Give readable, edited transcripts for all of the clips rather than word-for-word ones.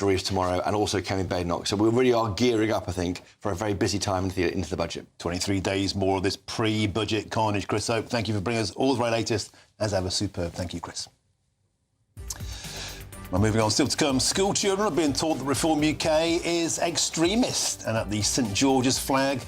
juries tomorrow, and also Kevin Badenoch. So we really are gearing up, I think, for a very busy time into the budget. 23 days more of this pre-budget carnage, Chris Hope. Thank you for bringing us all the very latest. As ever, superb. Thank you, Chris. Well, moving on, still to come, school children are being taught that Reform UK is extremist and that the St George's flag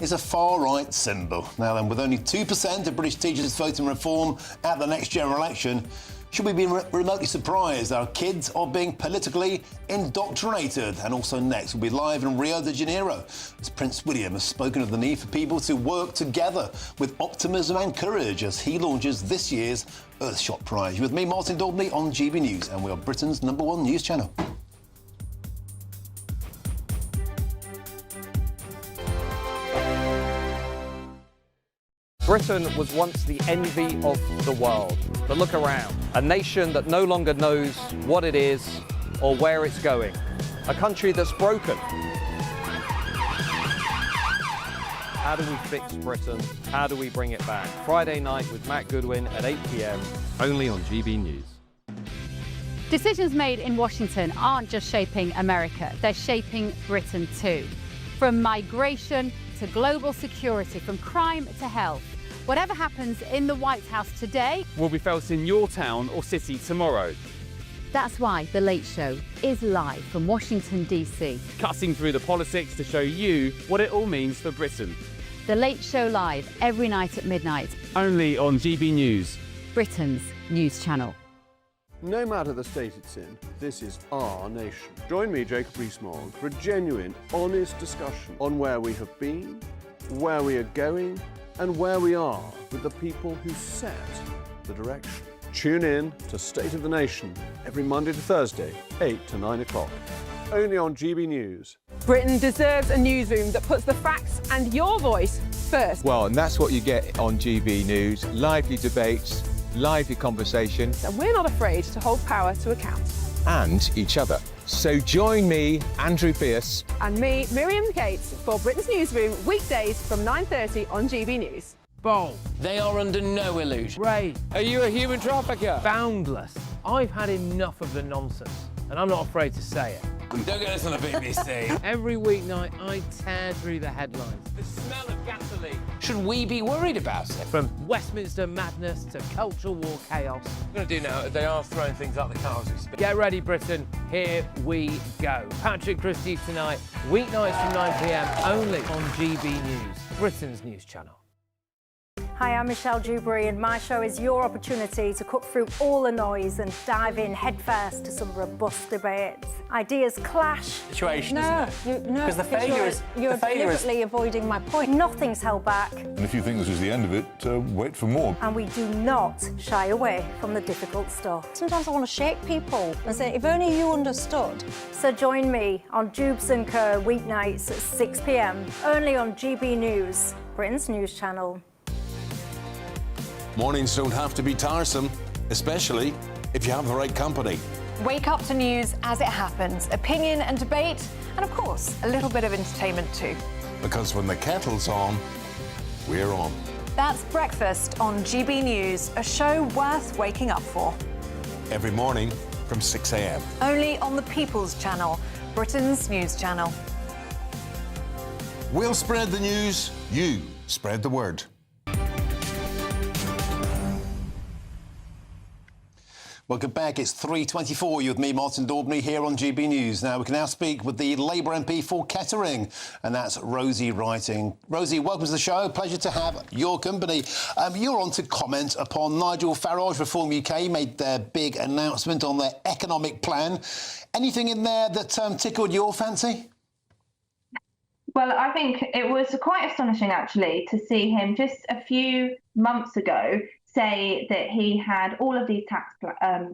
is a far-right symbol. Now then, with only 2% of British teachers voting Reform at the next general election, should we be remotely surprised our kids are being politically indoctrinated? And also next, we'll be live in Rio de Janeiro as Prince William has spoken of the need for people to work together with optimism and courage as he launches this year's Earthshot Prize. With me, Martin Daubney, on GB News, and we are Britain's #1 news channel. Britain was once the envy of the world. But look around. A nation that no longer knows what it is or where it's going. A country that's broken. How do we fix Britain? How do we bring it back? Friday night with Matt Goodwin at 8 p.m, only on GB News. Decisions made in Washington aren't just shaping America, they're shaping Britain too. From migration to global security, from crime to health. Whatever happens in the White House today will be felt in your town or city tomorrow. That's why The Late Show is live from Washington, D.C. Cutting through the politics to show you what it all means for Britain. The Late Show live every night at midnight. Only on GB News, Britain's news channel. No matter the state it's in, this is our nation. Join me, Jacob Rees-Mogg, for a genuine, honest discussion on where we have been, where we are going, and where we are with the people who set the direction. Tune in to State of the Nation every Monday to Thursday, 8 to 9 o'clock. Only on GB News. Britain deserves a newsroom that puts the facts and your voice first. Well, and that's what you get on GB News. Lively debates, lively conversation. And we're not afraid to hold power to account. And each other. So join me, Andrew Pierce. And me, Miriam Cates, for Britain's Newsroom, weekdays from 9:30 on GB News. Bold. They are under no illusion. Ray. Are you a human trafficker? Boundless. I've had enough of the nonsense, and I'm not afraid to say it. Don't get this on the BBC. Every weeknight, I tear through the headlines. The smell of gasoline. Should we be worried about it? From Westminster madness to cultural war chaos. What we're going to do now, they are throwing things out the car as we speak. Get ready, Britain. Here we go. Patrick Christie tonight, weeknights from 9 p.m, only on GB News, Britain's news channel. Hi, I'm Michelle Dewberry, and my show is your opportunity to cut through all the noise and dive in headfirst to some robust debates. Ideas clash. Situation, isn't it? No, because the failure is... You're deliberately avoiding my point. Nothing's held back. And if you think this is the end of it, wait for more. And we do not shy away from the difficult stuff. Sometimes I want to shake people and say, if only you understood. So join me on Jubes & Co. weeknights at 6 p.m, only on GB News, Britain's news channel. Mornings don't have to be tiresome, especially if you have the right company. Wake up to news as it happens, opinion and debate, and of course, a little bit of entertainment too. Because when the kettle's on, we're on. That's Breakfast on GB News, a show worth waking up for. Every morning from 6 a.m. Only on the People's Channel, Britain's news channel. We'll spread the news, you spread the word. Welcome back. It's 3:24. You're with me, Martin Daubney, here on GB News. Now, we can now speak with the Labour MP for Kettering, and that's Rosie Writing. Rosie, welcome to the show. Pleasure to have your company. You're on to comment upon Nigel Farage. Reform UK made their big announcement on their economic plan. Anything in there that tickled your fancy? Well, I think it was quite astonishing, actually, to see him just a few months ago say that he had all of these tax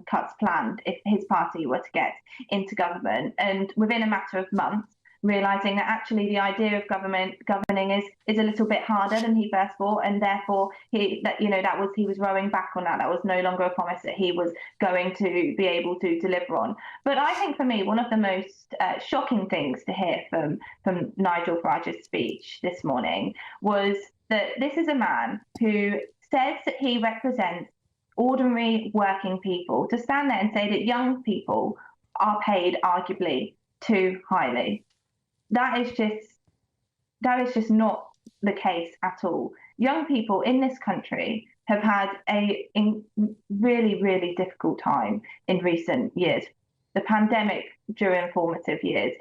cuts planned if his party were to get into government, and within a matter of months realising that actually the idea of governing is a little bit harder than he first thought, and therefore he was rowing back on that. That was no longer a promise that he was going to be able to deliver on. But I think for me, one of the most shocking things to hear from Nigel Farage's speech this morning was that this is a man who says that he represents ordinary working people. To stand there and say that young people are paid arguably too highly. That is just not the case at all. Young people in this country have had a really, really difficult time in recent years. The pandemic during formative years,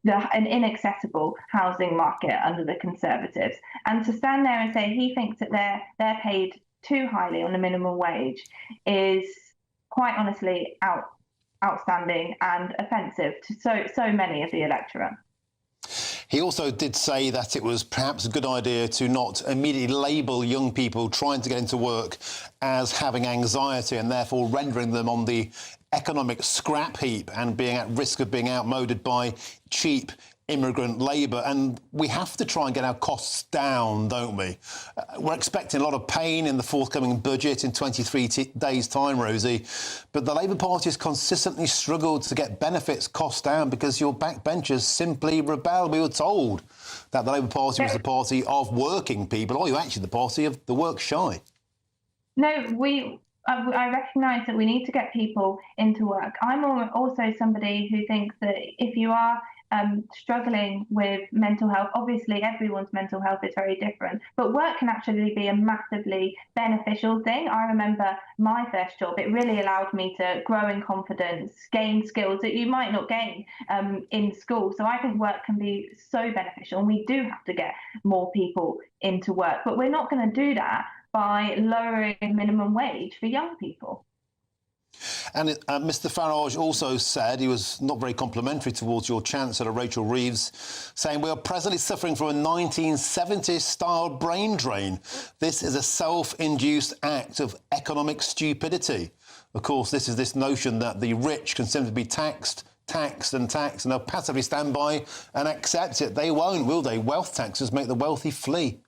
an inaccessible housing market under the Conservatives. And to stand there and say he thinks that they're paid too highly on the minimum wage is quite honestly outstanding and offensive to so many of the electorate. He also did say that it was perhaps a good idea to not immediately label young people trying to get into work as having anxiety and therefore rendering them on the economic scrap heap and being at risk of being outmoded by cheap immigrant labour. And we have to try and get our costs down, don't we? We're expecting a lot of pain in the forthcoming budget in 23 days' time, Rosie. But the Labour Party has consistently struggled to get benefits costs down because your backbenchers simply rebel. We were told that the Labour Party was the party of working people, or you're actually the party of the work shy. No, I recognise that we need to get people into work. I'm also somebody who thinks that if you are struggling with mental health, obviously everyone's mental health is very different, but work can actually be a massively beneficial thing. I remember my first job, it really allowed me to grow in confidence, gain skills that you might not gain in school. So I think work can be so beneficial, and we do have to get more people into work, but we're not going to do that by lowering minimum wage for young people. And Mr Farage also said, he was not very complimentary towards your Chancellor, Rachel Reeves, saying we are presently suffering from a 1970s-style brain drain. This is a self-induced act of economic stupidity. Of course, this is this notion that the rich can simply be taxed, and they'll passively stand by and accept it. They won't, will they? Wealth taxes make the wealthy flee.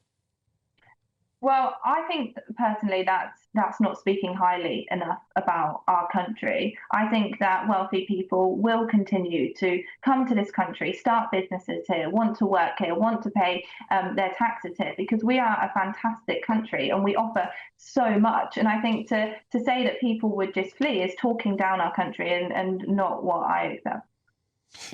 Well, I think personally that's not speaking highly enough about our country. I think that wealthy people will continue to come to this country, start businesses here, want to work here, want to pay their taxes here, because we are a fantastic country and we offer so much. And I think to say that people would just flee is talking down our country and not what I accept.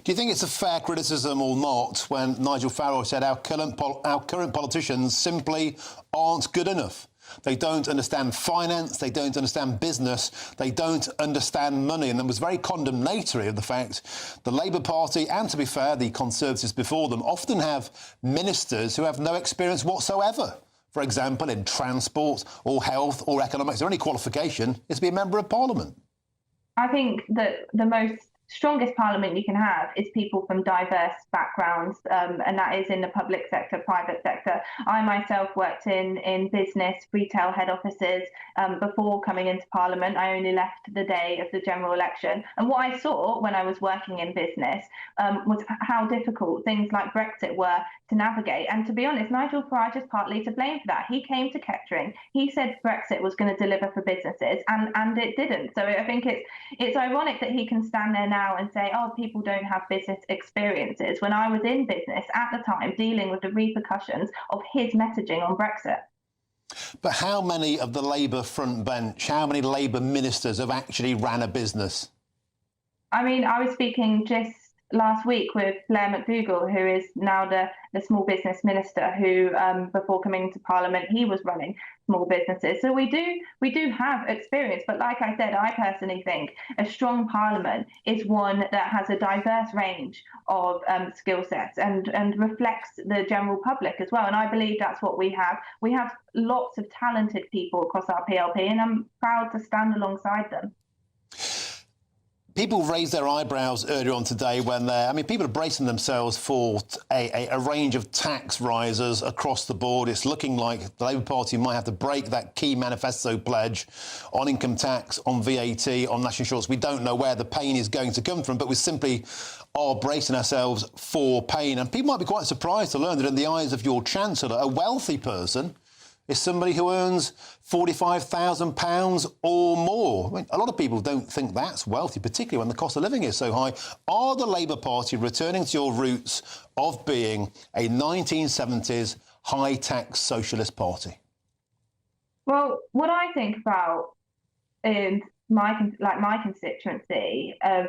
Do you think it's a fair criticism or not when Nigel Farage said our current politicians simply aren't good enough? They don't understand finance, they don't understand business, they don't understand money, and that was very condemnatory of the fact the Labour Party, and to be fair, the Conservatives before them, often have ministers who have no experience whatsoever. For example, in transport or health or economics. Their only qualification is to be a member of Parliament. I think that the most strongest parliament you can have is people from diverse backgrounds, and that is in the public sector, private sector. I myself worked in business, retail head offices before coming into parliament. I only left the day of the general election. And what I saw when I was working in business was how difficult things like Brexit were to navigate. And to be honest, Nigel Farage is partly to blame for that. He came to Kettering. He said Brexit was going to deliver for businesses, and it didn't. So I think it's ironic that he can stand there now and say, oh, people don't have business experiences, when I was in business at the time dealing with the repercussions of his messaging on Brexit. But how many of the Labour front bench, how many Labour ministers have actually ran a business? I mean, I was speaking just last week with Blair McDougall, who is now the small business minister, who before coming to Parliament, he was running small businesses. So we do have experience. But like I said, I personally think a strong Parliament is one that has a diverse range of skill sets and reflects the general public as well. And I believe that's what we have. We have lots of talented people across our PLP, and I'm proud to stand alongside them. People raised their eyebrows earlier on today when people are bracing themselves for a range of tax rises across the board. It's looking like the Labour Party might have to break that key manifesto pledge on income tax, on VAT, on national insurance. We don't know where the pain is going to come from, but we simply are bracing ourselves for pain. And people might be quite surprised to learn that in the eyes of your Chancellor, a wealthy person is somebody who earns £45,000 or more. I mean, a lot of people don't think that's wealthy, particularly when the cost of living is so high. Are the Labour Party returning to your roots of being a 1970s high-tax socialist party? Well, what I think about in my constituency of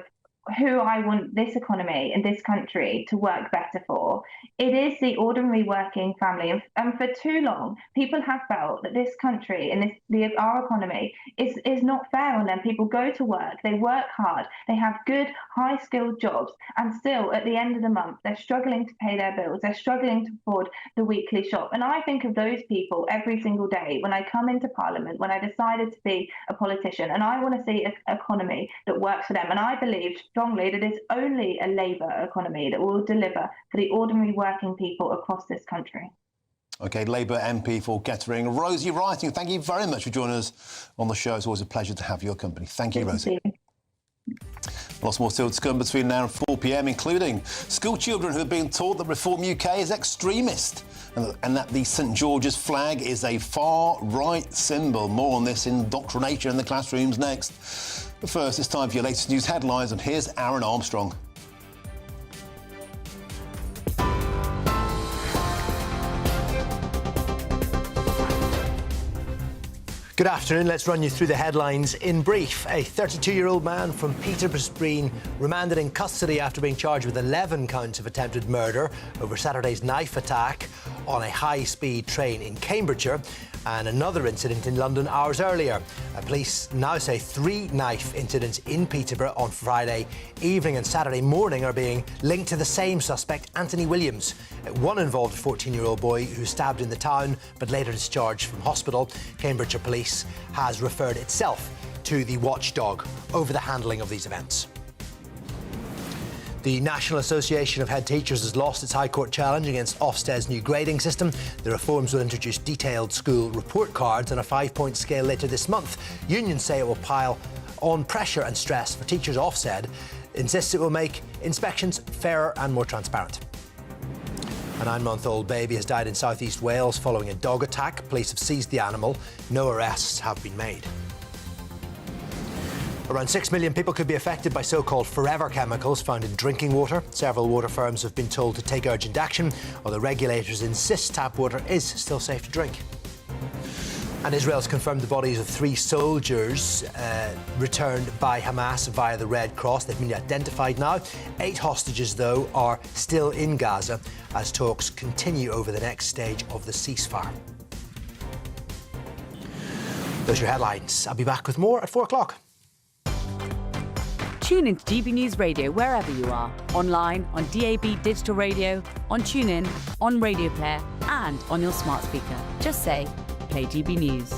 who I want this economy and this country to work better for, it is the ordinary working family. And for too long, people have felt that this country and our economy is not fair on them. People go to work, they work hard, they have good, high-skilled jobs, and still at the end of the month, they're struggling to pay their bills, they're struggling to afford the weekly shop. And I think of those people every single day when I come into Parliament, when I decided to be a politician, and I want to see an economy that works for them. And I believe strongly that it's only a Labour economy that will deliver for the ordinary working people across this country. OK, Labour MP for Kettering, Rosie Writing, thank you very much for joining us on the show. It's always a pleasure to have your company. Thank you, Rosie. Lots more still to come between now and 4 p.m, including school children who are being taught that Reform UK is extremist and that the St George's flag is a far-right symbol. More on this indoctrination in the classrooms next. But first, it's time for your latest news headlines, and here's Aaron Armstrong. Good afternoon. Let's run you through the headlines in brief. A 32-year-old man from Peterborough remanded in custody after being charged with 11 counts of attempted murder over Saturday's knife attack on a high-speed train in Cambridgeshire and another incident in London hours earlier. Police now say 3 knife incidents in Peterborough on Friday evening and Saturday morning are being linked to the same suspect, Anthony Williams. One involved a 14-year-old boy who stabbed in the town but later discharged from hospital. Cambridgeshire Police has referred itself to the watchdog over the handling of these events. The National Association of Head Teachers has lost its High Court challenge against Ofsted's new grading system. The reforms will introduce detailed school report cards and a 5-point scale later this month. Unions say it will pile on pressure and stress for teachers. Ofsted insists it will make inspections fairer and more transparent. A 9-month-old baby has died in southeast Wales following a dog attack. Police have seized the animal. No arrests have been made. Around 6 million people could be affected by so-called forever chemicals found in drinking water. Several water firms have been told to take urgent action, although regulators insist tap water is still safe to drink. And Israel's confirmed the bodies of 3 soldiers returned by Hamas via the Red Cross. They've been identified now. 8 hostages, though, are still in Gaza as talks continue over the next stage of the ceasefire. Those are your headlines. I'll be back with more at 4 o'clock. Tune into GB News Radio wherever you are. Online, on DAB digital radio, on TuneIn, on Radio Player, and on your smart speaker. Just say, play GB News.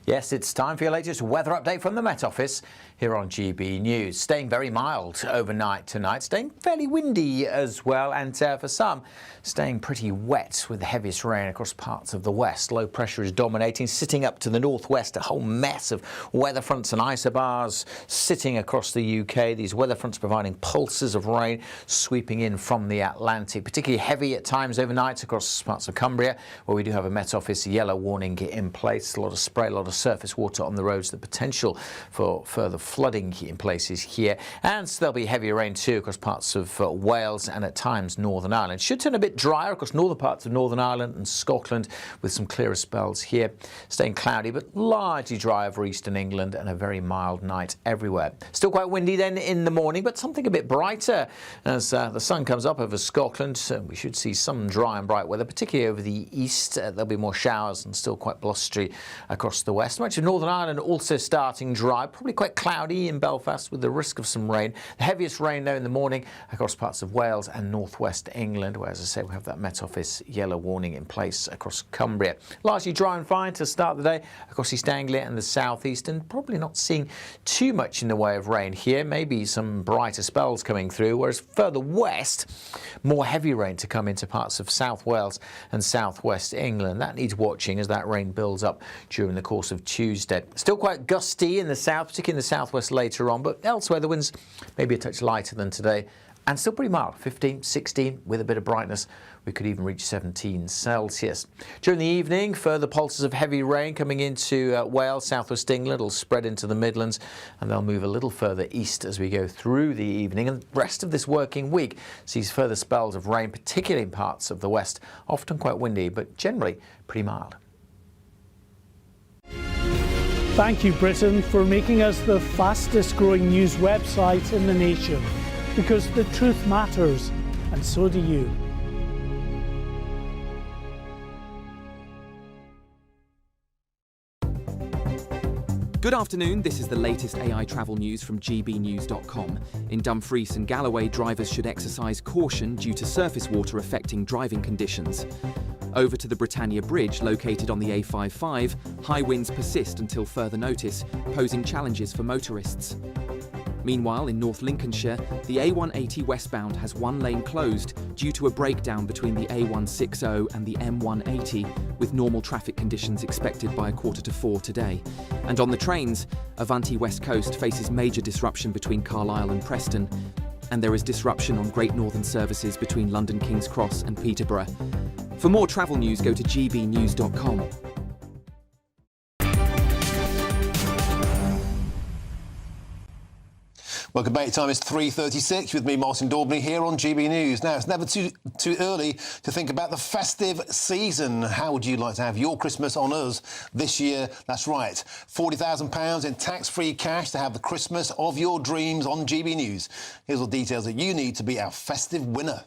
Yes, it's time for your latest weather update from the Met Office here on GB News. Staying very mild overnight tonight, staying fairly windy as well, and for some, staying pretty wet with the heaviest rain across parts of the west. Low pressure is dominating, sitting up to the northwest, a whole mess of weather fronts and isobars sitting across the UK. These weather fronts providing pulses of rain sweeping in from the Atlantic, particularly heavy at times overnight across parts of Cumbria, where we do have a Met Office yellow warning in place. A lot of spray, a lot of surface water on the roads, the potential for further flooding in places here, and so there'll be heavier rain too across parts of Wales and at times Northern Ireland. Should turn a bit drier across northern parts of Northern Ireland and Scotland with some clearer spells here. Staying cloudy but largely dry over eastern England and a very mild night everywhere. Still quite windy then in the morning, but something a bit brighter as the sun comes up over Scotland. We should see some dry and bright weather, particularly over the east. There'll be more showers and still quite blustery across the west. Much of Northern Ireland also starting dry, probably quite cloudy in Belfast with the risk of some rain. The heaviest rain though in the morning across parts of Wales and northwest England, where, as I say, we have that Met Office yellow warning in place across Cumbria. Largely dry and fine to start the day across East Anglia and the southeast, and probably not seeing too much in the way of rain here. Maybe some brighter spells coming through, whereas further west, more heavy rain to come into parts of South Wales and southwest England. That needs watching as that rain builds up during the course of Tuesday. Still quite gusty in the south, particularly in the southwest later on, but elsewhere the winds maybe a touch lighter than today and still pretty mild, 15, 16 with a bit of brightness. We could even reach 17 Celsius. During the evening, further pulses of heavy rain coming into Wales, southwest England. It'll spread into the Midlands and they'll move a little further east as we go through the evening. And the rest of this working week sees further spells of rain, particularly in parts of the west, often quite windy, but generally pretty mild. Thank you, Britain, for making us the fastest growing news website in the nation. Because the truth matters, and so do you. Good afternoon, this is the latest AI travel news from GBNews.com. In Dumfries and Galloway, drivers should exercise caution due to surface water affecting driving conditions. Over to the Britannia Bridge, located on the A55, high winds persist until further notice, posing challenges for motorists. Meanwhile, in North Lincolnshire, the A180 westbound has one lane closed due to a breakdown between the A160 and the M180, with normal traffic conditions expected by 3:45 today. And on the trains, Avanti West Coast faces major disruption between Carlisle and Preston, and there is disruption on Great Northern services between London King's Cross and Peterborough. For more travel news, go to gbnews.com. Welcome back. Time is 3:36 with me, Martin Daubney, here on GB News. Now, it's never too early to think about the festive season. How would you like to have your Christmas on us this year? That's right, £40,000 in tax-free cash to have the Christmas of your dreams on GB News. Here's all the details that you need to be our festive winner.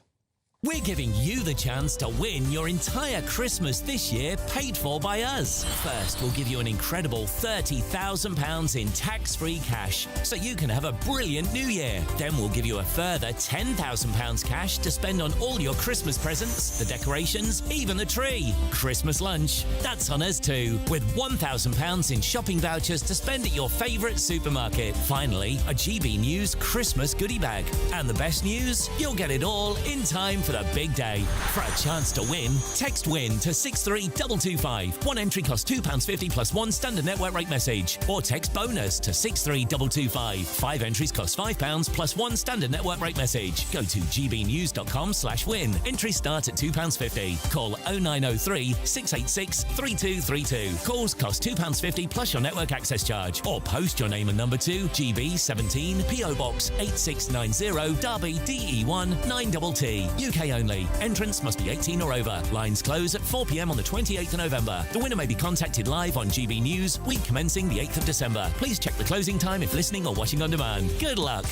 We're giving you the chance to win your entire Christmas this year paid for by us. First, we'll give you an incredible £30,000 in tax-free cash so you can have a brilliant new year. Then we'll give you a further £10,000 cash to spend on all your Christmas presents, the decorations, even the tree. Christmas lunch, that's on us too, with £1,000 in shopping vouchers to spend at your favourite supermarket. Finally, a GB News Christmas goodie bag. And the best news? You'll get it all in time for the big day. For a chance to win, text WIN to 63225. One entry costs £2.50 plus one standard network rate message. Or text BONUS to 63225. 5 entries cost £5 plus one standard network rate message. Go to gbnews.com/win. Entries start at £2.50. Call 0903 686 3232. Calls cost £2.50 plus your network access charge. Or post your name and number to GB17 PO Box 8690 Derby DE1 9TT. UK only. Entrance must be 18 or over. Lines close at 4 p.m. on the 28th of November. The winner may be contacted live on GB News, week commencing the 8th of December. Please check the closing time if listening or watching on demand. Good luck.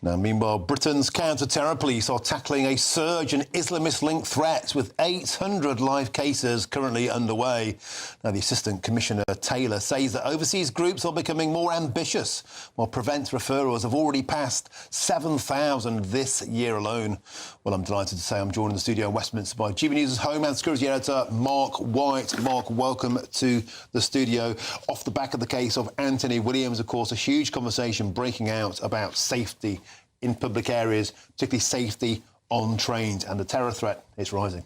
Now, meanwhile, Britain's counter-terror police are tackling a surge in Islamist-linked threats with 800 live cases currently underway. Now, the Assistant Commissioner Taylor says that overseas groups are becoming more ambitious, while Prevent referrals have already passed 7,000 this year alone. Well, I'm delighted to say I'm joined in the studio in Westminster by GB News' Homeland Security Editor, Mark White. Mark, welcome to the studio. Off the back of the case of Anthony Williams, of course, a huge conversation breaking out about safety in public areas, particularly safety on trains, and the terror threat is rising.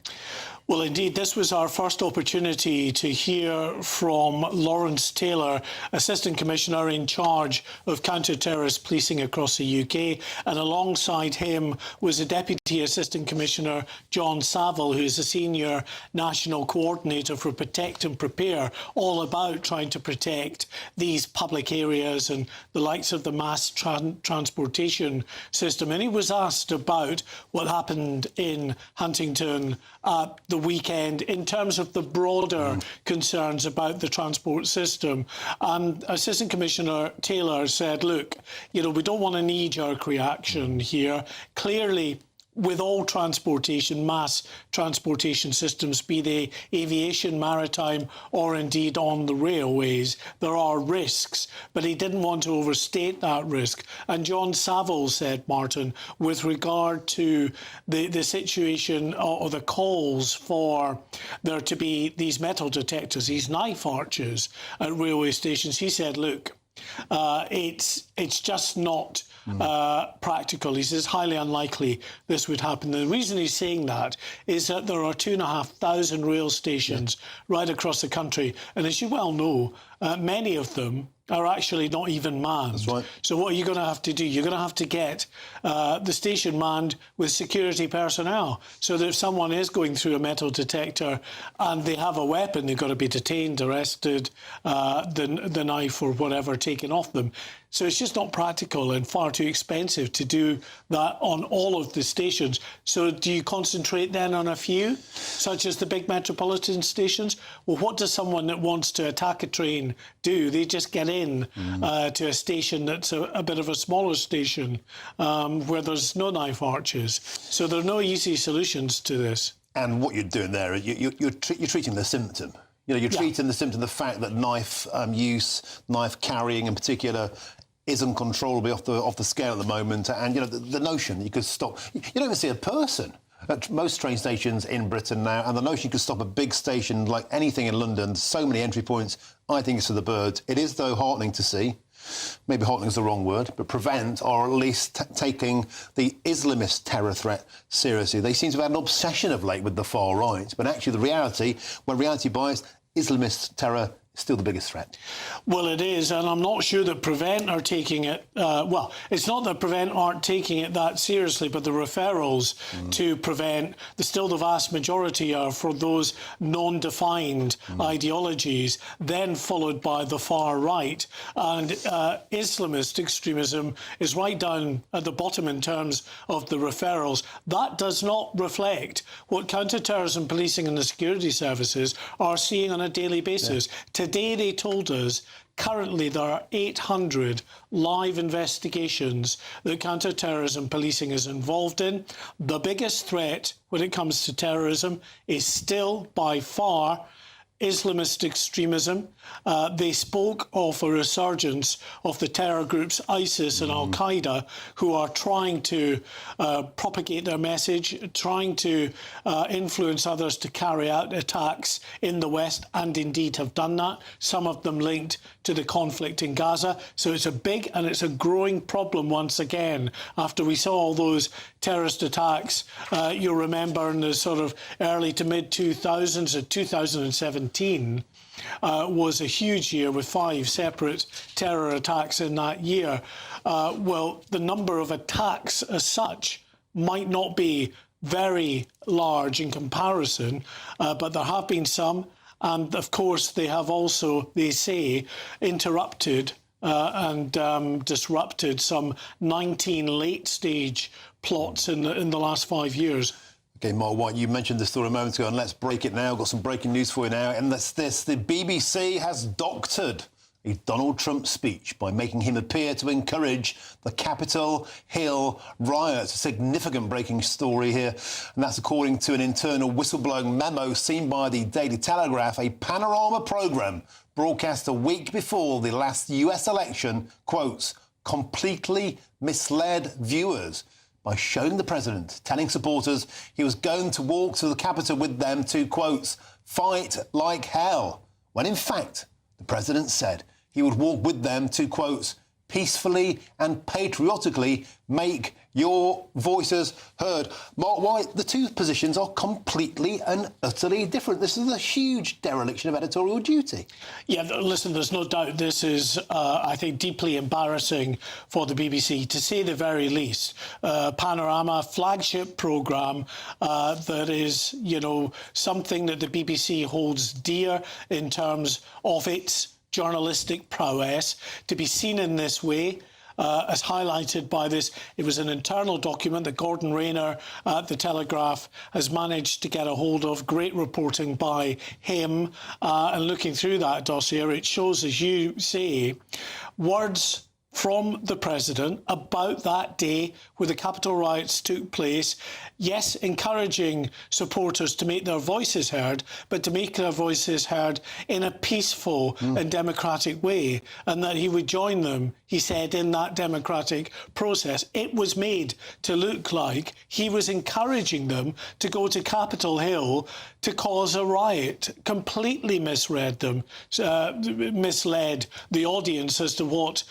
Well, indeed, this was our first opportunity to hear from Lawrence Taylor, Assistant Commissioner in charge of counter-terrorist policing across the UK, and alongside him was a Deputy Assistant Commissioner, John Saville, who's a Senior National Coordinator for Protect and Prepare, all about trying to protect these public areas and the likes of the mass transportation system. And he was asked about what happened in Huntington at the weekend in terms of the broader concerns about the transport system. And Assistant Commissioner Taylor said, look, we don't want a knee-jerk reaction here. Clearly, with all transportation, mass transportation systems, be they aviation, maritime, or indeed on the railways, there are risks, but he didn't want to overstate that risk. And John Saville said, Martin, with regard to the situation or the calls for there to be these metal detectors, these knife arches at railway stations, he said, look, it's just not practical. He says highly unlikely this would happen. And the reason he's saying that is that there are 2,500 rail stations right across the country, and as you well know, many of them are actually not even manned. That's right. So what are you going to have to do? You're going to have to get the station manned with security personnel, so that if someone is going through a metal detector and they have a weapon, they've got to be detained, arrested, the knife or whatever taken off them. So it's just not practical and far too expensive to do that on all of the stations. So do you concentrate then on a few, such as the big metropolitan stations? Well, what does someone that wants to attack a train do? They just get in to a station that's a bit of a smaller station where there's no knife arches. So there are no easy solutions to this. And what you're doing there, you're treating the symptom. You know, you're treating the symptom, the fact that knife use, knife carrying in particular, is uncontrollably off the scale at the moment. And, you know, the notion that you could stop... You don't even see a person at most train stations in Britain now, and the notion you could stop a big station like anything in London, so many entry points, I think it's for the birds. It is, though, heartening to see. Maybe heartening is the wrong word, but prevent, or at least taking the Islamist terror threat seriously. They seem to have had an obsession of late with the far right, but actually the reality, when reality bites, Islamist terror is still the biggest threat. Well, it is, and I'm not sure that Prevent are taking it... well, it's not that Prevent aren't taking it that seriously, but the referrals to Prevent, still the vast majority are for those non-defined ideologies, then followed by the far right. And Islamist extremism is right down at the bottom in terms of the referrals. That does not reflect what counter-terrorism policing and the security services are seeing on a daily basis. Today they told us currently there are 800 live investigations that counter-terrorism policing is involved in. The biggest threat when it comes to terrorism is still by far Islamist extremism. They spoke of a resurgence of the terror groups ISIS and Al-Qaeda, who are trying to propagate their message, trying to influence others to carry out attacks in the West, and indeed have done that, some of them linked to the conflict in Gaza. So it's a big and it's a growing problem once again. After we saw all those terrorist attacks, you'll remember in the sort of early to mid-2000s, 2017, was a huge year with 5 separate terror attacks in that year. Well, the number of attacks as such might not be very large in comparison, but there have been some. And of course, they have also, they say, interrupted and disrupted some 19 late-stage plots in the last 5 years. OK, Mark White, you mentioned this story a moment ago, and let's break it now. Got some breaking news for you now, and that's this. The BBC has doctored a Donald Trump speech by making him appear to encourage the Capitol Hill riots. A significant breaking story here, and that's according to an internal whistleblowing memo seen by the Daily Telegraph. A panorama programme broadcast a week before the last US election, quotes, completely misled viewers by showing the president telling supporters he was going to walk to the Capitol with them to, quotes, fight like hell, when in fact the president said he would walk with them to, quotes, peacefully and patriotically make your voices heard. Mark White, the two positions are completely and utterly different. This is a huge dereliction of editorial duty. Yeah, listen, there's no doubt this is, I think, deeply embarrassing for the BBC, to say the very least. Panorama, flagship programme that is, you know, something that the BBC holds dear in terms of its journalistic prowess, to be seen in this way. As highlighted by this, it was an internal document that Gordon Rayner at the Telegraph has managed to get a hold of. Great reporting by him. And looking through that dossier, it shows, as you say, words from the president about that day where the Capitol riots took place. Yes, encouraging supporters to make their voices heard, but to make their voices heard in a peaceful and democratic way, and that he would join them, he said, in that democratic process. It was made to look like he was encouraging them to go to Capitol Hill to cause a riot. Completely misread them, misled the audience as to what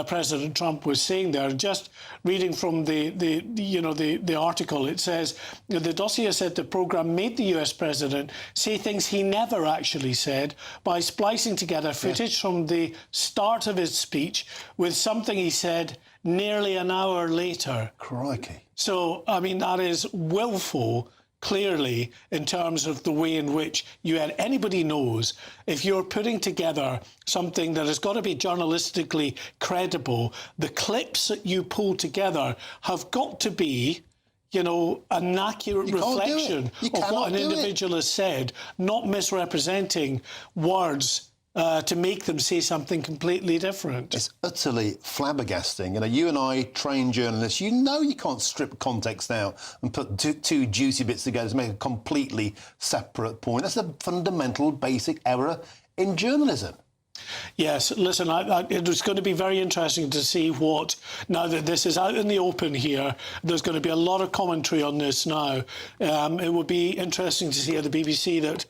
President Trump was saying there. Just reading from the article, it says the dossier said the programme made the US president say things he never actually said by splicing together footage from the start of his speech with something he said nearly an hour later. Crikey. So, I mean, that is willful clearly in terms of the way in which anybody knows if you're putting together something that has got to be journalistically credible, the clips that you pull together have got to be, an accurate reflection of what an individual has said, not misrepresenting words to make them say something completely different. It's utterly flabbergasting. You and I, trained journalists, you can't strip context out and put two juicy bits together to make a completely separate point. That's a fundamental, basic error in journalism. Yes, listen, it was going to be very interesting to see now that this is out in the open here, there's going to be a lot of commentary on this now. It would be interesting to see how the BBC that,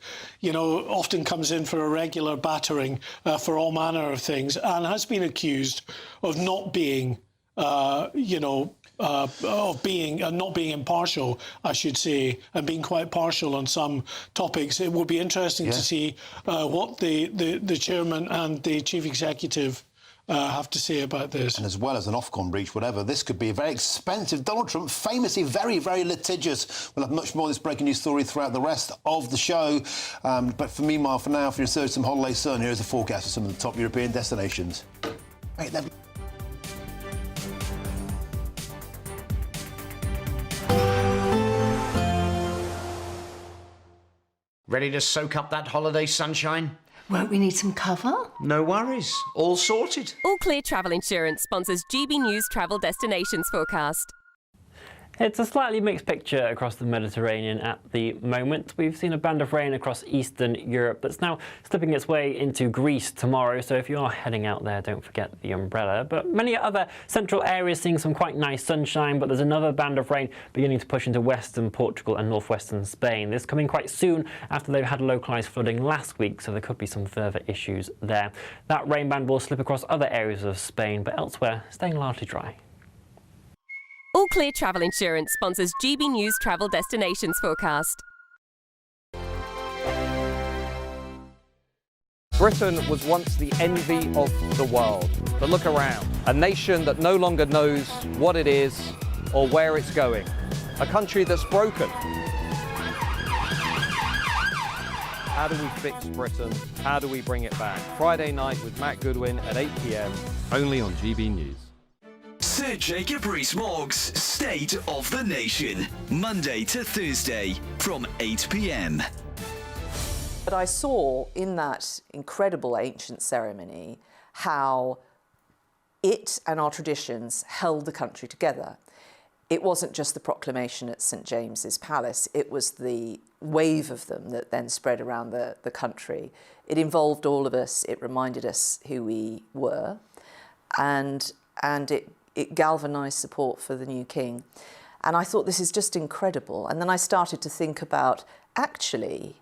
often comes in for a regular battering for all manner of things and has been accused of not being, not being impartial, I should say, and being quite partial on some topics. It will be interesting to see what the chairman and the chief executive have to say about this. And as well as an Ofcom breach, whatever, this could be a very expensive. Donald Trump, famously very, very litigious. We'll have much more of this breaking news story throughout the rest of the show. But for now, for your search some holiday sun, here's a forecast of some of the top European destinations. Wait, Ready to soak up that holiday sunshine? Won't we need some cover? No worries. All sorted. All Clear Travel Insurance sponsors GB News Travel Destinations Forecast. It's a slightly mixed picture across the Mediterranean at the moment. We've seen a band of rain across Eastern Europe that's now slipping its way into Greece tomorrow, so if you are heading out there, don't forget the umbrella. But many other central areas seeing some quite nice sunshine, but there's another band of rain beginning to push into western Portugal and northwestern Spain. This coming quite soon after they've had localised flooding last week, so there could be some further issues there. That rain band will slip across other areas of Spain, but elsewhere staying largely dry. All Clear Travel Insurance sponsors GB News Travel Destinations Forecast. Britain was once the envy of the world. But look around. A nation that no longer knows what it is or where it's going. A country that's broken. How do we fix Britain? How do we bring it back? Friday night with Matt Goodwin at 8 p.m. Only on GB News. Sir Jacob Rees-Mogg's State of the Nation, Monday to Thursday from 8 p.m. But I saw in that incredible ancient ceremony how it and our traditions held the country together. It wasn't just the proclamation at St James's Palace, it was the wave of them that then spread around the country. It involved all of us, it reminded us who we were, and it galvanised support for the new king. And I thought, this is just incredible. And then I started to think about, actually,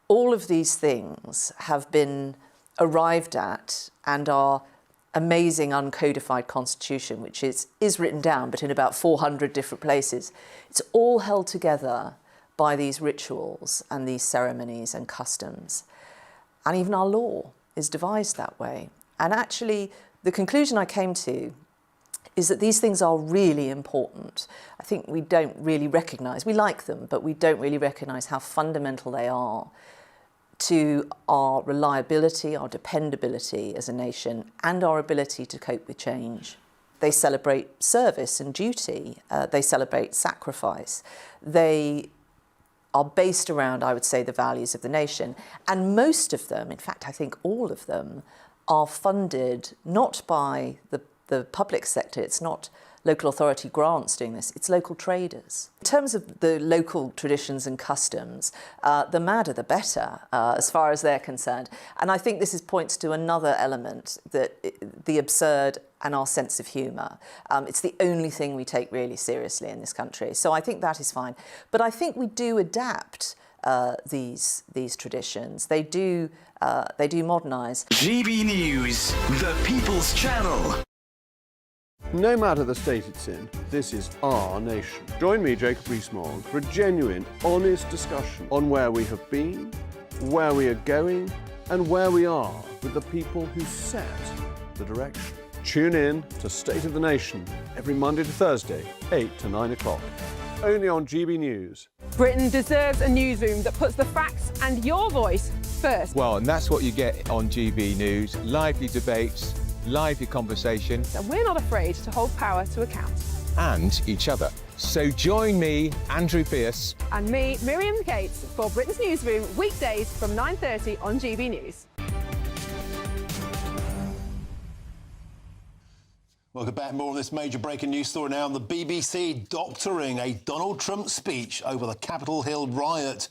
all of these things have been arrived at, and our amazing uncodified constitution, which is written down, but in about 400 different places, it's all held together by these rituals and these ceremonies and customs. And even our law is devised that way. And actually, the conclusion I came to is that these things are really important. I think we don't really recognise, we like them, but we don't really recognise how fundamental they are to our reliability, our dependability as a nation, and our ability to cope with change. They celebrate service and duty. They celebrate sacrifice. They are based around, I would say, the values of the nation. And most of them, in fact, I think all of them, are funded not by the public sector. It's not local authority grants doing this, it's local traders. In terms of the local traditions and customs, the madder the better, as far as they're concerned. And I think this points to another element, that the absurd and our sense of humour. It's the only thing we take really seriously in this country. So I think that is fine. But I think we do adapt these traditions. They do modernise. GB News, the People's Channel. No matter the state it's in, this is our nation. Join me, Jacob Rees-Mogg, for a genuine, honest discussion on where we have been, where we are going, and where we are with the people who set the direction. Tune in to State of the Nation every Monday to Thursday, 8 to 9 o'clock. only on GB News. Britain deserves a newsroom that puts the facts and your voice first. Well, and that's what you get on GB News. Lively debates, lively conversation. And we're not afraid to hold power to account. And each other. So join me, Andrew Pearce. And me, Miriam Cates, for Britain's Newsroom, weekdays from 9:30 on GB News. Welcome back. More on this major breaking news story now. The BBC doctoring a Donald Trump speech over the Capitol Hill riot.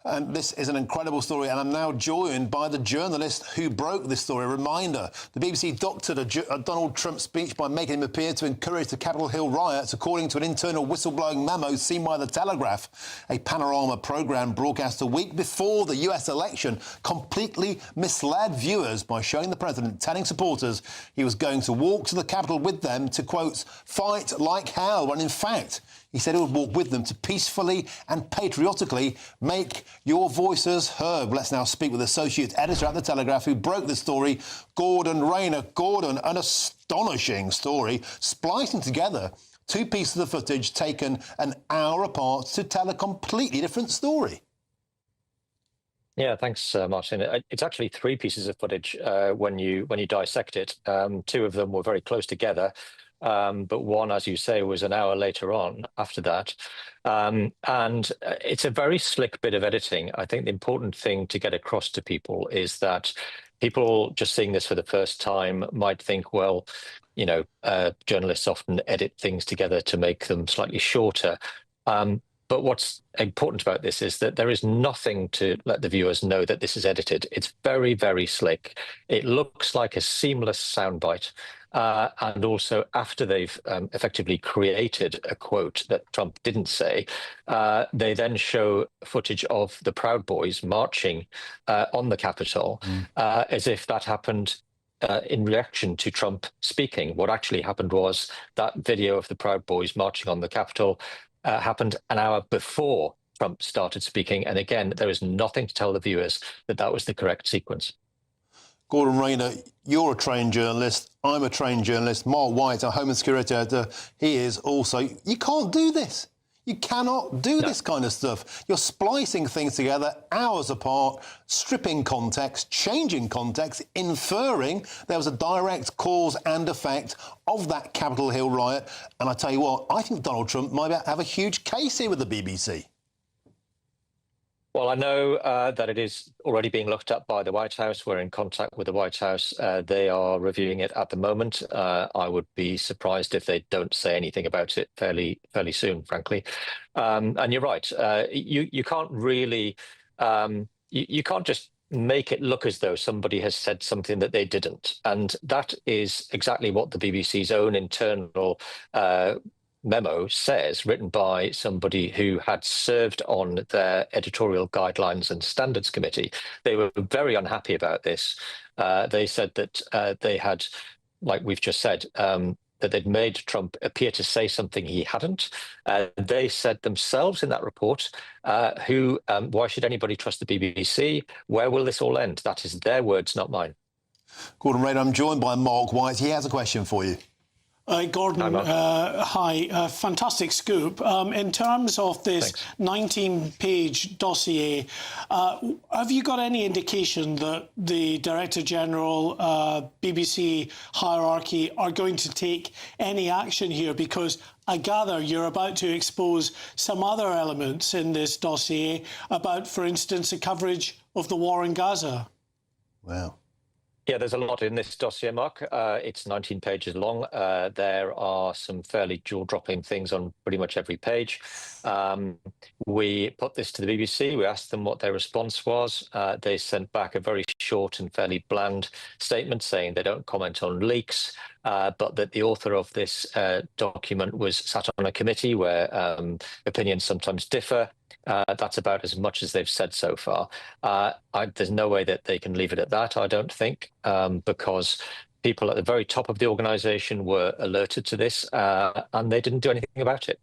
And this is an incredible story, and I'm now joined by the journalist who broke this story. A reminder, the BBC doctored a Donald Trump speech by making him appear to encourage the Capitol Hill riots, according to an internal whistleblowing memo seen by The Telegraph. A panorama programme broadcast a week before the US election completely misled viewers by showing the president telling supporters he was going to walk to the Capitol with them to, quote, fight like hell, when in fact he said he would walk with them to peacefully and patriotically make your voices heard. Let's now speak with Associate Editor at The Telegraph who broke the story, Gordon Rayner. Gordon, an astonishing story, splicing together two pieces of footage taken an hour apart to tell a completely different story. Yeah, thanks, Martin. It's actually three pieces of footage when you dissect it. Two of them were very close together. But one, as you say, was an hour later on after that. And it's a very slick bit of editing. I think the important thing to get across to people is that people just seeing this for the first time might think, well, you know, journalists often edit things together to make them slightly shorter. But what's important about this is that there is nothing to let the viewers know that this is edited. It's very, very slick. It looks like a seamless soundbite. And also, after they've effectively created a quote that Trump didn't say, they then show footage of the Proud Boys marching on the Capitol as if that happened in reaction to Trump speaking. What actually happened was that video of the Proud Boys marching on the Capitol happened an hour before Trump started speaking. And again, there is nothing to tell the viewers that that was the correct sequence. Gordon Rayner, you're a trained journalist. I'm a trained journalist. Mark White, our Home and Security Editor, he is also. You can't do this. You cannot do this kind of stuff. You're splicing things together hours apart, stripping context, changing context, inferring there was a direct cause and effect of that Capitol Hill riot. And I tell you what, I think Donald Trump might have a huge case here with the BBC. Well, I know that it is already being looked at by the White House. We're in contact with the White House. They are reviewing it at the moment. I would be surprised if they don't say anything about it fairly soon, frankly. And you're right. You can't really, you can't just make it look as though somebody has said something that they didn't. And that is exactly what the BBC's own internal memo says, written by somebody who had served on their editorial guidelines and standards committee. They were very unhappy about this. They said that they had, like we've just said, that they'd made Trump appear to say something he hadn't. They said themselves in that report, why should anybody trust the BBC? Where will this all end? That is their words, not mine. Gordon Rayner, I'm joined by Mark White. He has a question for you. Gordon, hi. Fantastic scoop. In terms of this 19-page dossier, have you got any indication that the Director General, BBC hierarchy are going to take any action here? Because I gather you're about to expose some other elements in this dossier about, for instance, the coverage of the war in Gaza. Wow. Yeah, there's a lot in this dossier, Mark. It's 19 pages long. There are some fairly jaw-dropping things on pretty much every page. We put this to the BBC. We asked them what their response was. They sent back a very short and fairly bland statement saying they don't comment on leaks, but that the author of this document was sat on a committee where opinions sometimes differ. That's about as much as they've said so far. There's no way that they can leave it at that, I don't think, because people at the very top of the organisation were alerted to this and they didn't do anything about it.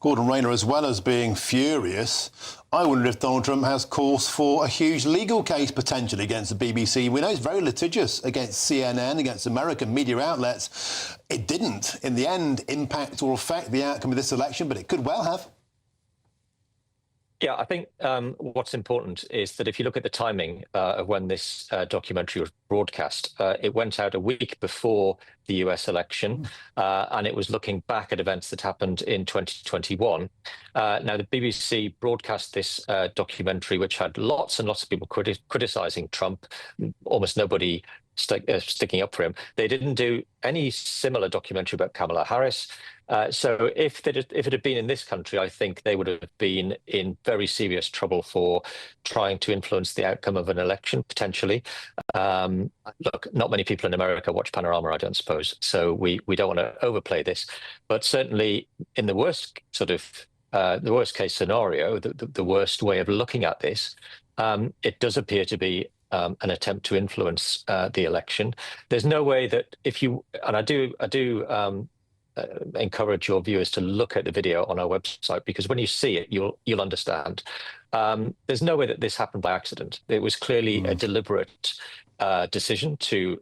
Gordon Rayner, as well as being furious, I wonder if Donald Trump has cause for a huge legal case potentially against the BBC. We know it's very litigious against CNN, against American media outlets. It didn't, in the end, impact or affect the outcome of this election, but it could well have. Yeah, I think what's important is that if you look at the timing of when this documentary was broadcast, it went out a week before the US election, and it was looking back at events that happened in 2021. Now, the BBC broadcast this documentary, which had lots and lots of people criticizing Trump, almost nobody sticking up for him. They didn't do any similar documentary about Kamala Harris. So if it had been in this country, I think they would have been in very serious trouble for trying to influence the outcome of an election, potentially. Look, not many people in America watch Panorama, I don't suppose, so we don't want to overplay this. But certainly in the worst the worst case scenario, the worst way of looking at this, it does appear to be an attempt to influence the election. There's no way that and I do encourage your viewers to look at the video on our website, because when you see it, you'll understand. There's no way that this happened by accident. It was clearly a deliberate decision to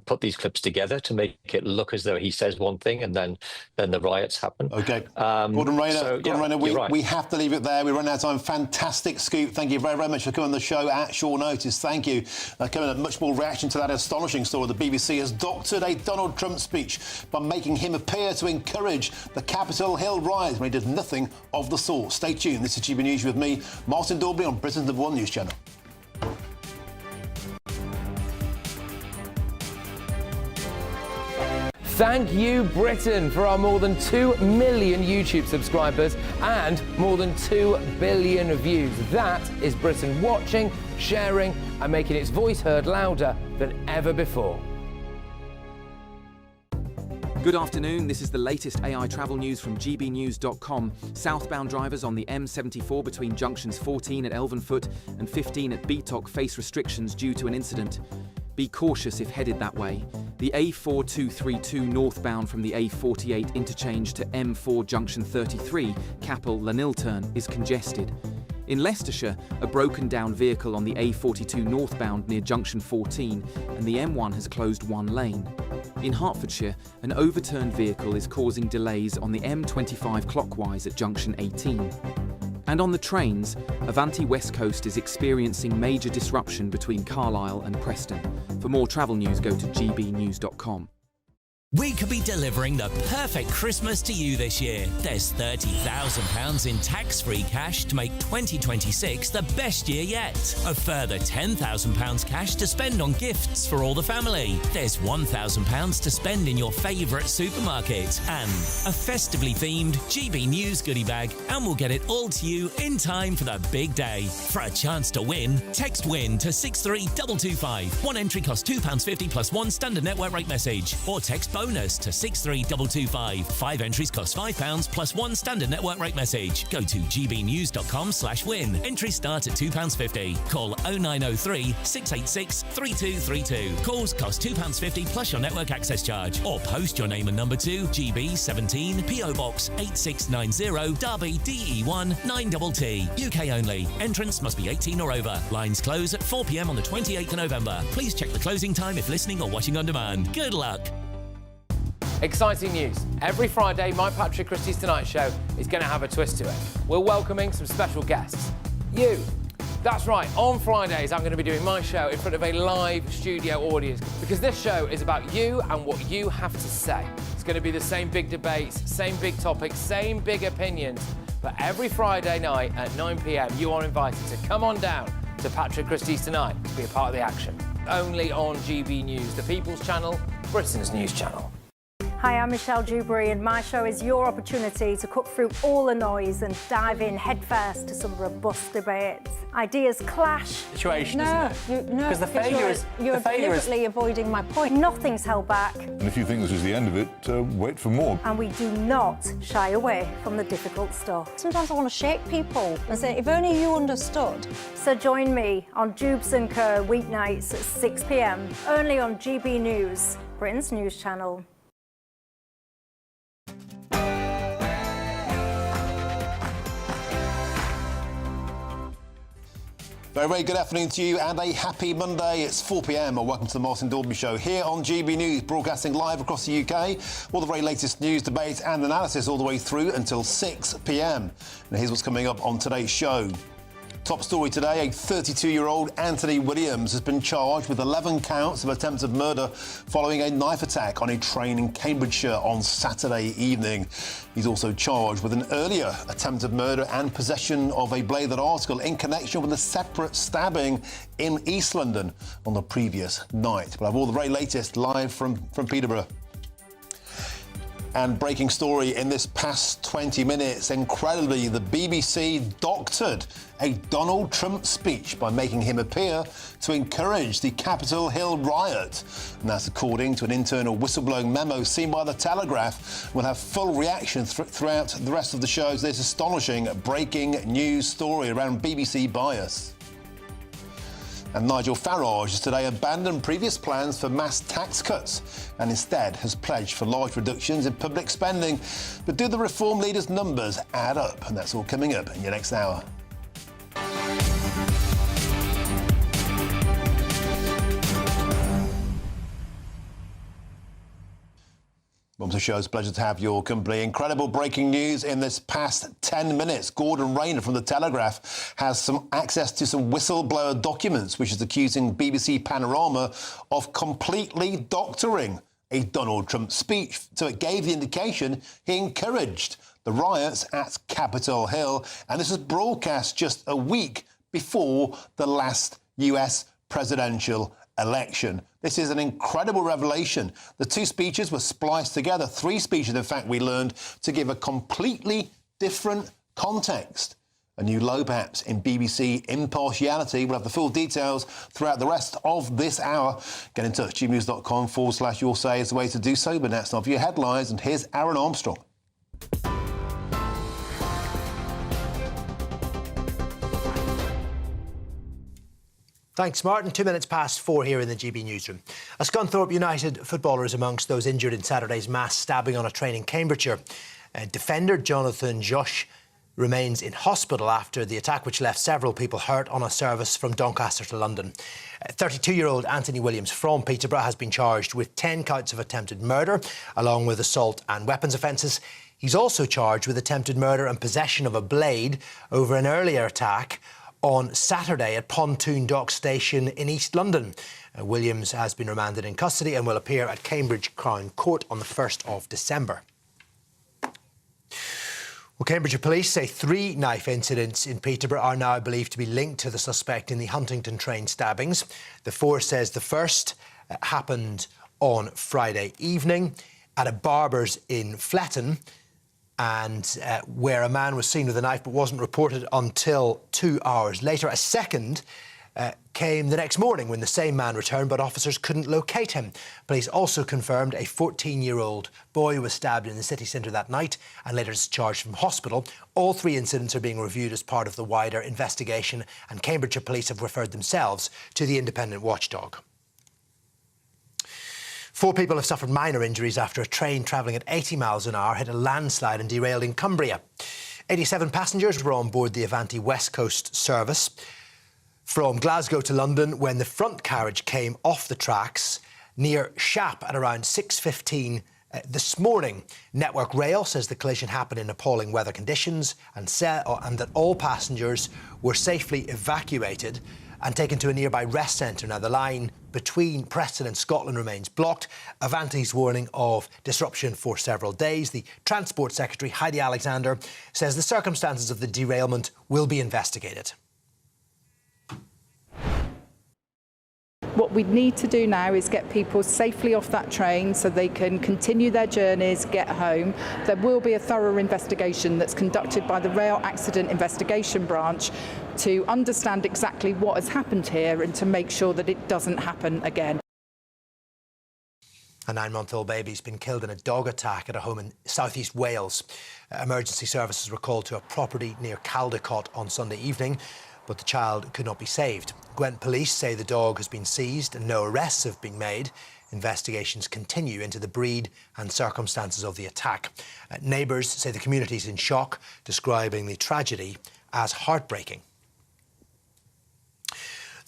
put these clips together to make it look as though he says one thing and then the riots happen. OK. Gordon Rayner, we have to leave it there. We run out of time. Fantastic scoop. Thank you very, very much for coming on the show at short notice. Thank you. Coming up, much more reaction to that astonishing story. The BBC has doctored a Donald Trump speech by making him appear to encourage the Capitol Hill riots when he did nothing of the sort. Stay tuned. This is GB News with me, Martin Daubney, on Britain's #1 news channel. Thank you, Britain, for our more than 2 million YouTube subscribers and more than 2 billion views. That is Britain watching, sharing and making its voice heard louder than ever before. Good afternoon, this is the latest AI travel news from GBNews.com. Southbound drivers on the M74 between junctions 14 at Elvenfoot and 15 at Beatock face restrictions due to an incident. Be cautious if headed that way. The A4232 northbound from the A48 interchange to M4 junction 33, Capel Lanilturn, is congested. In Leicestershire, a broken down vehicle on the A42 northbound near junction 14 and the M1 has closed one lane. In Hertfordshire, an overturned vehicle is causing delays on the M25 clockwise at junction 18. And on the trains, Avanti West Coast is experiencing major disruption between Carlisle and Preston. For more travel news, go to gbnews.com. We could be delivering the perfect Christmas to you this year. There's £30,000 in tax-free cash to make 2026 the best year yet. A further £10,000 cash to spend on gifts for all the family. There's £1,000 to spend in your favourite supermarket. And a festively themed GB News goodie bag. And we'll get it all to you in time for the big day. For a chance to win, text WIN to 63225. One entry costs £2.50 plus one standard network rate message. Or text bonus to 63225. 5 entries cost £5 plus one standard network rate message. Go to gbnews.com/win. Entries start at £2.50. Call 0903 686 3232. Calls cost £2.50 plus your network access charge. Or post your name and number to GB17 PO Box 8690 Derby DE1 9TT. UK only. Entrance must be 18 or over. Lines close at 4 p.m. on the 28th of November. Please check the closing time if listening or watching on demand. Good luck. Exciting news. Every Friday, my Patrick Christie's Tonight Show is going to have a twist to it. We're welcoming some special guests. You. That's right, on Fridays I'm going to be doing my show in front of a live studio audience because this show is about you and what you have to say. It's going to be the same big debates, same big topics, same big opinions. But every Friday night at 9 p.m, you are invited to come on down to Patrick Christie's Tonight to be a part of the action. Only on GB News, the People's Channel, Britain's news channel. Hi, I'm Michelle Dewberry and my show is your opportunity to cut through all the noise and dive in headfirst to some robust debates. Ideas clash. Situation, isn't it? No, because you're deliberately avoiding my point. Nothing's held back. And if you think this is the end of it, wait for more. And we do not shy away from the difficult stuff. Sometimes I want to shake people and say, if only you understood. So join me on Jubes & Co weeknights at 6 p.m, only on GB News, Britain's news channel. Very, very good afternoon to you and a happy Monday. It's 4 p.m. Welcome to the Martin Daubney Show here on GB News, broadcasting live across the UK. All the very latest news, debate and analysis all the way through until 6 p.m. And here's what's coming up on today's show. Top story today, a 32-year-old Anthony Williams has been charged with 11 counts of attempted murder following a knife attack on a train in Cambridgeshire on Saturday evening. He's also charged with an earlier attempted murder and possession of a bladed article in connection with a separate stabbing in East London on the previous night. We'll have all the very latest live from Peterborough. And breaking story in this past 20 minutes, incredibly, the BBC doctored a Donald Trump speech by making him appear to encourage the Capitol Hill riot. And that's according to an internal whistleblowing memo seen by The Telegraph. We'll have full reaction throughout the rest of the show to this astonishing breaking news story around BBC bias. And Nigel Farage has today abandoned previous plans for mass tax cuts and instead has pledged for large reductions in public spending. But do the Reform leaders' numbers add up? And that's all coming up in your next hour. Welcome to the show. It's a pleasure to have your company. Incredible breaking news in this past 10 minutes. Gordon Rayner from The Telegraph has some access to some whistleblower documents, which is accusing BBC Panorama of completely doctoring a Donald Trump speech. So it gave the indication he encouraged the riots at Capitol Hill. And this was broadcast just a week before the last US presidential election. This is an incredible revelation. The two speeches were spliced together, three speeches, in fact, we learned, to give a completely different context. A new low, perhaps, in BBC impartiality. We'll have the full details throughout the rest of this hour. Get in touch. gbnews.com/your say is the way to do so. But that's not for your headlines. And here's Aaron Armstrong. Thanks, Martin. 2 minutes past 4 here in the GB newsroom. A Scunthorpe United footballer is amongst those injured in Saturday's mass stabbing on a train in Cambridgeshire. Defender Jonathan Josh remains in hospital after the attack, which left several people hurt on a service from Doncaster to London. 32-year-old Anthony Williams from Peterborough has been charged with 10 counts of attempted murder, along with assault and weapons offences. He's also charged with attempted murder and possession of a blade over an earlier attack on Saturday at Pontoon Dock Station in East London. Williams has been remanded in custody and will appear at Cambridge Crown Court on the 1st of December. Well, Cambridgeshire police say 3 knife incidents in Peterborough are now believed to be linked to the suspect in the Huntington train stabbings. The force says the first happened on Friday evening at a barber's in Fletton, and where a man was seen with a knife but wasn't reported until 2 hours later. A second came the next morning when the same man returned, but officers couldn't locate him. Police also confirmed a 14-year-old boy was stabbed in the city centre that night and later discharged from hospital. All 3 incidents are being reviewed as part of the wider investigation, and Cambridgeshire police have referred themselves to the independent watchdog. 4 people have suffered minor injuries after a train travelling at 80 miles an hour hit a landslide and derailed in Cumbria. 87 passengers were on board the Avanti West Coast service from Glasgow to London when the front carriage came off the tracks near Shap at around 6:15 this morning. Network Rail says the collision happened in appalling weather conditions and that all passengers were safely evacuated and taken to a nearby rest centre. Now, the line between Preston and Scotland remains blocked. Avanti's warning of disruption for several days. The Transport Secretary, Heidi Alexander, says the circumstances of the derailment will be investigated. What we need to do now is get people safely off that train so they can continue their journeys, get home. There will be a thorough investigation that's conducted by the Rail Accident Investigation Branch to understand exactly what has happened here and to make sure that it doesn't happen again. A 9-month-old baby's been killed in a dog attack at a home in southeast Wales. Emergency services were called to a property near Caldecott on Sunday evening, but the child could not be saved. Gwent police say the dog has been seized and no arrests have been made. Investigations continue into the breed and circumstances of the attack. Neighbours say the community is in shock, describing the tragedy as heartbreaking.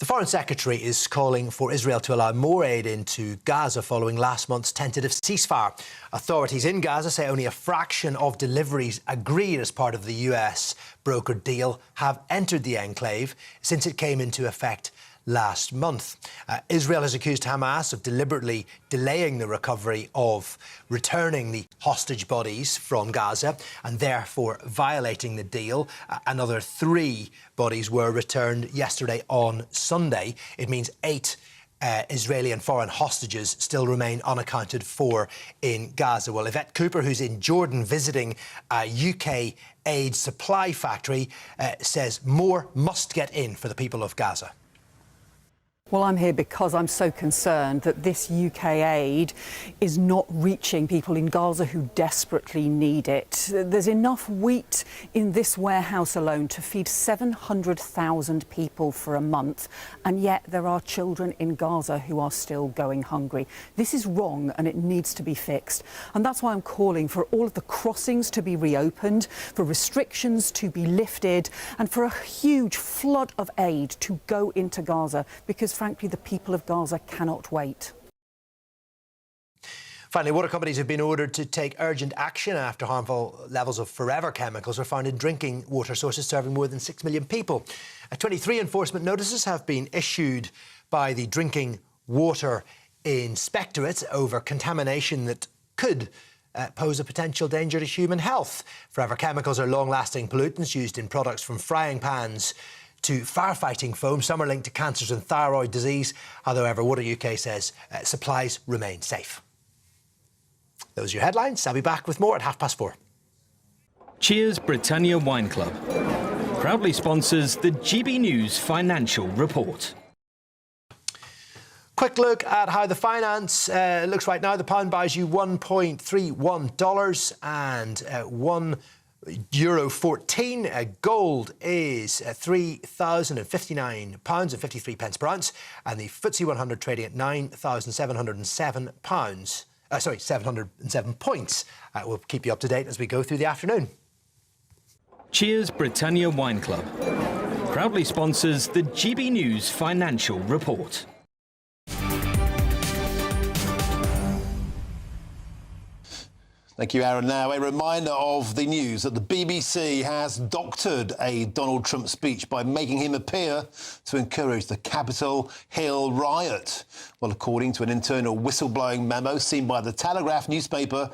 The Foreign Secretary is calling for Israel to allow more aid into Gaza following last month's tentative ceasefire. Authorities in Gaza say only a fraction of deliveries agreed as part of the US brokered deal have entered the enclave since it came into effect last month. Israel has accused Hamas of deliberately delaying the recovery of returning the hostage bodies from Gaza and therefore violating the deal. Another 3 bodies were returned yesterday on Sunday. It means 8 Israeli and foreign hostages still remain unaccounted for in Gaza. Well, Yvette Cooper, who's in Jordan visiting a UK aid supply factory, says more must get in for the people of Gaza. Well, I'm here because I'm so concerned that this UK aid is not reaching people in Gaza who desperately need it. There's enough wheat in this warehouse alone to feed 700,000 people for a month, and yet there are children in Gaza who are still going hungry. This is wrong and it needs to be fixed. And that's why I'm calling for all of the crossings to be reopened, for restrictions to be lifted, and for a huge flood of aid to go into Gaza, because frankly, the people of Gaza cannot wait. Finally, water companies have been ordered to take urgent action after harmful levels of forever chemicals were found in drinking water sources serving more than 6 million people. 23 enforcement notices have been issued by the Drinking Water Inspectorate over contamination that could pose a potential danger to human health. Forever chemicals are long-lasting pollutants used in products from frying pans to firefighting foam. Some are linked to cancers and thyroid disease. However, Water UK says supplies remain safe. Those are your headlines. I'll be back with more at 4:30. Cheers Britannia Wine Club proudly sponsors the GB News Financial Report. Quick look at how the finance looks right now. The pound buys you $1.31 and €1.14. Gold is £3,059.53 per ounce, and the FTSE 100 trading at £9,707. 707 points. We'll keep you up to date as we go through the afternoon. Cheers Britannia Wine Club proudly sponsors the GB News Financial Report. Thank you, Aaron. Now, a reminder of the news that the BBC has doctored a Donald Trump speech by making him appear to encourage the Capitol Hill riot. Well, according to an internal whistleblowing memo seen by the Telegraph newspaper,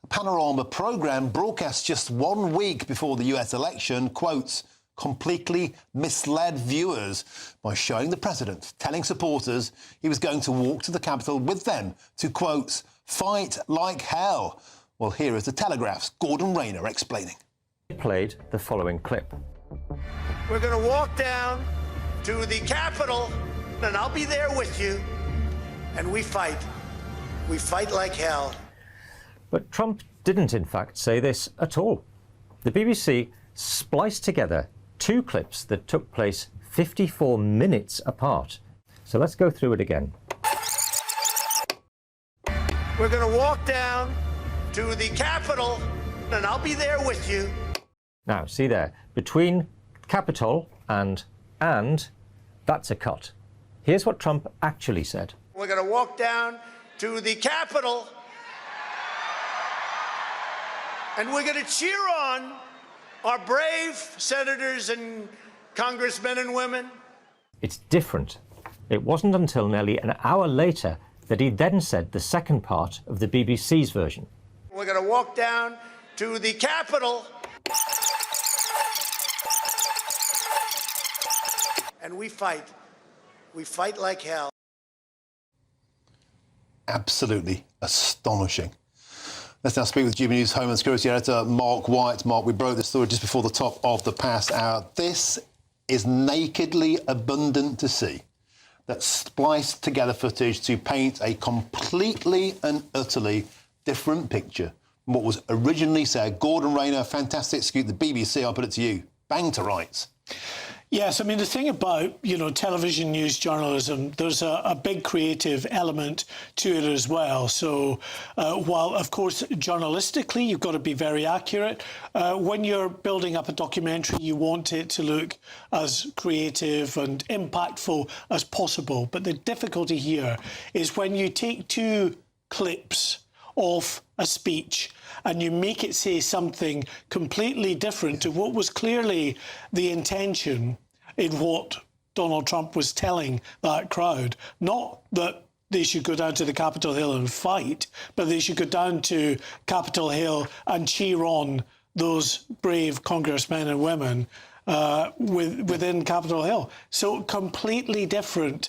the Panorama programme broadcast just 1 week before the US election, quotes, completely misled viewers by showing the president telling supporters he was going to walk to the Capitol with them to, quote, fight like hell. Well, here is the Telegraph's Gordon Rayner explaining. Played the following clip. We're going to walk down to the Capitol, and I'll be there with you, and we fight. We fight like hell. But Trump didn't, in fact, say this at all. The BBC spliced together 2 clips that took place 54 minutes apart. So let's go through it again. We're going to walk down to the Capitol, and I'll be there with you. Now, see there, between Capitol and, that's a cut. Here's what Trump actually said. We're going to walk down to the Capitol, and we're going to cheer on our brave senators and congressmen and women. It's different. It wasn't until nearly an hour later that he then said the second part of the BBC's version. We're going to walk down to the Capitol, and we fight. We fight like hell. Absolutely astonishing. Let's now speak with GB News Home and Security Editor Mark White. Mark, we broke this story just before the top of the past hour. This is nakedly abundant to see. That spliced together footage to paint a completely and utterly different picture from what was originally said. Gordon Rayner, fantastic scoop, the BBC, I'll put it to you. Bang to rights. Yes, I mean, the thing about, television news journalism, there's a big creative element to it as well. So while, of course, journalistically, you've got to be very accurate, when you're building up a documentary, you want it to look as creative and impactful as possible. But the difficulty here is when you take two clips of a speech and you make it say something completely different to what was clearly the intention in what Donald Trump was telling that crowd. Not that they should go down to the Capitol Hill and fight, but they should go down to Capitol Hill and cheer on those brave congressmen and women within Capitol Hill. So completely different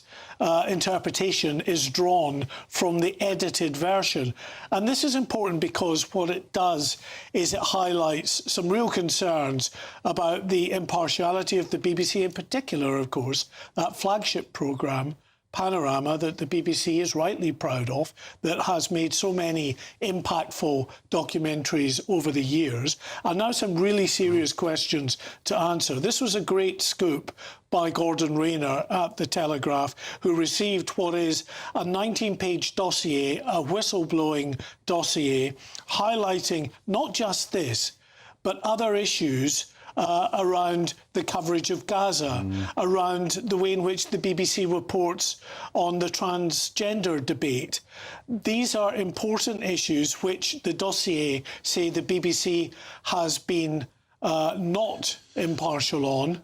interpretation is drawn from the edited version. And this is important because what it does is it highlights some real concerns about the impartiality of the BBC, in particular, of course, that flagship programme, Panorama, that the BBC is rightly proud of, that has made so many impactful documentaries over the years. And now some really serious questions to answer. This was a great scoop by Gordon Rayner at The Telegraph, who received what is a 19-page dossier, a whistleblowing dossier, highlighting not just this, but other issues around the coverage of Gaza, around the way in which the BBC reports on the transgender debate. These are important issues which the dossier say the BBC has been not impartial on,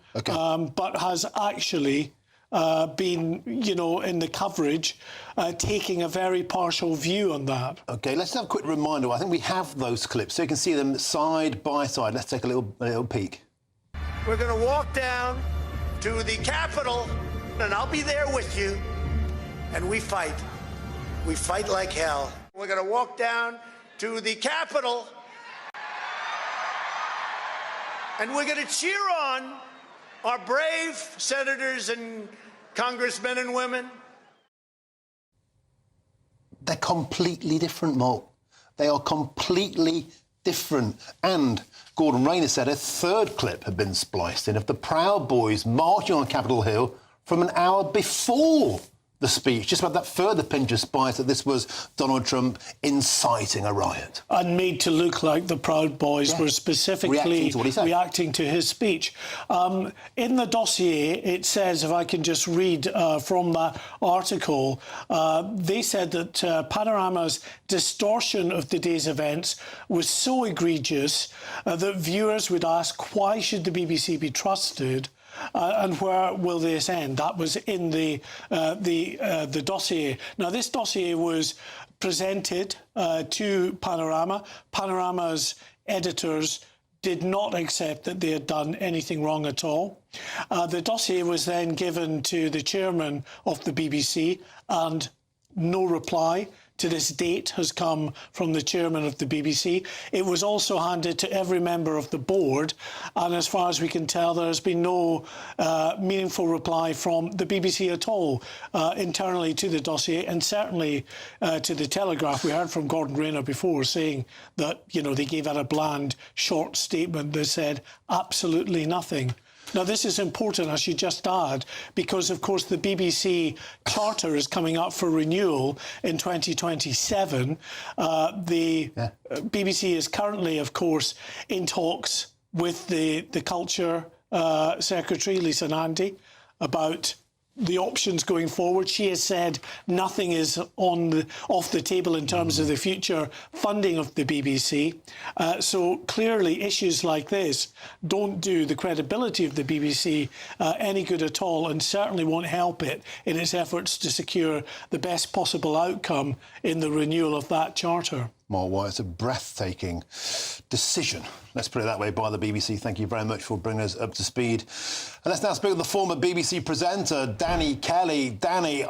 but has actually been, in the coverage, taking a very partial view on that. OK, let's have a quick reminder. I think we have those clips, so you can see them side by side. Let's take a little peek. We're going to walk down to the Capitol, and I'll be there with you, and we fight. We fight like hell. We're going to walk down to the Capitol, and we're going to cheer on our brave senators and congressmen and women. They're completely different, Mark. They are completely different. And Gordon Rayner said a third clip had been spliced in of the Proud Boys marching on Capitol Hill from an hour before the speech, just about that further pinch of spice that this was Donald Trump inciting a riot. And made to look like the Proud Boys were specifically reacting to his speech. In the dossier, it says, if I can just read from that article, they said that Panorama's distortion of the day's events was so egregious that viewers would ask, why should the BBC be trusted? And where will this end? That was in the dossier. Now, this dossier was presented to Panorama. Panorama's editors did not accept that they had done anything wrong at all. The dossier was then given to the chairman of the BBC, and no reply to this date has come from the chairman of the BBC. It was also handed to every member of the board, and as far as we can tell, there has been no meaningful reply from the BBC at all internally to the dossier, and certainly to the Telegraph. We heard from Gordon Rayner before saying that, they gave out a bland, short statement that said absolutely nothing. Now, this is important, I should just add, because, of course, the BBC Charter is coming up for renewal in 2027. The BBC is currently, of course, in talks with the Culture Secretary, Lisa Nandy, about the options going forward. She has said nothing is off the table in terms of the future funding of the BBC. So clearly issues like this don't do the credibility of the BBC any good at all, and certainly won't help it in its efforts to secure the best possible outcome in the renewal of that charter. Mark White, it's a breathtaking decision, let's put it that way, by the BBC. Thank you very much for bringing us up to speed. And let's now speak with the former BBC presenter, Danny Kelly. Danny,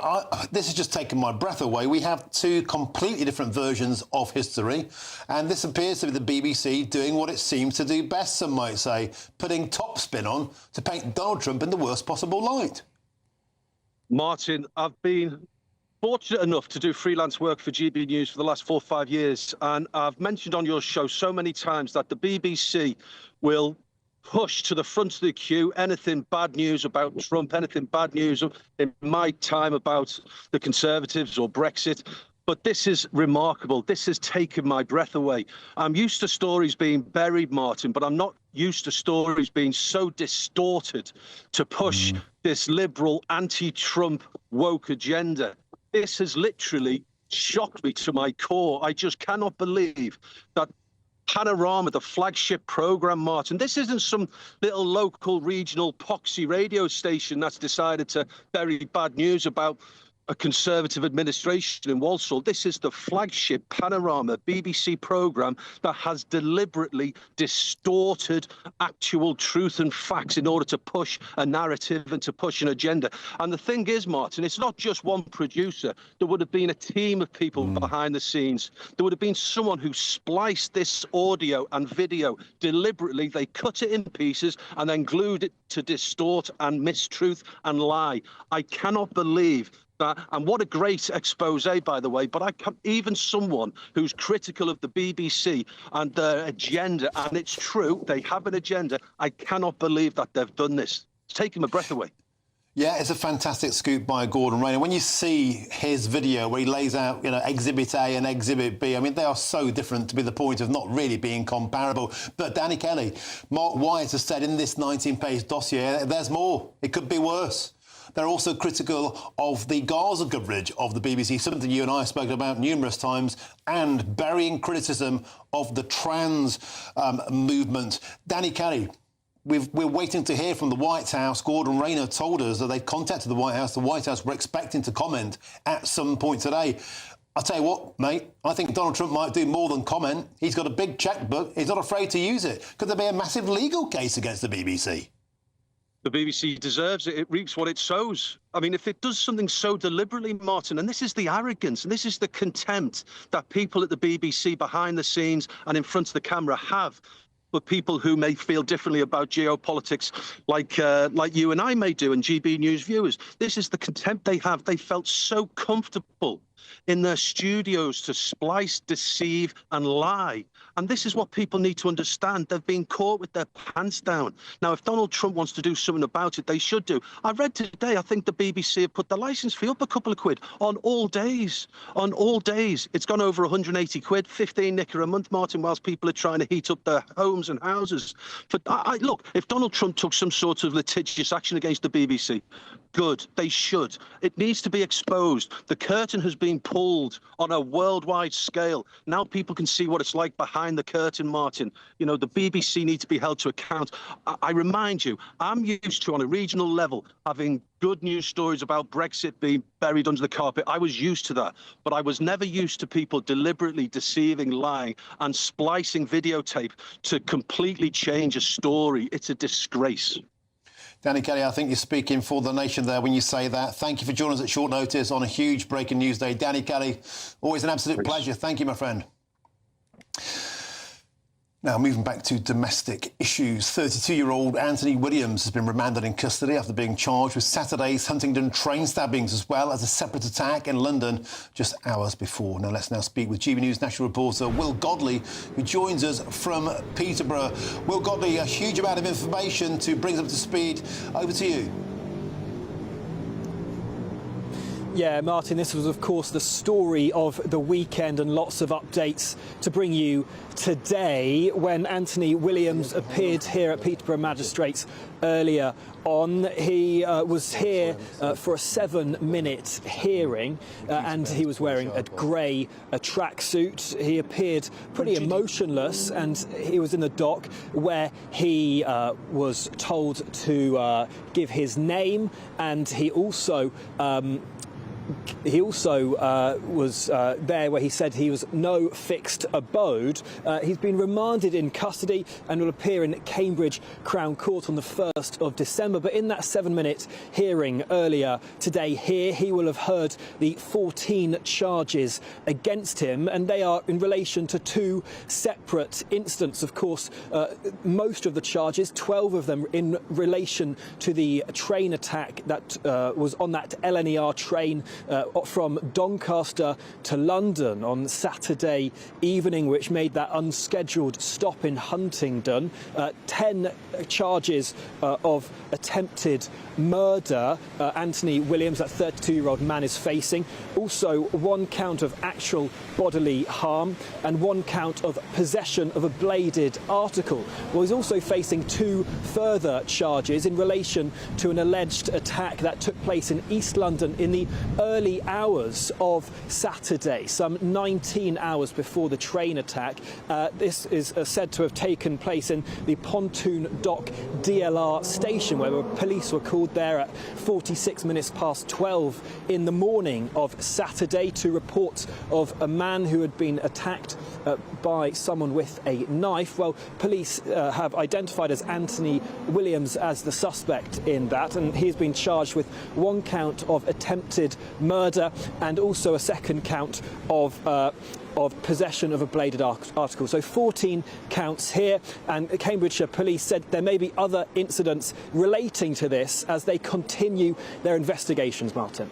this has just taken my breath away. We have two completely different versions of history, and this appears to be the BBC doing what it seems to do best, some might say, putting top spin on to paint Donald Trump in the worst possible light. Martin, I've been fortunate enough to do freelance work for GB News for the last 4 or 5 years, and I've mentioned on your show so many times that the BBC will push to the front of the queue anything bad news about Trump, anything bad news in my time about the Conservatives or Brexit. But this is remarkable. This has taken my breath away. I'm used to stories being buried, Martin, but I'm not used to stories being so distorted to push this liberal, anti-Trump woke agenda. This has literally shocked me to my core. I just cannot believe that Panorama, the flagship program, Martin. This isn't some little local regional poxy radio station that's decided to bury bad news about a Conservative administration in Walsall. This is the flagship Panorama BBC programme that has deliberately distorted actual truth and facts in order to push a narrative and to push an agenda. And the thing is, Martin, it's not just one producer. There would have been a team of people behind the scenes. There would have been someone who spliced this audio and video deliberately. They cut it in pieces and then glued it to distort and mistruth and lie. I cannot believe that, and what a great expose, by the way, but I can't, even someone who's critical of the BBC and their agenda, and it's true, they have an agenda, I cannot believe that they've done this. It's taking my breath away. Yeah, it's a fantastic scoop by Gordon Rayner. When you see his video where he lays out, Exhibit A and Exhibit B, I mean, they are so different to be the point of not really being comparable. But Danny Kelly, Mark Wyatt has said in this 19-page dossier, there's more. It could be worse. They're also critical of the Gaza coverage of the BBC, something you and I have spoken about numerous times, and burying criticism of the trans movement. Danny Kelly, we're waiting to hear from the White House. Gordon Rayner told us that they'd contacted the White House. The White House were expecting to comment at some point today. I'll tell you what, mate, I think Donald Trump might do more than comment. He's got a big checkbook. He's not afraid to use it. Could there be a massive legal case against the BBC? The BBC deserves it. It reaps what it sows. I mean, if it does something so deliberately, Martin, and this is the arrogance and this is the contempt that people at the BBC behind the scenes and in front of the camera have for people who may feel differently about geopolitics, like you and I may do, and GB News viewers. This is the contempt they have. They felt so comfortable in their studios to splice, deceive and lie. And this is what people need to understand. They've been caught with their pants down. Now, if Donald Trump wants to do something about it, they should do. I read today, I think the BBC have put the licence fee up a couple of quid on all days. On all days. It's gone over 180 quid, 15 nicker a month, Martin, whilst people are trying to heat up their homes and houses. But look, if Donald Trump took some sort of litigious action against the BBC, good, they should. It needs to be exposed. The curtain has been pulled on a worldwide scale. Now people can see what it's like behind the curtain, Martin. The BBC need to be held to account. I remind you, I'm used to, on a regional level, having good news stories about Brexit being buried under the carpet. I was used to that. But I was never used to people deliberately deceiving, lying and splicing videotape to completely change a story. It's a disgrace. Danny Kelly, I think you're speaking for the nation there when you say that. Thank you for joining us at short notice on a huge breaking news day. Danny Kelly, always an absolute pleasure. Thank you, my friend. Now, moving back to domestic issues, 32-year-old Anthony Williams has been remanded in custody after being charged with Saturday's Huntingdon train stabbings, as well as a separate attack in London just hours before. Now, let's speak with GB News national reporter Will Godley, who joins us from Peterborough. Will Godley, a huge amount of information to bring us up to speed. Over to you. Yeah, Martin, this was, of course, the story of the weekend, and lots of updates to bring you today when Anthony Williams appeared here at Peterborough Magistrates earlier on. He was here for a 7-minute hearing and he was wearing a grey tracksuit. He appeared pretty emotionless, and he was in the dock where he was told to give his name, and he also was there where he said he was no fixed abode. He's been remanded in custody and will appear in Cambridge Crown Court on the 1st of December. But in that 7-minute hearing earlier today here, he will have heard the 14 charges against him, and they are in relation to 2 separate incidents. Of course, most of the charges, 12 of them, in relation to the train attack that was on that LNER train from Doncaster to London on Saturday evening, which made that unscheduled stop in Huntingdon. 10 charges of attempted murder. Anthony Williams, that 32-year-old man, is facing. Also 1 count of actual bodily harm and 1 count of possession of a bladed article. Well, he's also facing 2 further charges in relation to an alleged attack that took place in East London in the early hours of Saturday, some 19 hours before the train attack. This is said to have taken place in the Pontoon Dock DLR station, where police were called there at 46 minutes past 12 in the morning of Saturday to report of a man who had been attacked by someone with a knife. Well, police have identified as Anthony Williams as the suspect in that, and he's been charged with 1 count of attempted murder and also a 2nd count of possession of a bladed article. So 14 counts here, and Cambridgeshire Police said there may be other incidents relating to this as they continue their investigations, Martin.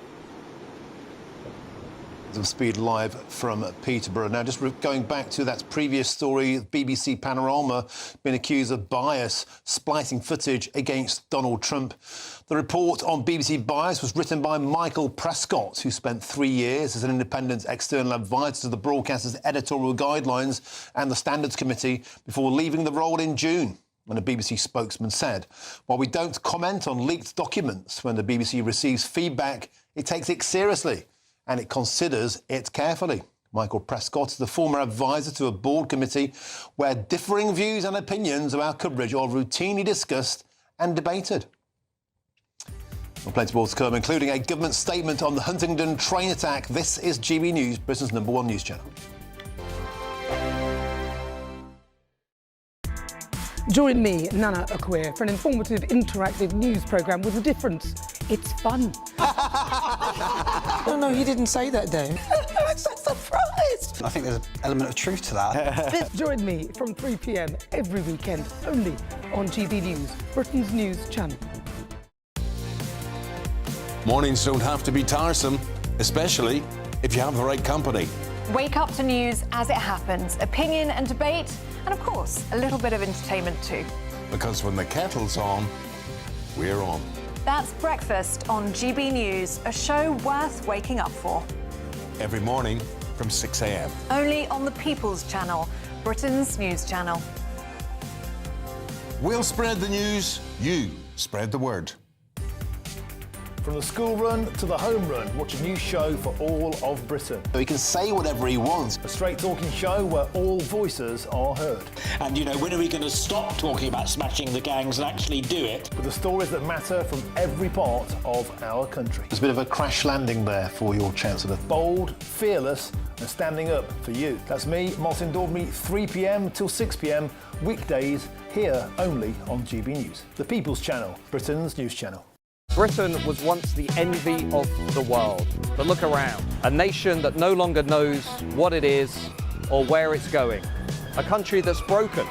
Of Speed live from Peterborough. Now, just going back to that previous story, BBC Panorama been accused of bias, splicing footage against Donald Trump. The report on BBC bias was written by Michael Prescott, who spent 3 years as an independent external advisor to the broadcaster's editorial guidelines and the Standards Committee before leaving the role in June, when a BBC spokesman said, "While we don't comment on leaked documents, when the BBC receives feedback, it takes it seriously and it considers it carefully." Michael Prescott is the former advisor to a board committee where differing views and opinions about coverage are routinely discussed and debated. Well, plenty more to come, including a government statement on the Huntingdon train attack. This is GB News, Britain's #1 news channel. Join me, Nana Akwe, for an informative, interactive news programme with a difference. It's fun. No, he didn't say that, though. I'm so surprised. I think there's an element of truth to that. Join me from 3 p.m. every weekend, only on GB News, Britain's news channel. Mornings don't have to be tiresome, especially if you have the right company. Wake up to news as it happens, opinion and debate, and of course, a little bit of entertainment too. Because when the kettle's on, we're on. That's Breakfast on GB News, a show worth waking up for. Every morning from 6 a.m. Only on the People's Channel, Britain's news channel. We'll spread the news, you spread the word. From the school run to the home run, watch a new show for all of Britain. So he can say whatever he wants. A straight-talking show where all voices are heard. And, you know, when are we going to stop talking about smashing the gangs and actually do it? With the stories that matter from every part of our country. There's a bit of a crash landing there for your Chancellor. Bold, fearless and standing up for you. That's me, Martin Daubney, 3 p.m. till 6 p.m, weekdays, here only on GB News. The People's Channel, Britain's news channel. Britain was once the envy of the world. But look around. A nation that no longer knows what it is or where it's going. A country that's broken.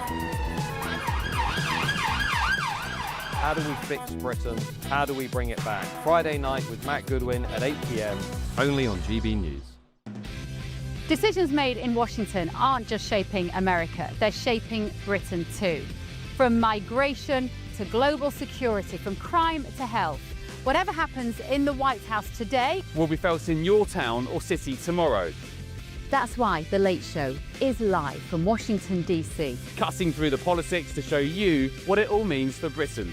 How do we fix Britain? How do we bring it back? Friday night with Matt Goodwin at 8 p.m, only on GB News. Decisions made in Washington aren't just shaping America, they're shaping Britain too. From migration to global security, from crime to health. Whatever happens in the White House today will be felt in your town or city tomorrow. That's why The Late Show is live from Washington, D.C. Cutting through the politics to show you what it all means for Britain.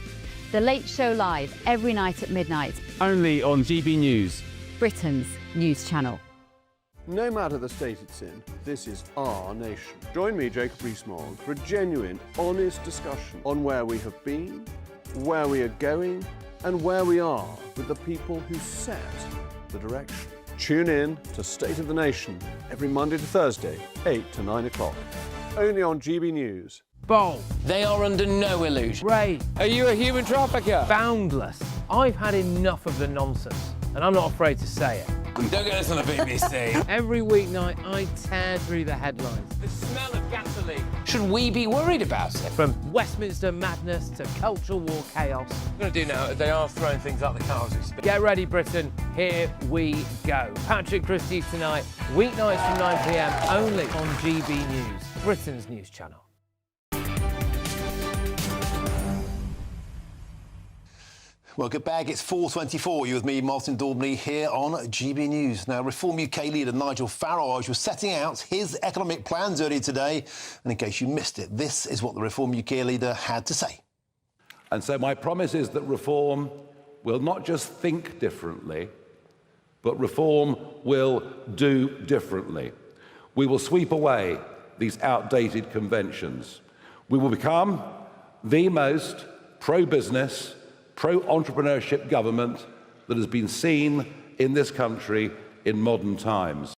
The Late Show live every night at midnight. Only on GB News, Britain's news channel. No matter the state it's in, this is our nation. Join me, Jacob Rees-Mogg, for a genuine, honest discussion on where we have been, where we are going, and where we are with the people who set the direction. Tune in to State of the Nation every Monday to Thursday, 8 to 9 o'clock. Only on GB News. Bold. They are under no illusion. Ray. Are you a human trafficker? Boundless. I've had enough of the nonsense, and I'm not afraid to say it. Don't get this on the BBC. Every weeknight, I tear through the headlines. The smell of gasoline. Should we be worried about it? From Westminster madness to cultural war chaos. What I'm going to do now, they are throwing things out the car as we speak. Get ready, Britain. Here we go. Patrick Christie's tonight, weeknights from 9 p.m, only on GB News, Britain's news channel. Welcome back. It's 4:24. You're with me, Martin Daubney, here on GB News. Now, Reform UK leader Nigel Farage was setting out his economic plans earlier today. And in case you missed it, this is what the Reform UK leader had to say. And so my promise is that Reform will not just think differently, but Reform will do differently. We will sweep away these outdated conventions. We will become the most pro-business, pro-entrepreneurship government that has been seen in this country in modern times.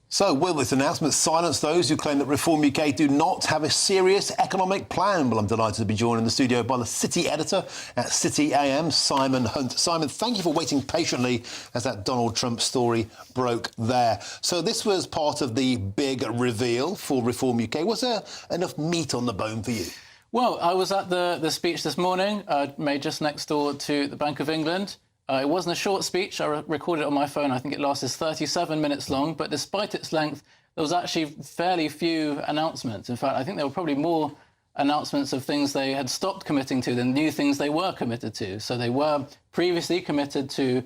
So, will this announcement silence those who claim that Reform UK do not have a serious economic plan? Well, I'm delighted to be joined in the studio by the City editor at City AM, Simon Hunt. Simon, thank you for waiting patiently as that Donald Trump story broke there. So this was part of the big reveal for Reform UK. Was there enough meat on the bone for you? Well, I was at the speech this morning, made just next door to the Bank of England. It wasn't a short speech. I recorded it on my phone. I think it lasted 37 minutes long. But despite its length, there was actually fairly few announcements. In fact, I think there were probably more announcements of things they had stopped committing to than new things they were committed to. So they were previously committed to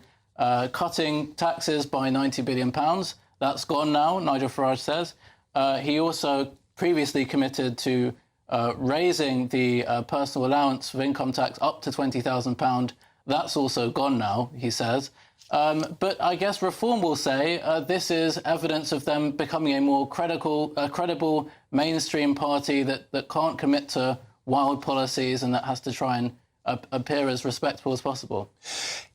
cutting taxes by £90 billion. That's gone now, Nigel Farage says. He also previously committed to raising the personal allowance of income tax up to £20,000. That's also gone now, he says. But I guess Reform will say this is evidence of them becoming a more credible mainstream party that can't commit to wild policies and that has to try and appear as respectable as possible.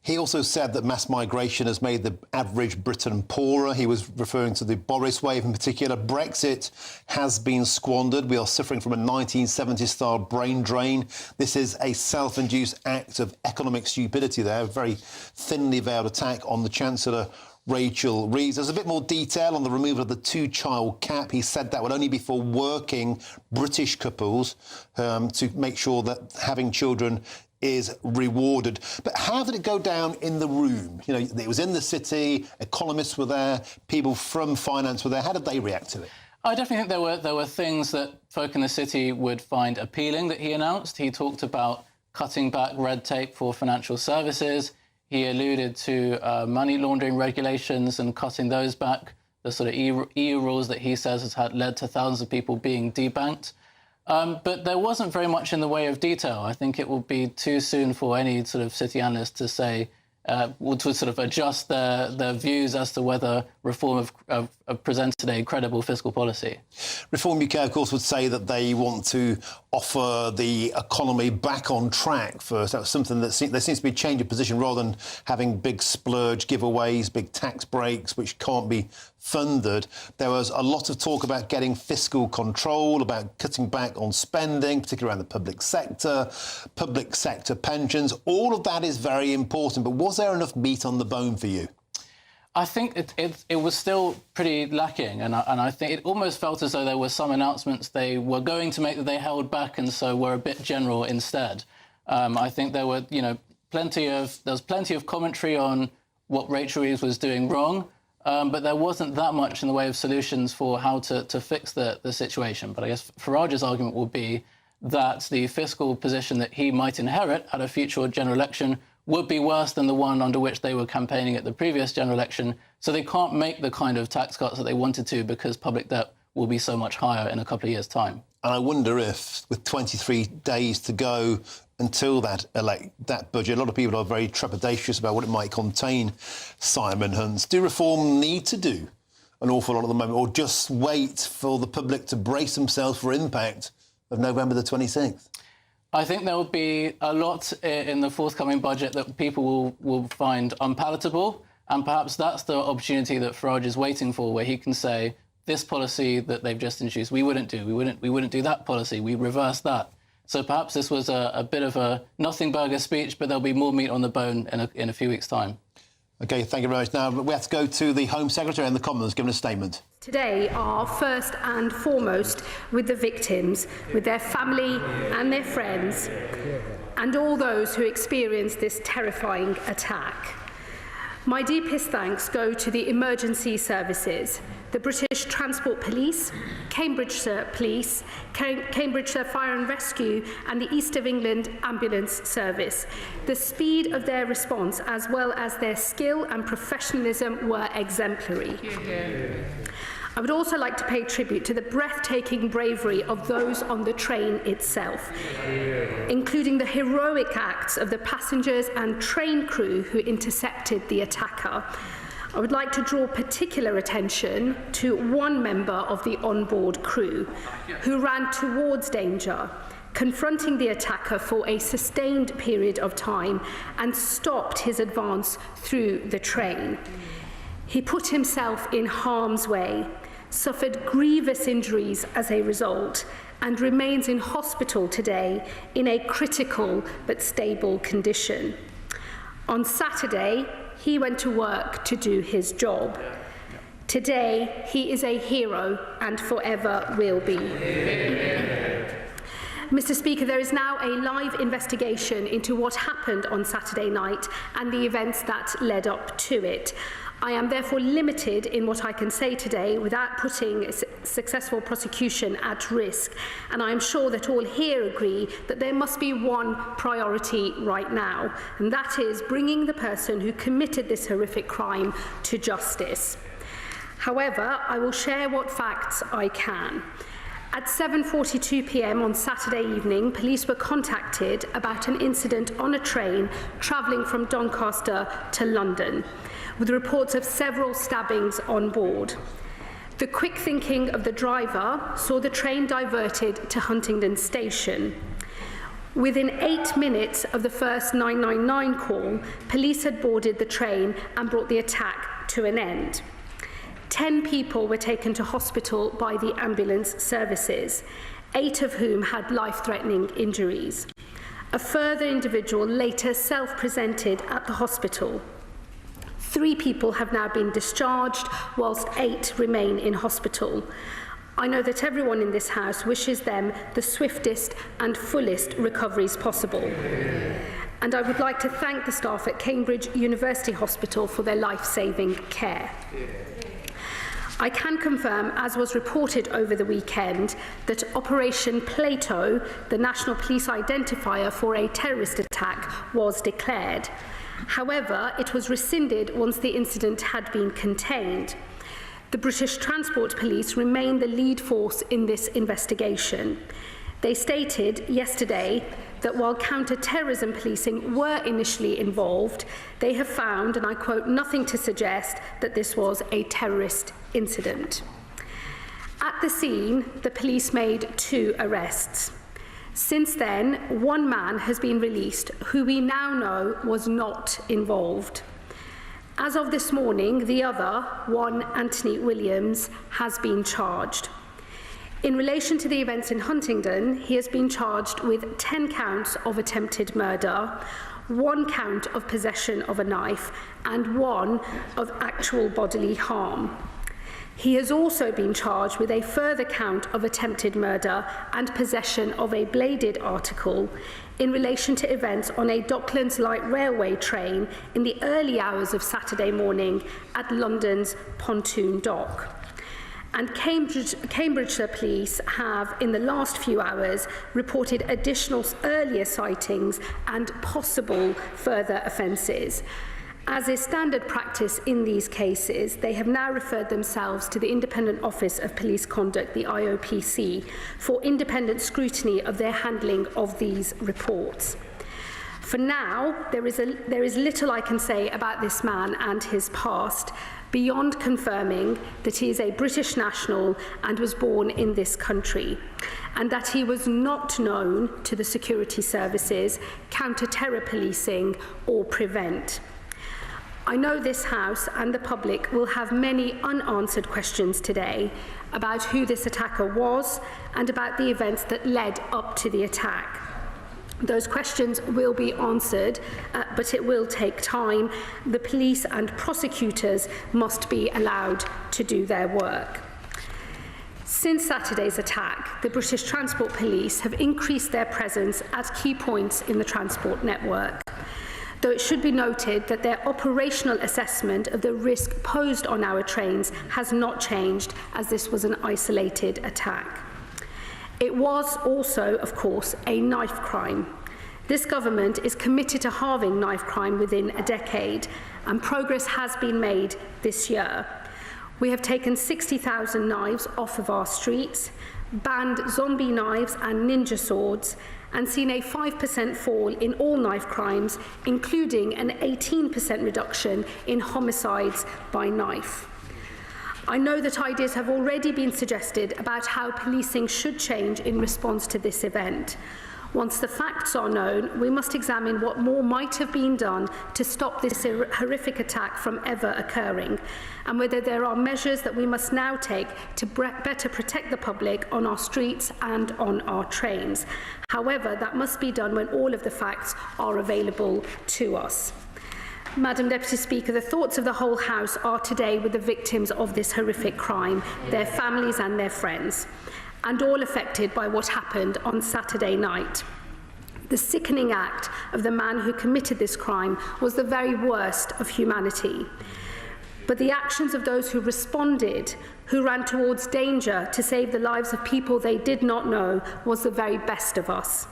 He also said that mass migration has made the average Briton poorer. He was referring to the Boris wave in particular. Brexit has been squandered. We are suffering from a 1970s-style brain drain. This is a self-induced act of economic stupidity there, a very thinly veiled attack on the Chancellor, Rachel Reeves. There's a bit more detail on the removal of the two-child cap. He said that would only be for working British couples to make sure that having children is rewarded. But how did it go down in the room? You know, it was in the City, economists were there, people from finance were there. How did they react to it? I definitely think there were things that folk in the City would find appealing that he announced. He talked about cutting back red tape for financial services. He alluded to money laundering regulations and cutting those back, the sort of EU rules that he says has led to thousands of people being debanked. But there wasn't very much in the way of detail. I think it will be too soon for any sort of City analyst to say, to sort of adjust their views as to whether Reform have presented a credible fiscal policy. Reform UK, of course, would say that they want to offer the economy back on track first. That's something that there seems to be a change of position rather than having big splurge giveaways, big tax breaks, which can't be funded. There was a lot of talk about getting fiscal control, about cutting back on spending, particularly around the public sector pensions. All of that is very important. But was there enough meat on the bone for you? I think it was still pretty lacking, and I think it almost felt as though there were some announcements they were going to make that they held back and so were a bit general instead. I think there were, there was plenty of commentary on what Rachel Reeves was doing wrong, but there wasn't that much in the way of solutions for how to fix the situation. But I guess Farage's argument will be that the fiscal position that he might inherit at a future general election would be worse than the one under which they were campaigning at the previous general election. So they can't make the kind of tax cuts that they wanted to because public debt will be so much higher in a couple of years' time. And I wonder if, with 23 days to go until that budget, a lot of people are very trepidatious about what it might contain, Simon Hunt. Do Reform need to do an awful lot at the moment, or just wait for the public to brace themselves for impact of November the 26th? I think there will be a lot in the forthcoming budget that people will find unpalatable, and perhaps that's the opportunity that Farage is waiting for, where he can say, this policy that they've just introduced, we wouldn't do. We wouldn't do that policy. We reverse that. So perhaps this was a bit of a nothing burger speech, but there'll be more meat on the bone in a few weeks' time. OK, thank you very much. Now, we have to go to the Home Secretary and the Commons giving a statement. Today are first and foremost with the victims, with their family and their friends, and all those who experienced this terrifying attack. My deepest thanks go to the emergency services, the British Transport Police, Cambridgeshire Police, Cambridgeshire Fire and Rescue and the East of England Ambulance Service. The speed of their response as well as their skill and professionalism were exemplary. I would also like to pay tribute to the breathtaking bravery of those on the train itself, including the heroic acts of the passengers and train crew who intercepted the attacker. I would like to draw particular attention to one member of the onboard crew who ran towards danger, confronting the attacker for a sustained period of time and stopped his advance through the train. He put himself in harm's way, suffered grievous injuries as a result, and remains in hospital today in a critical but stable condition. On Saturday, he went to work to do his job. Today, he is a hero and forever will be. Mr. Speaker, there is now a live investigation into what happened on Saturday night and the events that led up to it. I am therefore limited in what I can say today without putting successful prosecution at risk, and I am sure that all here agree that there must be one priority right now, and that is bringing the person who committed this horrific crime to justice. However, I will share what facts I can. At 7:42 p.m. on Saturday evening, police were contacted about an incident on a train travelling from Doncaster to London, with reports of several stabbings on board. The quick thinking of the driver saw the train diverted to Huntingdon Station. Within 8 minutes of the first 999 call, police had boarded the train and brought the attack to an end. 10 people were taken to hospital by the ambulance services, 8 of whom had life-threatening injuries. A further individual later self-presented at the hospital. 3 people have now been discharged, whilst 8 remain in hospital. I know that everyone in this House wishes them the swiftest and fullest recoveries possible. And I would like to thank the staff at Cambridge University Hospital for their life-saving care. I can confirm, as was reported over the weekend, that Operation Plato, the National Police identifier for a terrorist attack, was declared. However, it was rescinded once the incident had been contained. The British Transport Police remain the lead force in this investigation. They stated yesterday that while counter-terrorism policing were initially involved, they have found, and I quote, nothing to suggest that this was a terrorist incident. At the scene, the police made 2 arrests. Since then, 1 man has been released who we now know was not involved. As of this morning, the other, one Anthony Williams, has been charged. In relation to the events in Huntingdon, he has been charged with 10 counts of attempted murder, 1 count of possession of a knife, and 1 of actual bodily harm. He has also been charged with a further count of attempted murder and possession of a bladed article in relation to events on a Docklands Light Railway train in the early hours of Saturday morning at London's Pontoon Dock. And Cambridgeshire Police have, in the last few hours, reported additional earlier sightings and possible further offences. As is standard practice in these cases, they have now referred themselves to the Independent Office of Police Conduct, the IOPC, for independent scrutiny of their handling of these reports. For now, there is little I can say about this man and his past, beyond confirming that he is a British national and was born in this country, and that he was not known to the security services, counter-terror policing, or Prevent. I know this House and the public will have many unanswered questions today about who this attacker was and about the events that led up to the attack. Those questions will be answered, but it will take time. The police and prosecutors must be allowed to do their work. Since Saturday's attack, the British Transport Police have increased their presence at key points in the transport network, though it should be noted that their operational assessment of the risk posed on our trains has not changed, as this was an isolated attack. It was also, of course, a knife crime. This government is committed to halving knife crime within a decade, and progress has been made this year. We have taken 60,000 knives off of our streets, banned zombie knives and ninja swords, and seen a 5% fall in all knife crimes, including an 18% reduction in homicides by knife. I know that ideas have already been suggested about how policing should change in response to this event. Once the facts are known, we must examine what more might have been done to stop this horrific attack from ever occurring, and whether there are measures that we must now take to better protect the public on our streets and on our trains. However, that must be done when all of the facts are available to us. Madam Deputy Speaker, the thoughts of the whole House are today with the victims of this horrific crime, their families and their friends, and all affected by what happened on Saturday night. The sickening act of the man who committed this crime was the very worst of humanity. But the actions of those who responded, who ran towards danger to save the lives of people they did not know, was the very best of us.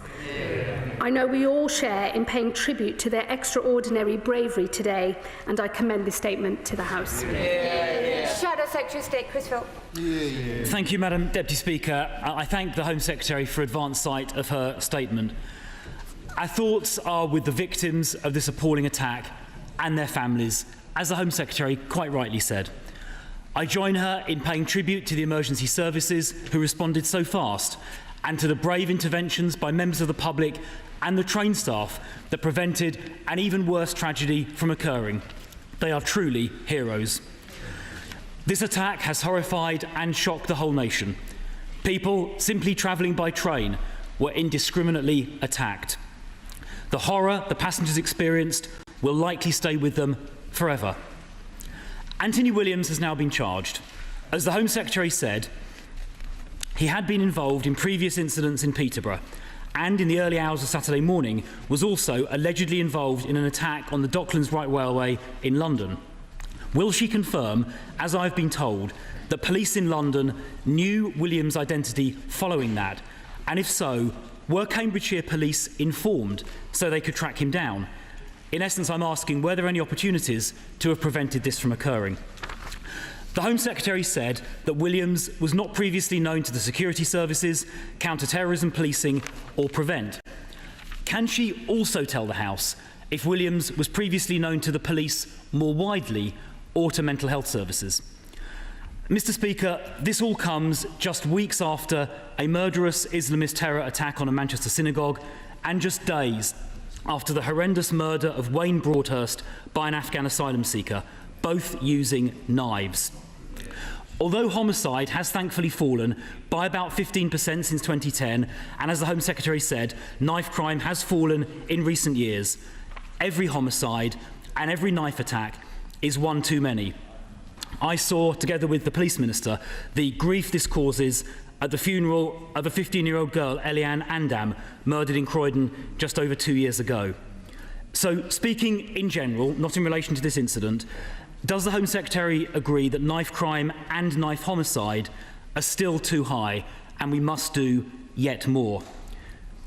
I know we all share in paying tribute to their extraordinary bravery today, and I commend this statement to the House. Shadow Secretary of State Chris Philp. Thank you, Madam Deputy Speaker. I thank the Home Secretary for advance sight of her statement. Our thoughts are with the victims of this appalling attack and their families, as the Home Secretary quite rightly said. I join her in paying tribute to the emergency services who responded so fast, and to the brave interventions by members of the public and the train staff that prevented an even worse tragedy from occurring. They are truly heroes. This attack has horrified and shocked the whole nation. People simply travelling by train were indiscriminately attacked. The horror the passengers experienced will likely stay with them forever. Anthony Williams has now been charged. As the Home Secretary said, he had been involved in previous incidents in Peterborough, and in the early hours of Saturday morning was also allegedly involved in an attack on the Docklands Right Railway in London. Will she confirm, as I've been told, that police in London knew Williams' identity following that? And if so, were Cambridgeshire police informed so they could track him down? In essence, I'm asking, were there any opportunities to have prevented this from occurring? The Home Secretary said that Williams was not previously known to the security services, counter-terrorism policing or Prevent. Can she also tell the House if Williams was previously known to the police more widely or to mental health services? Mr. Speaker, this all comes just weeks after a murderous Islamist terror attack on a Manchester synagogue, and just days after the horrendous murder of Wayne Broadhurst by an Afghan asylum seeker, both using knives. Although homicide has thankfully fallen by about 15% since 2010, and as the Home Secretary said, knife crime has fallen in recent years, every homicide and every knife attack is one too many. I saw, together with the Police Minister, the grief this causes at the funeral of a 15-year-old girl, Eliane Andam, murdered in Croydon just over 2 years ago. So, speaking in general, not in relation to this incident, does the Home Secretary agree that knife crime and knife homicide are still too high and we must do yet more?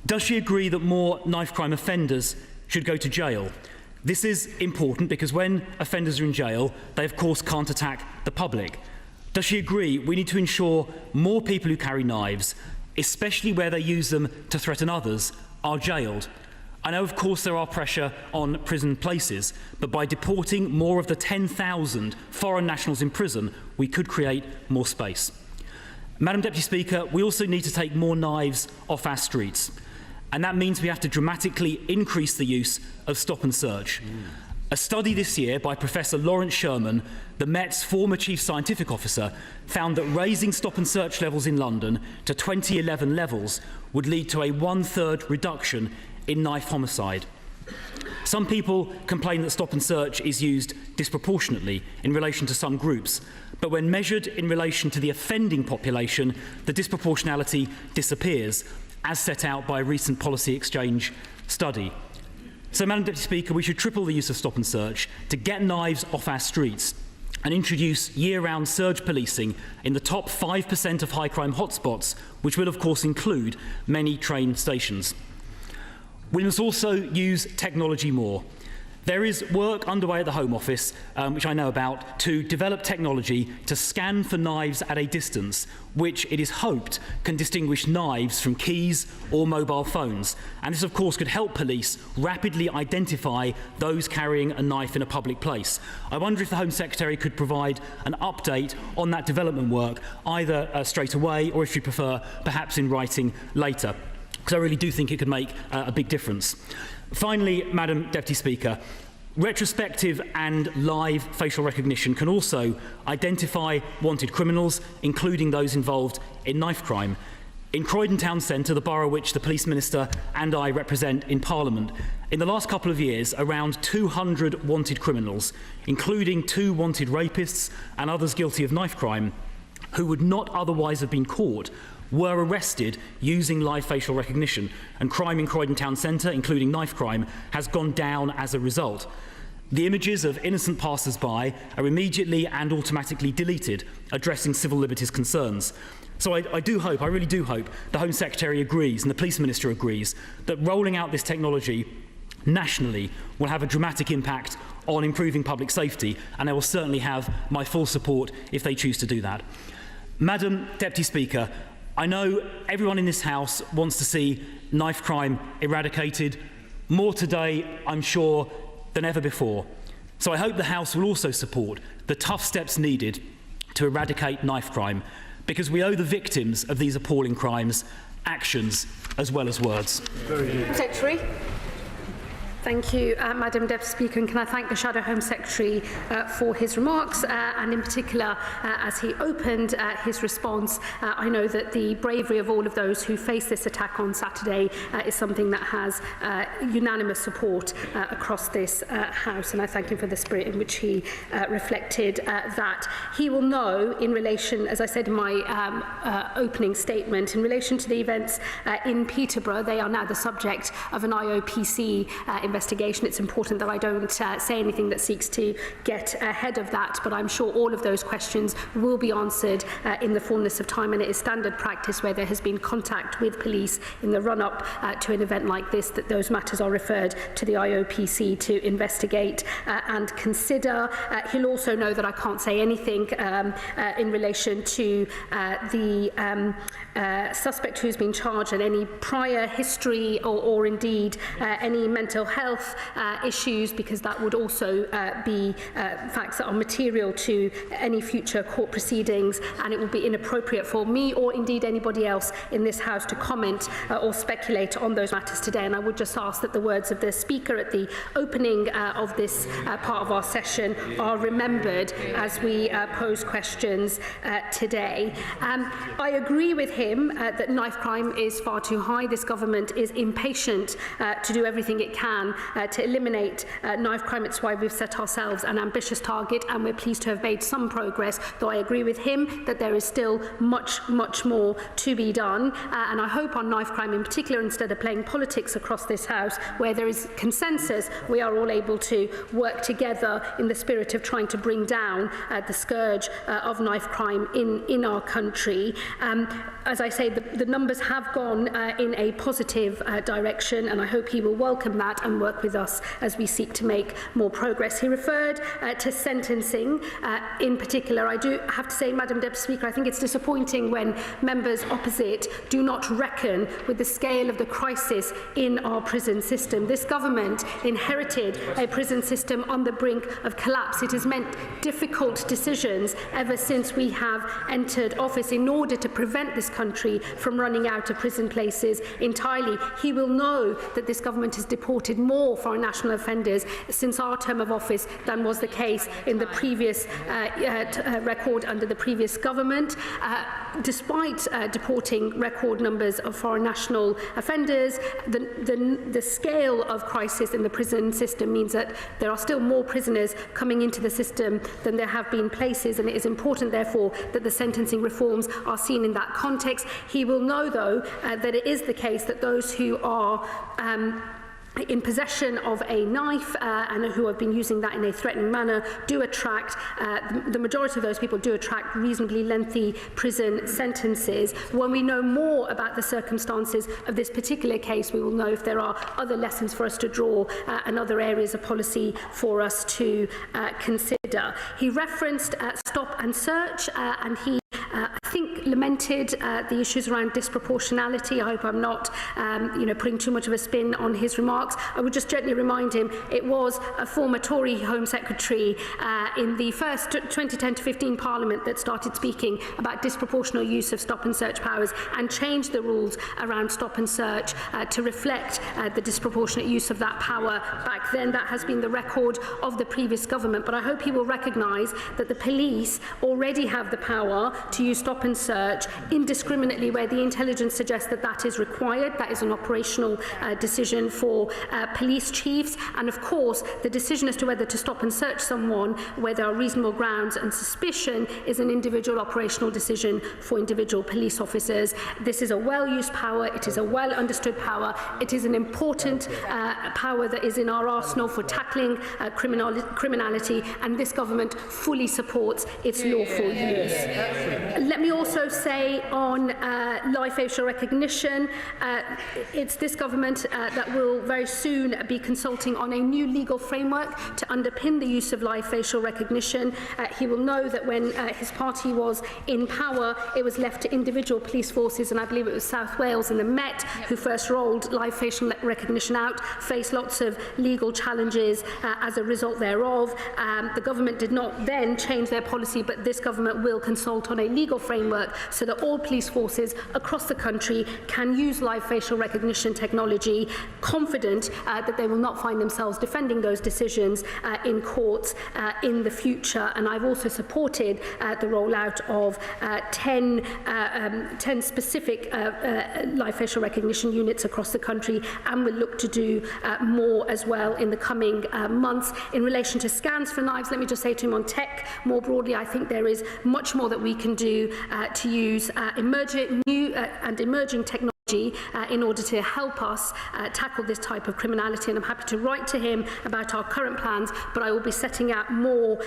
Does she agree that more knife crime offenders should go to jail? This is important because when offenders are in jail, they of course can't attack the public. Does she agree we need to ensure more people who carry knives, especially where they use them to threaten others, are jailed? I know, of course, there are pressure on prison places, but by deporting more of the 10,000 foreign nationals in prison, we could create more space. Madam Deputy Speaker, we also need to take more knives off our streets, and that means we have to dramatically increase the use of stop and search. A study this year by Professor Lawrence Sherman, the Met's former Chief Scientific Officer, found that raising stop and search levels in London to 2011 levels would lead to a 1/3 reduction in knife homicide. Some people complain that stop and search is used disproportionately in relation to some groups, but when measured in relation to the offending population, the disproportionality disappears, as set out by a recent policy exchange study. So, Madam Deputy Speaker, we should triple the use of stop and search to get knives off our streets and introduce year-round surge policing in the top 5% of high crime hotspots, which will of course include many train stations. We must also use technology more. There is work underway at the Home Office, which I know about, to develop technology to scan for knives at a distance, which it is hoped can distinguish knives from keys or mobile phones. And this, of course, could help police rapidly identify those carrying a knife in a public place. I wonder if the Home Secretary could provide an update on that development work, either straight away or, if you prefer, perhaps in writing later, because I really do think it could make a big difference. Finally, Madam Deputy Speaker, retrospective and live facial recognition can also identify wanted criminals, including those involved in knife crime. In Croydon Town Centre, the borough which the Police Minister and I represent in Parliament, in the last couple of years, around 200 wanted criminals, including 2 wanted rapists and others guilty of knife crime, who would not otherwise have been caught, were arrested using live facial recognition, and crime in Croydon Town Centre, including knife crime, has gone down as a result. The images of innocent passers-by are immediately and automatically deleted, addressing civil liberties concerns. So I really do hope the Home Secretary agrees and the Police Minister agrees that rolling out this technology nationally will have a dramatic impact on improving public safety, and they will certainly have my full support if they choose to do that. Madam Deputy Speaker, I know everyone in this House wants to see knife crime eradicated, more today, I'm sure, than ever before. So I hope the House will also support the tough steps needed to eradicate knife crime, because we owe the victims of these appalling crimes actions as well as words. Secretary. Thank you, Madam Deputy Speaker, and can I thank the Shadow Home Secretary for his remarks, and in particular, as he opened his response, I know that the bravery of all of those who faced this attack on Saturday is something that has unanimous support across this House, and I thank him for the spirit in which he reflected that. He will know, in relation, as I said in my opening statement, in relation to the events in Peterborough, they are now the subject of an IOPC investigation. It's important that I don't say anything that seeks to get ahead of that, but I'm sure all of those questions will be answered in the fullness of time, and it is standard practice where there has been contact with police in the run-up to an event like this that those matters are referred to the IOPC to investigate and consider. He'll also know that I can't say anything in relation to the suspect who's been charged and any prior history or indeed any mental health issues, because that would also be facts that are material to any future court proceedings, and it would be inappropriate for me or indeed anybody else in this House to comment or speculate on those matters today. And I would just ask that the words of the Speaker at the opening of this part of our session are remembered as we pose questions today. I agree with him that knife crime is far too high. This government is impatient to do everything it can to eliminate knife crime. It's why we've set ourselves an ambitious target, and we're pleased to have made some progress, though I agree with him that there is still much more to be done. And I hope on knife crime in particular, instead of playing politics across this House, where there is consensus, we are all able to work together in the spirit of trying to bring down the scourge of knife crime in our country. As I say, the numbers have gone in a positive direction, and I hope he will welcome that and work with us as we seek to make more progress. He referred to sentencing in particular. I do have to say, Madam Deputy Speaker, I think it's disappointing when members opposite do not reckon with the scale of the crisis in our prison system. This government inherited a prison system on the brink of collapse. It has meant difficult decisions ever since we have entered office in order to prevent this country from running out of prison places entirely. He will know that this government has deported more more foreign national offenders since our term of office than was the case in the previous record under the previous government. Despite deporting record numbers of foreign national offenders, the scale of crisis in the prison system means that there are still more prisoners coming into the system than there have been places, and it is important, therefore, that the sentencing reforms are seen in that context. He will know, though, that it is the case that those who are in possession of a knife and who have been using that in a threatening manner do attract, the majority of those people do attract reasonably lengthy prison sentences. When we know more about the circumstances of this particular case, we will know if there are other lessons for us to draw and other areas of policy for us to consider. He referenced stop and search, and he I think lamented the issues around disproportionality. I hope I'm not putting too much of a spin on his remarks. I would just gently remind him it was a former Tory Home Secretary in the first 2010 to 15 Parliament that started speaking about disproportional use of stop and search powers and changed the rules around stop and search to reflect the disproportionate use of that power back then. That has been the record of the previous government, but I hope he will recognise that the police already have the power to use stop and search indiscriminately where the intelligence suggests that that is required. That is an operational decision for police chiefs, and of course the decision as to whether to stop and search someone where there are reasonable grounds and suspicion is an individual operational decision for individual police officers. This is a well-used power, it is a well-understood power, it is an important power that is in our arsenal for tackling criminality, and this government fully supports its lawful use. Let me also say on live facial recognition, it's this government that will very soon be consulting on a new legal framework to underpin the use of live facial recognition. He will know that when his party was in power, it was left to individual police forces, and I believe it was South Wales and the Met who first rolled live facial recognition out, faced lots of legal challenges as a result thereof. The government did not then change their policy, but this government will consult on a legal framework so that all police forces across the country can use live facial recognition technology, confident that they will not find themselves defending those decisions in courts in the future. And I've also supported the rollout of 10 specific live facial recognition units across the country, and will look to do more as well in the coming months. In relation to scans for knives, let me just say to him on tech more broadly, I think there is much more that we can do to use new and emerging technology in order to help us tackle this type of criminality, and I'm happy to write to him about our current plans, but I will be setting out more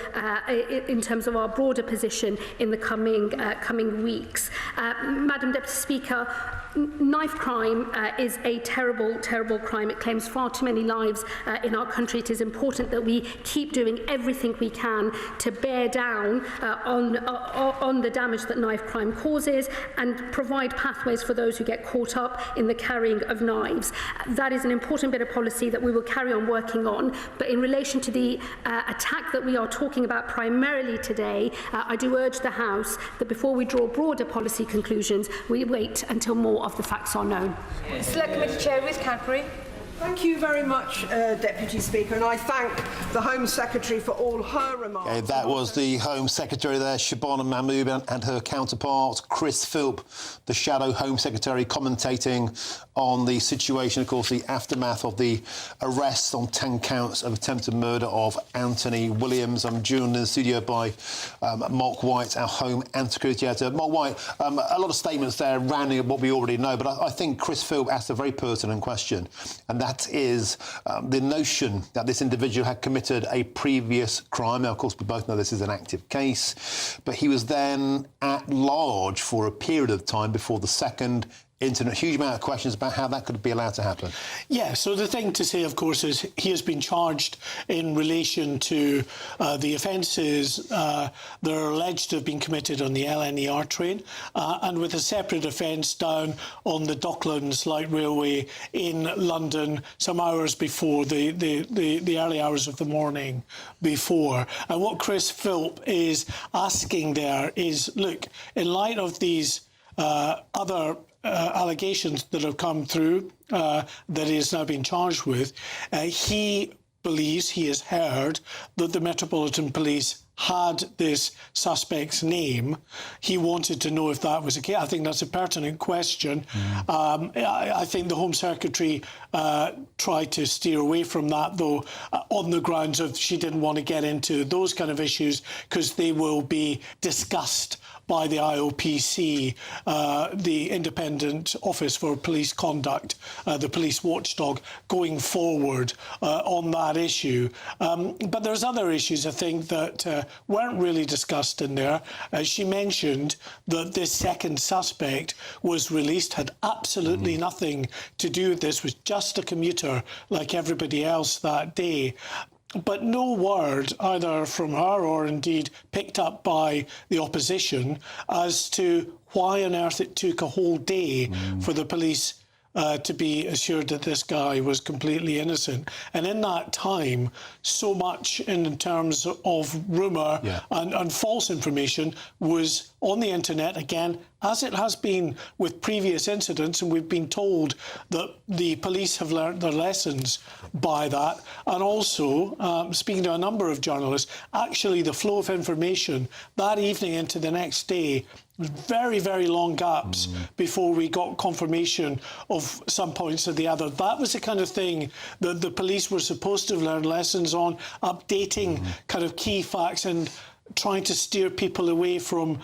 in terms of our broader position in the coming weeks. Madam Deputy Speaker, knife crime is a terrible, terrible crime. It claims far too many lives in our country. It is important that we keep doing everything we can to bear down on the damage that knife crime causes and provide pathways for those who get caught up in the carrying of knives. That is an important bit of policy that we will carry on working on. But in relation to the attack that we are talking about primarily today, I do urge the House that before we draw broader policy conclusions, we wait until more of the facts are known. Select Committee Chair Ruth Cadbury. Thank you very much, Deputy Speaker, and I thank the Home Secretary for all her remarks. Okay, that was the Home Secretary there, Shabana Mahmood, and her counterpart, Chris Philp, the Shadow Home Secretary, commentating on the situation, of course, the aftermath of the arrest on 10 counts of attempted murder of Anthony Williams. I'm joined in the studio by Mark White, our Home and Security Editor. Mark White, a lot of statements there rounding up what we already know, but I think Chris Philp asked a very pertinent question, and that is the notion that this individual had committed a previous crime. Now, of course, we both know this is an active case, but he was then at large for a period of time before the second incident. A huge amount of questions about how that could be allowed to happen. Yeah, so the thing to say, of course, is he has been charged in relation to the offences that are alleged to have been committed on the LNER train and with a separate offence down on the Docklands Light Railway in London some hours before, the early hours of the morning before. And what Chris Philp is asking there is, look, in light of these other allegations that have come through that he has now been charged with, he believes he has heard that the Metropolitan Police had this suspect's name. He wanted to know if that was the case. I think that's a pertinent question. I think the Home Secretary tried to steer away from that, though, on the grounds of she didn't want to get into those kind of issues because they will be discussed by the IOPC, the Independent Office for Police Conduct, the police watchdog, going forward on that issue. But there's other issues, I think, that weren't really discussed in there. She mentioned that this second suspect was released, had absolutely nothing to do with this, was just a commuter like everybody else that day. But no word, either from her or indeed picked up by the opposition, as to why on earth it took a whole day for the police to be assured that this guy was completely innocent. And in that time, so much in terms of rumour and false information was on the internet again, as it has been with previous incidents, and we've been told that the police have learnt their lessons by that. And also, speaking to a number of journalists, actually the flow of information that evening into the next day was very, very long gaps before we got confirmation of some points or the other. That was the kind of thing that the police were supposed to have learned lessons on, updating kind of key facts and trying to steer people away from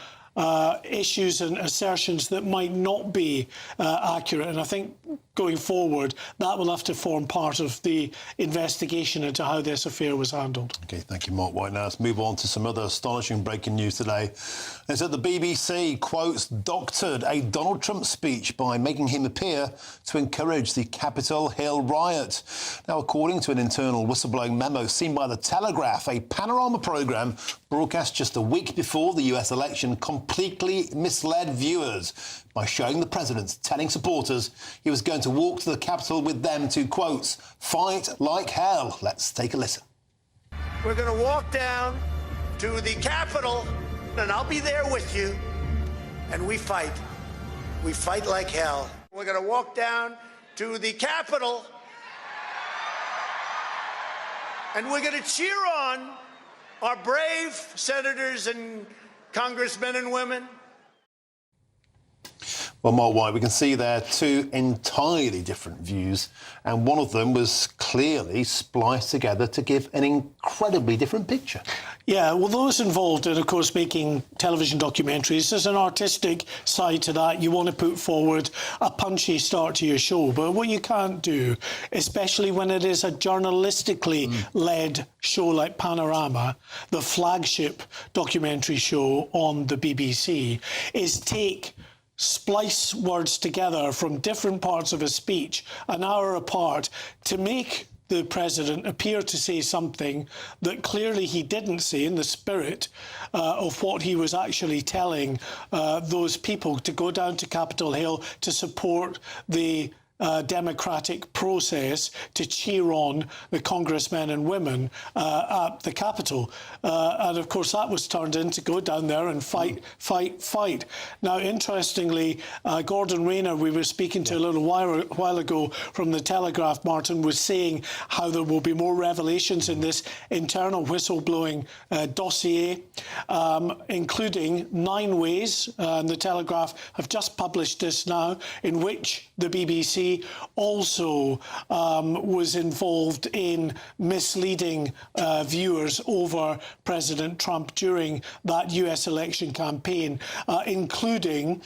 issues and assertions that might not be accurate. And I think going forward, that will have to form part of the investigation into how this affair was handled. OK, thank you, Mark White. Now let's move on to some other astonishing breaking news today. It's that the BBC, quotes, doctored a Donald Trump speech by making him appear to encourage the Capitol Hill riot. Now, according to an internal whistleblowing memo seen by The Telegraph, a panorama programme broadcast just a week before the US election completely misled viewers by showing the president telling supporters he was going to walk to the Capitol with them to, quotes, fight like hell. Let's take a listen. We're going to walk down to the Capitol, and I'll be there with you, and we fight. We fight like hell. We're going to walk down to the Capitol, and we're going to cheer on our brave senators and congressmen and women. Well, Mark White, we can see there two entirely different views, and one of them was clearly spliced together to give an incredibly different picture. Yeah, well, those involved in, of course, making television documentaries, there's an artistic side to that. You want to put forward a punchy start to your show, but what you can't do, especially when it is a journalistically led show like Panorama, the flagship documentary show on the BBC, is splice words together from different parts of a speech an hour apart to make the president appear to say something that clearly he didn't say in the spirit of what he was actually telling those people to go down to Capitol Hill to support the democratic process, to cheer on the congressmen and women at the Capitol. And of course, that was turned into go down there and fight, fight, fight. Now, interestingly, Gordon Rayner, we were speaking to a little while ago from The Telegraph, Martin, was saying how there will be more revelations in this internal whistleblowing dossier, including 9 ways, and The Telegraph have just published this now, in which the BBC also was involved in misleading viewers over President Trump during that US election campaign, including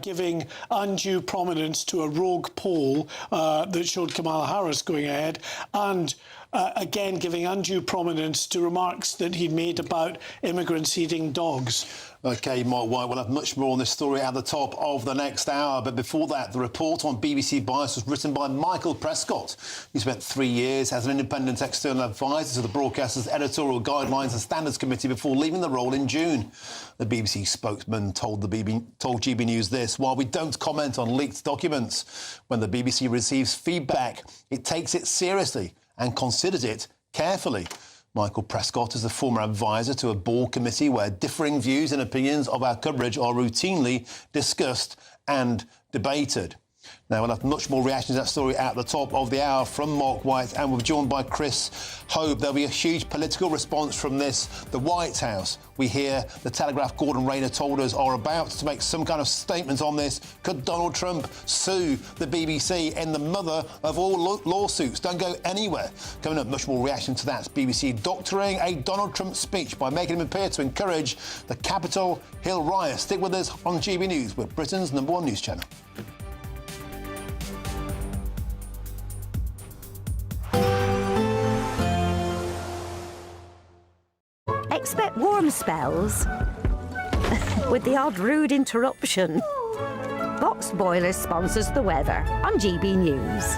giving undue prominence to a rogue poll that showed Kamala Harris going ahead, and again giving undue prominence to remarks that he'd made about immigrants eating dogs. OK, Mark White, we'll have much more on this story at the top of the next hour. But before that, the report on BBC bias was written by Michael Prescott, who spent 3 years as an independent external advisor to the broadcaster's editorial guidelines and standards committee before leaving the role in June. The BBC spokesman told GB News this: while we don't comment on leaked documents, when the BBC receives feedback, it takes it seriously and considers it carefully. Michael Prescott is the former advisor to a board committee where differing views and opinions of our coverage are routinely discussed and debated. Now, we'll have much more reaction to that story at the top of the hour from Mark White, and we're joined by Chris Hope. There'll be a huge political response from this. The White House, we hear the Telegraph Gordon Rayner told us, are about to make some kind of statement on this. Could Donald Trump sue the BBC and the mother of all lawsuits? Don't go anywhere. Coming up, much more reaction to that. BBC doctoring a Donald Trump speech by making him appear to encourage the Capitol Hill riot. Stick with us on GB News. We're Britain's #1 news channel. Expect warm spells with the odd rude interruption. Box Boilers sponsors the weather on GB News.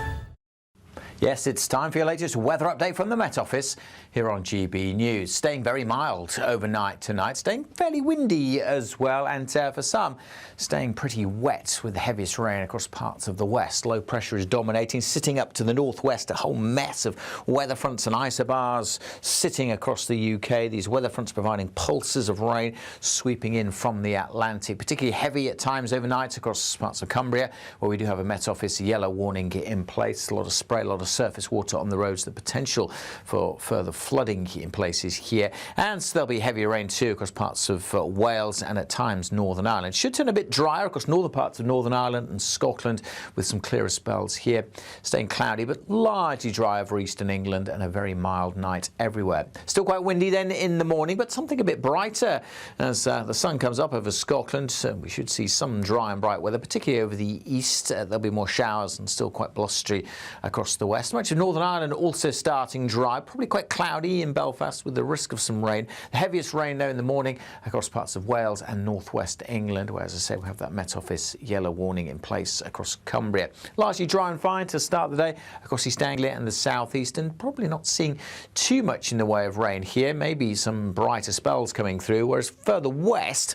Yes, it's time for your latest weather update from the Met Office here on GB News. Staying very mild overnight tonight, staying fairly windy as well, and for some, staying pretty wet with the heaviest rain across parts of the west. Low pressure is dominating, sitting up to the northwest, a whole mess of weather fronts and isobars sitting across the UK. These weather fronts providing pulses of rain sweeping in from the Atlantic, particularly heavy at times overnight across parts of Cumbria, where we do have a Met Office yellow warning in place. A lot of spray, a lot of surface water on the roads, the potential for further flooding in places here, and there'll be heavy rain too across parts of Wales and at times Northern Ireland. Should turn a bit drier across northern parts of Northern Ireland and Scotland, with some clearer spells here. Staying cloudy but largely dry over eastern England, and a very mild night everywhere. Still quite windy then in the morning, but something a bit brighter as the sun comes up over Scotland. We should see some dry and bright weather, particularly over the east. There'll be more showers and still quite blustery across the west. Much of Northern Ireland also starting dry, probably quite cloudy in Belfast with the risk of some rain. The heaviest rain though in the morning across parts of Wales and northwest England, where, as I say, we have that Met Office yellow warning in place across Cumbria. Largely dry and fine to start the day across East Anglia and the southeast, and probably not seeing too much in the way of rain here. Maybe some brighter spells coming through, whereas further west,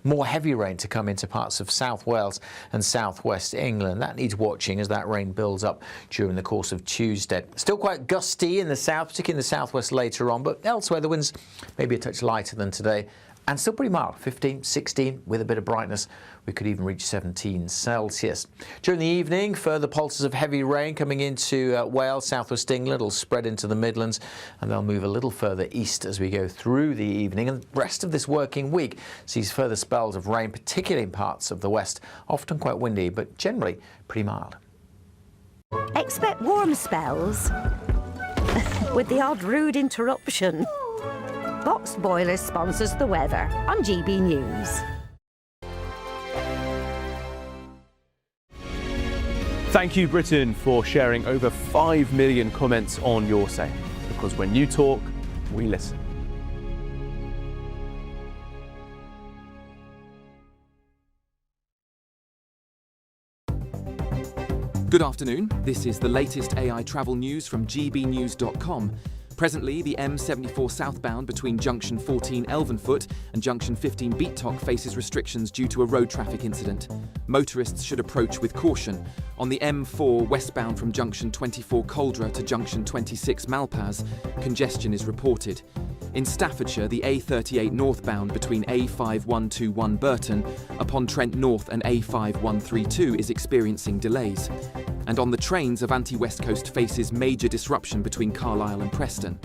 more heavy rain to come into parts of South Wales and southwest England. That needs watching as that rain builds up during the course of Tuesday. Still quite gusty in the south, particularly in the southwest later on, but elsewhere the winds maybe a touch lighter than today, and still pretty mild, 15, 16 with a bit of brightness. We could even reach 17 Celsius. During the evening, further pulses of heavy rain coming into Wales, southwest England. It'll spread into the Midlands, and they'll move a little further east as we go through the evening. And the rest of this working week sees further spells of rain, particularly in parts of the west, often quite windy, but generally pretty mild. Expect warm spells with the odd rude interruption. Box Boilers sponsors the weather on GB News. Thank you, Britain, for sharing over 5 million comments on your say, because when you talk, we listen. Good afternoon. This is the latest AI travel news from gbnews.com. Presently, the M74 southbound between Junction 14 Elvenfoot and Junction 15 Beatok faces restrictions due to a road traffic incident. Motorists should approach with caution. On the M4 westbound from Junction 24 Coldra to Junction 26 Malpaz, congestion is reported. In Staffordshire, the A38 northbound between A5121 Burton upon Trent North and A5132 is experiencing delays. And on the trains, Avanti West Coast faces major disruption between Carlisle and Preston.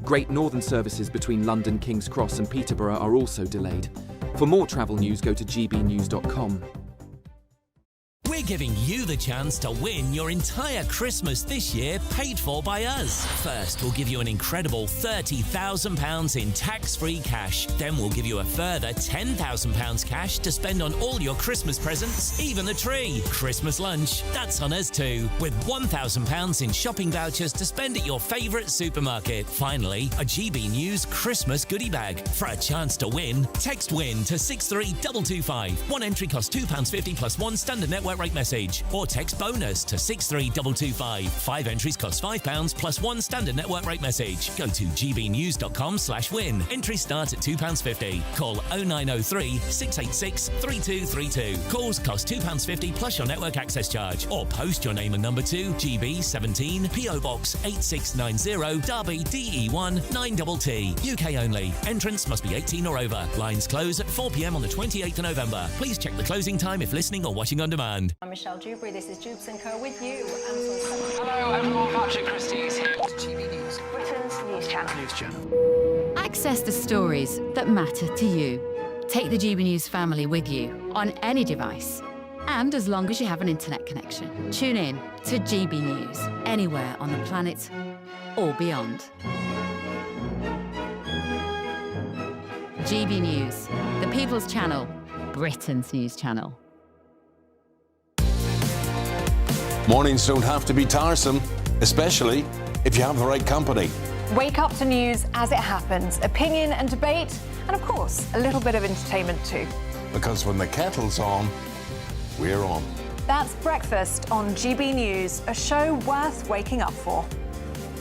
Great Northern services between London, King's Cross and Peterborough are also delayed. For more travel news, go to gbnews.com. We're giving you the chance to win your entire Christmas this year paid for by us. First, we'll give you an incredible £30,000 in tax-free cash. Then we'll give you a further £10,000 cash to spend on all your Christmas presents, even the tree. Christmas lunch, that's on us too, with £1,000 in shopping vouchers to spend at your favourite supermarket. Finally, a GB News Christmas goodie bag. For a chance to win, text WIN to 63225. One entry costs £2.50 plus one standard network rate message, or text BONUS to 63225. 5 entries cost £5 plus one standard network rate message. Go to gbnews.com/win. Entries start at £2.50. Call 0903 686 3232. Calls cost £2.50 plus your network access charge, or post your name and number to GB17 PO Box 8690 Derby DE1 9TT. UK only. Entrants must be 18 or over. Lines close at 4 p.m. on the 28th of November. Please check the closing time if listening or watching on demand. I'm Michelle Dewberry. This is Jubes & Co. with you. Hello everyone, Patrick Christie is here. GB News. Britain's news channel. News Channel. Access the stories that matter to you. Take the GB News family with you on any device. And as long as you have an internet connection, tune in to GB News anywhere on the planet or beyond. GB News, the People's Channel, Britain's news channel. Mornings don't have to be tiresome, especially if you have the right company. Wake up to news as it happens, opinion and debate, and of course, a little bit of entertainment too. Because when the kettle's on, we're on. That's Breakfast on GB News, a show worth waking up for.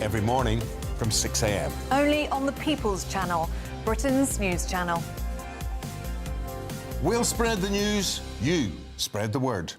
Every morning from 6 a.m. Only on the People's Channel, Britain's news channel. We'll spread the news, you spread the word.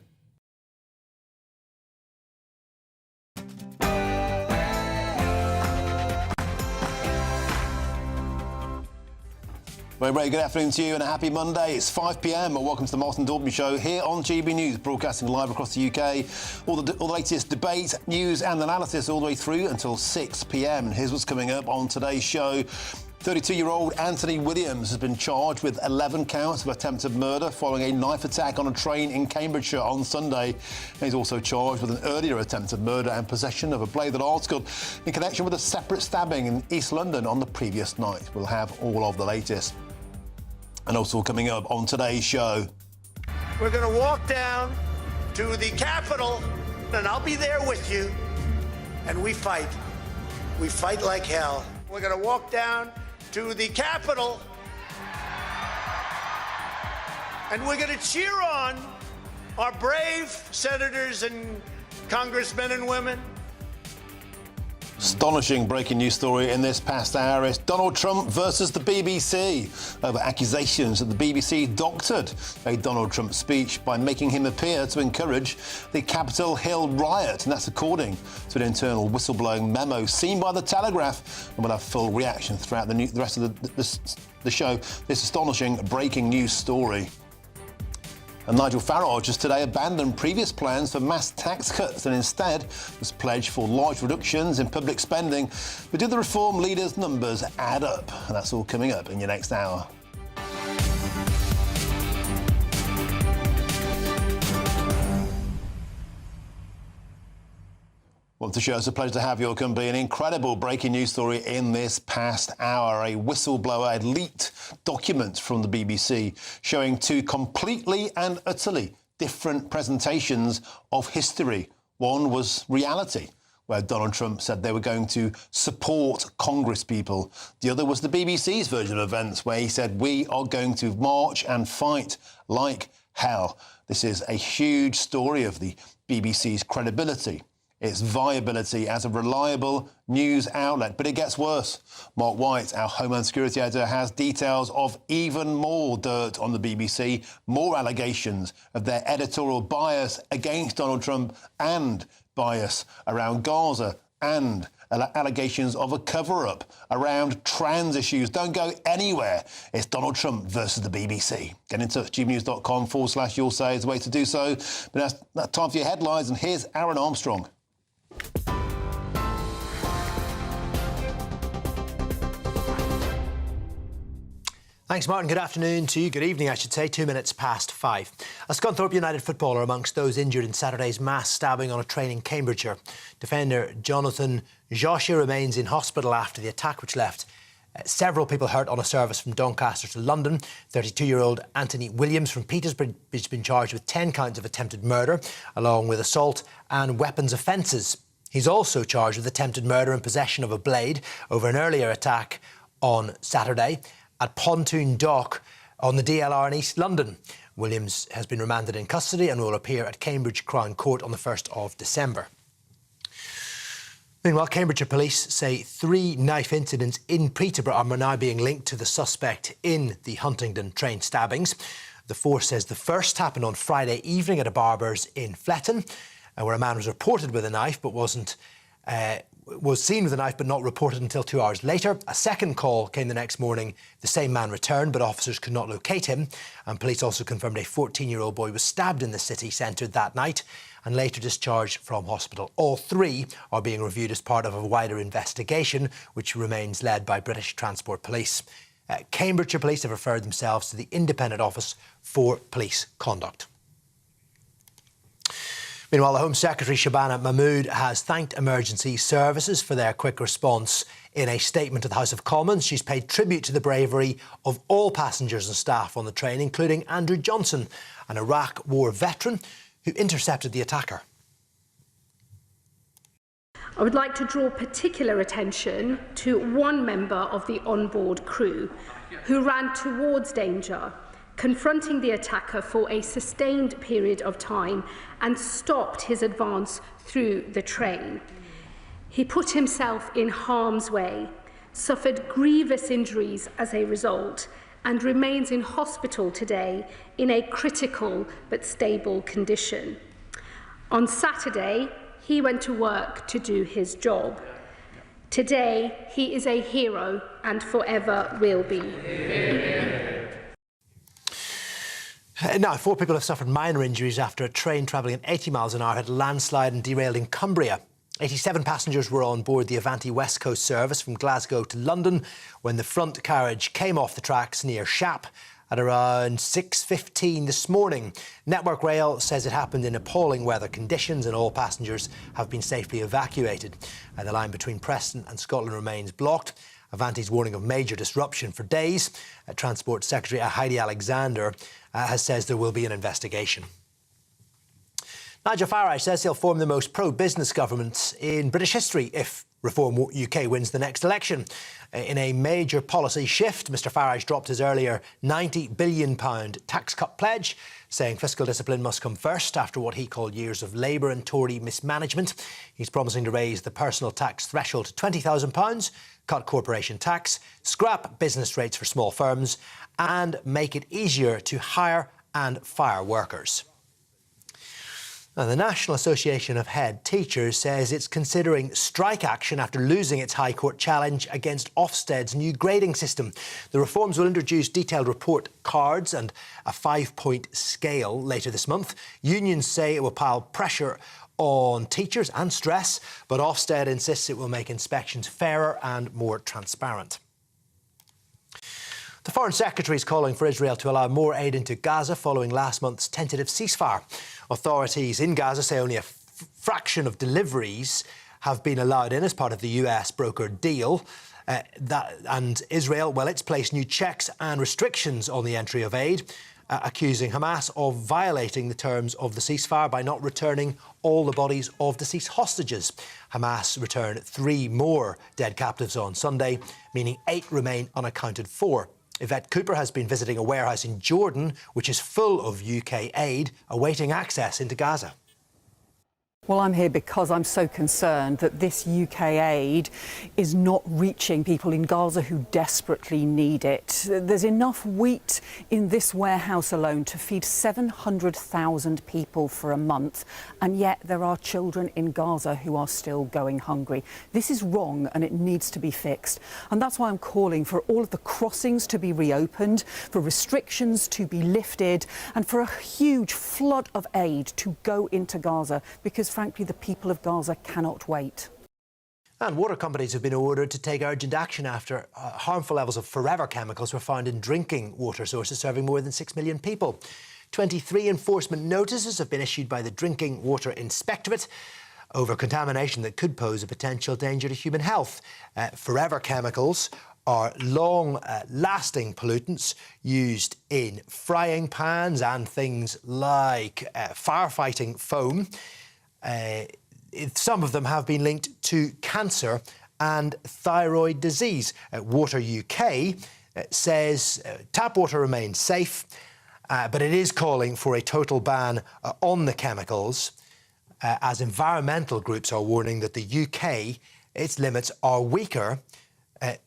Very, very good afternoon to you and a happy Monday. It's 5 p.m. Welcome to the Martin Daubney Show here on GB News, broadcasting live across the UK. All the latest debate, news and analysis all the way through until 6 p.m. And here's what's coming up on today's show. 32-year-old Anthony Williams has been charged with 11 counts of attempted murder following a knife attack on a train in Cambridgeshire on Sunday. And he's also charged with an earlier attempted murder and possession of a bladed article in connection with a separate stabbing in East London on the previous night. We'll have all of the latest. And also coming up on today's show. We're going to walk down to the Capitol, and I'll be there with you. And we fight. We fight like hell. We're going to walk down to the Capitol, and we're going to cheer on our brave senators and congressmen and women. Astonishing breaking news story in this past hour is Donald Trump versus the BBC over accusations that the BBC doctored a Donald Trump speech by making him appear to encourage the Capitol Hill riot. And that's according to an internal whistleblowing memo seen by The Telegraph. And we'll have full reaction throughout the rest of the show. This astonishing breaking news story. And Nigel Farage has today abandoned previous plans for mass tax cuts and instead has pledged for large reductions in public spending. But do the Reform leaders' numbers add up? And that's all coming up in your next hour. Well, to show, it's a pleasure to have your company. An incredible breaking news story in this past hour. A whistleblower had leaked documents from the BBC showing two completely and utterly different presentations of history. One was reality, where Donald Trump said they were going to support Congress people. The other was the BBC's version of events, where he said, we are going to march and fight like hell. This is a huge story of the BBC's credibility, its viability as a reliable news outlet. But it gets worse. Mark White, our Homeland Security editor, has details of even more dirt on the BBC, more allegations of their editorial bias against Donald Trump and bias around Gaza and allegations of a cover-up around trans issues. Don't go anywhere. It's Donald Trump versus the BBC. Get in touch. gbnews.com/you'll say is the way to do so. But that's time for your headlines, and here's Aaron Armstrong. Thanks, Martin. Good afternoon to you. Good evening, I should say. 2 minutes past 5. A Scunthorpe United footballer amongst those injured in Saturday's mass stabbing on a train in Cambridgeshire. Defender Jonathan Joshua remains in hospital after the attack, which left several people hurt on a service from Doncaster to London. 32-year-old Anthony Williams from Petersburg has been charged with 10 counts of attempted murder, along with assault and weapons offences. He's also charged with attempted murder and possession of a blade over an earlier attack on Saturday at Pontoon Dock on the DLR in East London. Williams has been remanded in custody and will appear at Cambridge Crown Court on the 1st of December. Meanwhile, Cambridgeshire police say 3 knife incidents in Peterborough are now being linked to the suspect in the Huntingdon train stabbings. The force says the first happened on Friday evening at a barber's in Fletton, where a man was reported with a knife but wasn't was seen with a knife but not reported until 2 hours later. A second call came the next morning. The same man returned, but officers could not locate him. And police also confirmed a 14-year-old boy was stabbed in the city centre that night and later discharged from hospital. All three are being reviewed as part of a wider investigation, which remains led by British Transport Police. Cambridgeshire Police have referred themselves to the Independent Office for Police Conduct. Meanwhile, the Home Secretary Shabana Mahmood has thanked emergency services for their quick response. In a statement to the House of Commons, she's paid tribute to the bravery of all passengers and staff on the train, including Andrew Johnson, an Iraq War veteran who intercepted the attacker. I would like to draw particular attention to one member of the onboard crew who ran towards danger, confronting the attacker for a sustained period of time and stopped his advance through the train. He put himself in harm's way, suffered grievous injuries as a result, and remains in hospital today in a critical but stable condition. On Saturday, he went to work to do his job. Today, he is a hero and forever will be. Now, 4 people have suffered minor injuries after a train travelling at 80 miles an hour had landslide and derailed in Cumbria. 87 passengers were on board the Avanti West Coast service from Glasgow to London when the front carriage came off the tracks near Shap at around 6:15 this morning. Network Rail says it happened in appalling weather conditions and all passengers have been safely evacuated. The line between Preston and Scotland remains blocked. Avanti's warning of major disruption for days. Transport Secretary Heidi Alexander has says there will be an investigation. Nigel Farage says he'll form the most pro-business government in British history if Reform UK wins the next election. In a major policy shift, Mr Farage dropped his earlier £90 billion tax cut pledge, saying fiscal discipline must come first after what he called years of Labour and Tory mismanagement. He's promising to raise the personal tax threshold to £20,000, cut corporation tax, scrap business rates for small firms and make it easier to hire and fire workers. Now, the National Association of Head Teachers says it's considering strike action after losing its High Court challenge against Ofsted's new grading system. The reforms will introduce detailed report cards and a 5-point scale later this month. Unions say it will pile pressure on teachers and stress, but Ofsted insists it will make inspections fairer and more transparent. The Foreign Secretary is calling for Israel to allow more aid into Gaza following last month's tentative ceasefire. Authorities in Gaza say only a fraction of deliveries have been allowed in as part of the US brokered deal. And Israel, well, it's placed new checks and restrictions on the entry of aid, accusing Hamas of violating the terms of the ceasefire by not returning all the bodies of deceased hostages. Hamas returned 3 more dead captives on Sunday, meaning 8 remain unaccounted for. Yvette Cooper has been visiting a warehouse in Jordan, which is full of UK aid, awaiting access into Gaza. Well, I'm here because I'm so concerned that this UK aid is not reaching people in Gaza who desperately need it. There's enough wheat in this warehouse alone to feed 700,000 people for a month, and yet there are children in Gaza who are still going hungry. This is wrong and it needs to be fixed. And that's why I'm calling for all of the crossings to be reopened, for restrictions to be lifted, and for a huge flood of aid to go into Gaza, because frankly, the people of Gaza cannot wait. And water companies have been ordered to take urgent action after harmful levels of forever chemicals were found in drinking water sources serving more than 6 million people. 23 enforcement notices have been issued by the Drinking Water Inspectorate over contamination that could pose a potential danger to human health. Forever chemicals are long-lasting pollutants used in frying pans and things like firefighting foam. Some of them have been linked to cancer and thyroid disease. Water UK says tap water remains safe, but it is calling for a total ban on the chemicals, as environmental groups are warning that the UK, its limits are weaker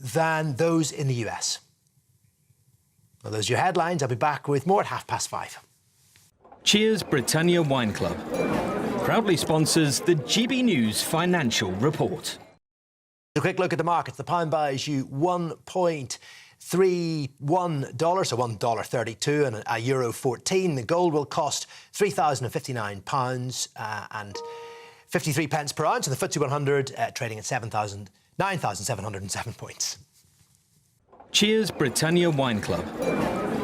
than those in the US. Well, those are your headlines. I'll be back with more at 5:30. Cheers Britannia Wine Club proudly sponsors the GB News Financial Report. A quick look at the markets. The pound buys you $1.31, so $1.32, and a euro 14. The gold will cost £3,059 and 53 pence per ounce, and the FTSE 100 trading at 9,707 points. Cheers Britannia Wine Club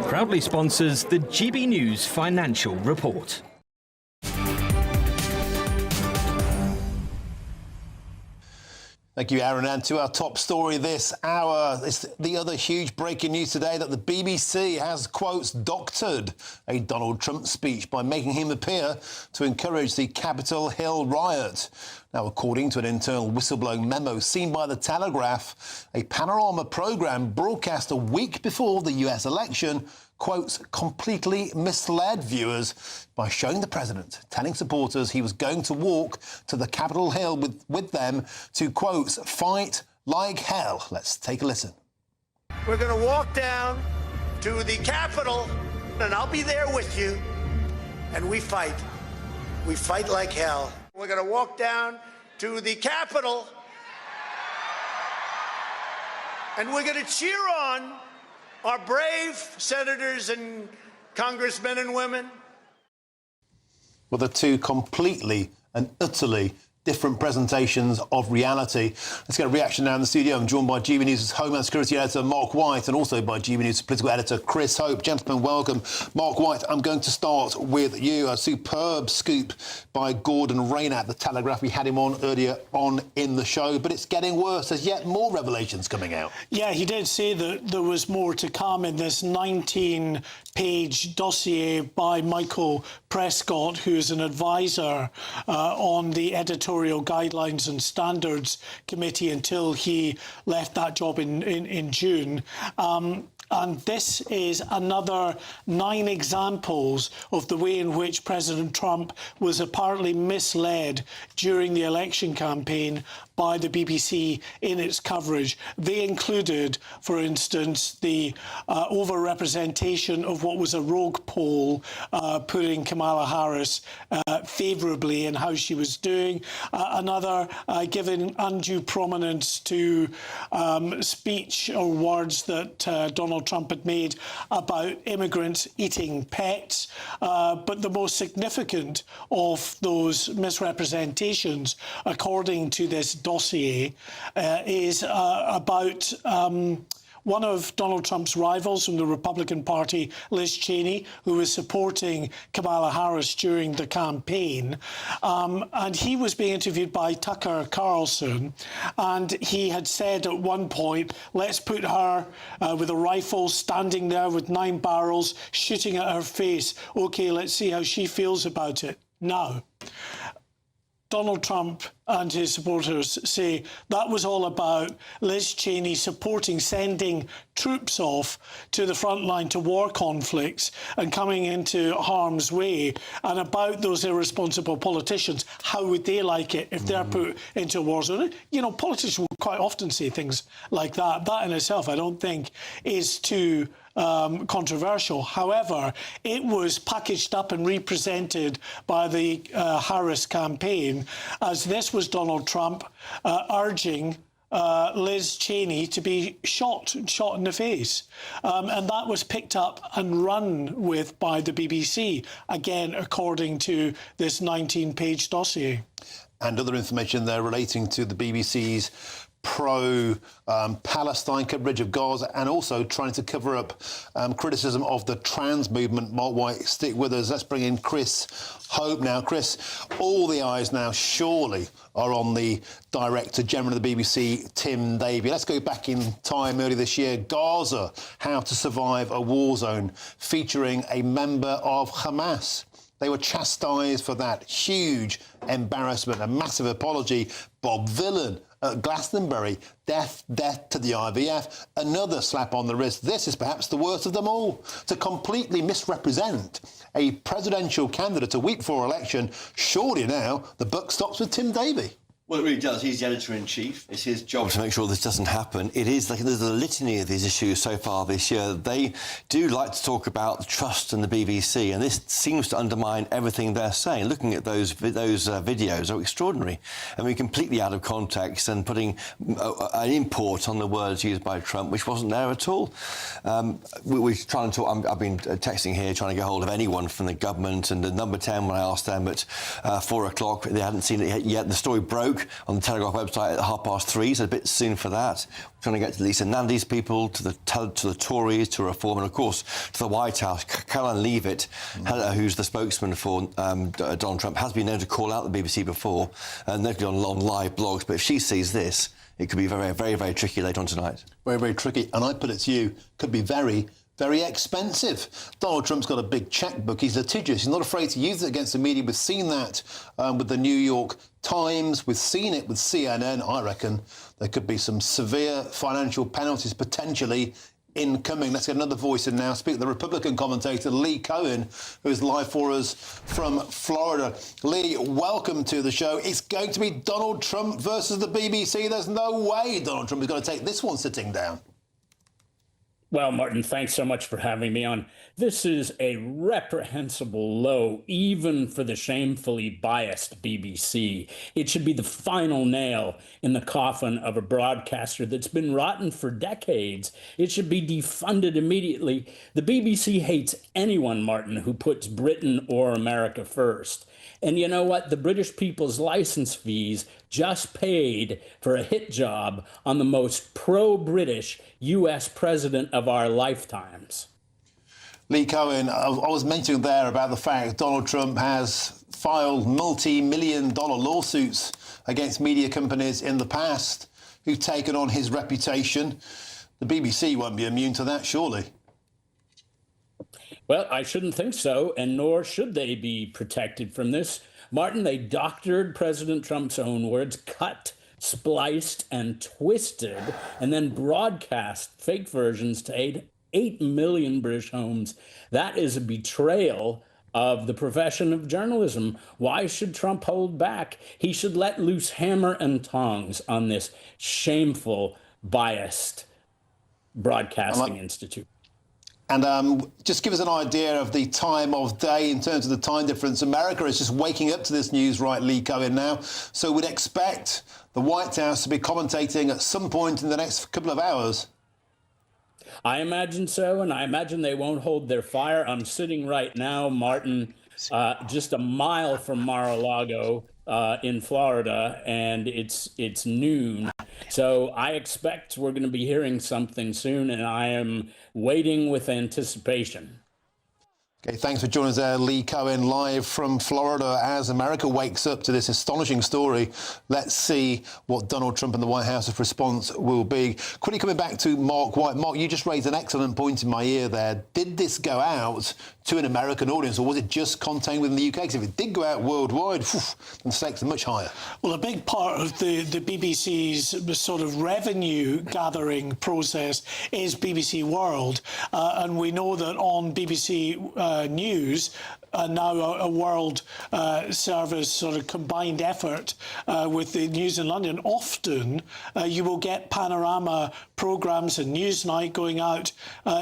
proudly sponsors the GB News Financial Report. Thank you, Aaron. And to our top story this hour, it's the other huge breaking news today that the BBC has, quotes, doctored a Donald Trump speech by making him appear to encourage the Capitol Hill riot. Now, according to an internal whistleblowing memo seen by The Telegraph, a panorama programme broadcast a week before the US election, quotes, completely misled viewers by showing the president telling supporters he was going to walk to the Capitol Hill with them to, quotes, fight like hell. Let's take a listen. We're going to walk down to the Capitol, and I'll be there with you, and we fight. We fight like hell. We're going to walk down to the Capitol, and we're going to cheer on our brave senators and congressmen and women. Well, the two completely and utterly different presentations of reality. Let's get a reaction now in the studio. I'm joined by GB News' Homeland Security Editor Mark White and also by GB News' Political Editor Chris Hope. Gentlemen, welcome. Mark White, I'm going to start with you. A superb scoop by Gordon Rain at The Telegraph. We had him on earlier on in the show, but it's getting worse. There's yet more revelations coming out. Yeah, he did say that there was more to come in this 19-page dossier by Michael Prescott, who's an advisor on the editorial guidelines and standards committee until he left that job in June. And this is another 9 examples of the way in which President Trump was apparently misled during the election campaign by the BBC in its coverage. They included, for instance, the overrepresentation of what was a rogue poll putting Kamala Harris favourably in how she was doing. Another giving undue prominence to speech or words that Donald Trump had made about immigrants eating pets. But the most significant of those misrepresentations, according to this dossier, is about one of Donald Trump's rivals from the Republican Party, Liz Cheney, who was supporting Kamala Harris during the campaign. And he was being interviewed by Tucker Carlson. And he had said at one point, let's put her with a rifle standing there with 9 barrels shooting at her face. OK, let's see how she feels about it. Now, Donald Trump and his supporters say that was all about Liz Cheney supporting sending troops off to the front line to war conflicts and coming into harm's way, and about those irresponsible politicians. How would they like it if they're put into a war zone? You know, politicians will quite often say things like that. That in itself, I don't think, is too controversial. However, it was packaged up and represented by the Harris campaign as this was Donald Trump urging Liz Cheney to be shot in the face. And that was picked up and run with by the BBC, again, according to this 19-page dossier. And other information there relating to the BBC's pro-Palestine coverage of Gaza and also trying to cover up criticism of the trans movement. Mark White, stick with us. Let's bring in Chris Hope now. Chris, all the eyes now surely are on the Director General of the BBC, Tim Davie. Let's go back in time early this year. Gaza, How to Survive a War Zone, featuring a member of Hamas. They were chastised for that huge embarrassment, a massive apology. Bob Villan at Glastonbury, death to the IVF, another slap on the wrist. This is perhaps the worst of them all. To completely misrepresent a presidential candidate a week before election, surely now the buck stops with Tim Davie. Well, it really does. He's the editor-in-chief. It's his job to make sure this doesn't happen. It is like there's a litany of these issues so far this year. They do like to talk about trust in the BBC, and this seems to undermine everything they're saying. Looking at those videos are extraordinary. I mean, completely out of context and putting an import on the words used by Trump, which wasn't there at all. We're trying to talk. I've been texting here, trying to get hold of anyone from the government, and the number 10 when I asked them at 4 o'clock, they hadn't seen it yet. The story broke on the Telegraph website at 3:30, so a bit soon for that. We're trying to get to Lisa Nandy's people, to the Tories, to Reform, and of course to the White House. Caroline Leavitt, who's the spokesman for Donald Trump, has been known to call out the BBC before, and they've gone on live blogs. But if she sees this, it could be very, very, very tricky later on tonight. Very, very tricky. And I put it to you, could be very, very expensive. Donald Trump's got a big checkbook. He's litigious. He's not afraid to use it against the media. We've seen that with the New York Times. We've seen it with CNN. I reckon there could be some severe financial penalties potentially incoming. Let's get another voice in now. Speak to the Republican commentator, Lee Cohen, who is live for us from Florida. Lee, welcome to the show. It's going to be Donald Trump versus the BBC. There's no way Donald Trump is going to take this one sitting down. Well, Martin, thanks so much for having me on. This is a reprehensible low, even for the shamefully biased BBC. It should be the final nail in the coffin of a broadcaster that's been rotten for decades. It should be defunded immediately. The BBC hates anyone, Martin, who puts Britain or America first. And you know what? The British people's license fees just paid for a hit job on the most pro-British U.S. president of our lifetimes. Lee Cohen, I was mentioning there about the fact Donald Trump has filed multi-million-dollar lawsuits against media companies in the past who've taken on his reputation. The BBC won't be immune to that, surely. Well, I shouldn't think so, and nor should they be protected from this. Martin, they doctored President Trump's own words, cut, spliced, and twisted, and then broadcast fake versions to 8 million British homes. That is a betrayal of the profession of journalism. Why should Trump hold back? He should let loose hammer and tongs on this shameful, biased broadcasting institute. And just give us an idea of the time of day in terms of the time difference. America is just waking up to this news, right, Lee Cohen, now. So we'd expect the White House to be commentating at some point in the next couple of hours. I imagine so, and I imagine they won't hold their fire. I'm sitting right now, Martin, just a mile from Mar-a-Lago in Florida, and it's noon. So I expect we're going to be hearing something soon, and I am waiting with anticipation. OK, thanks for joining us there, Lee Cohen, live from Florida. As America wakes up to this astonishing story, let's see what Donald Trump and the White House's response will be. Quickly coming back to Mark White. Mark, you just raised an excellent point in my ear there. Did this go out to an American audience, or was it just contained within the UK? Because if it did go out worldwide, then the stakes are much higher. Well, a big part of the BBC's sort of revenue-gathering process is BBC World. And we know that on BBC News, now a world service sort of combined effort with the News in London, often you will get panorama programmes and Newsnight going out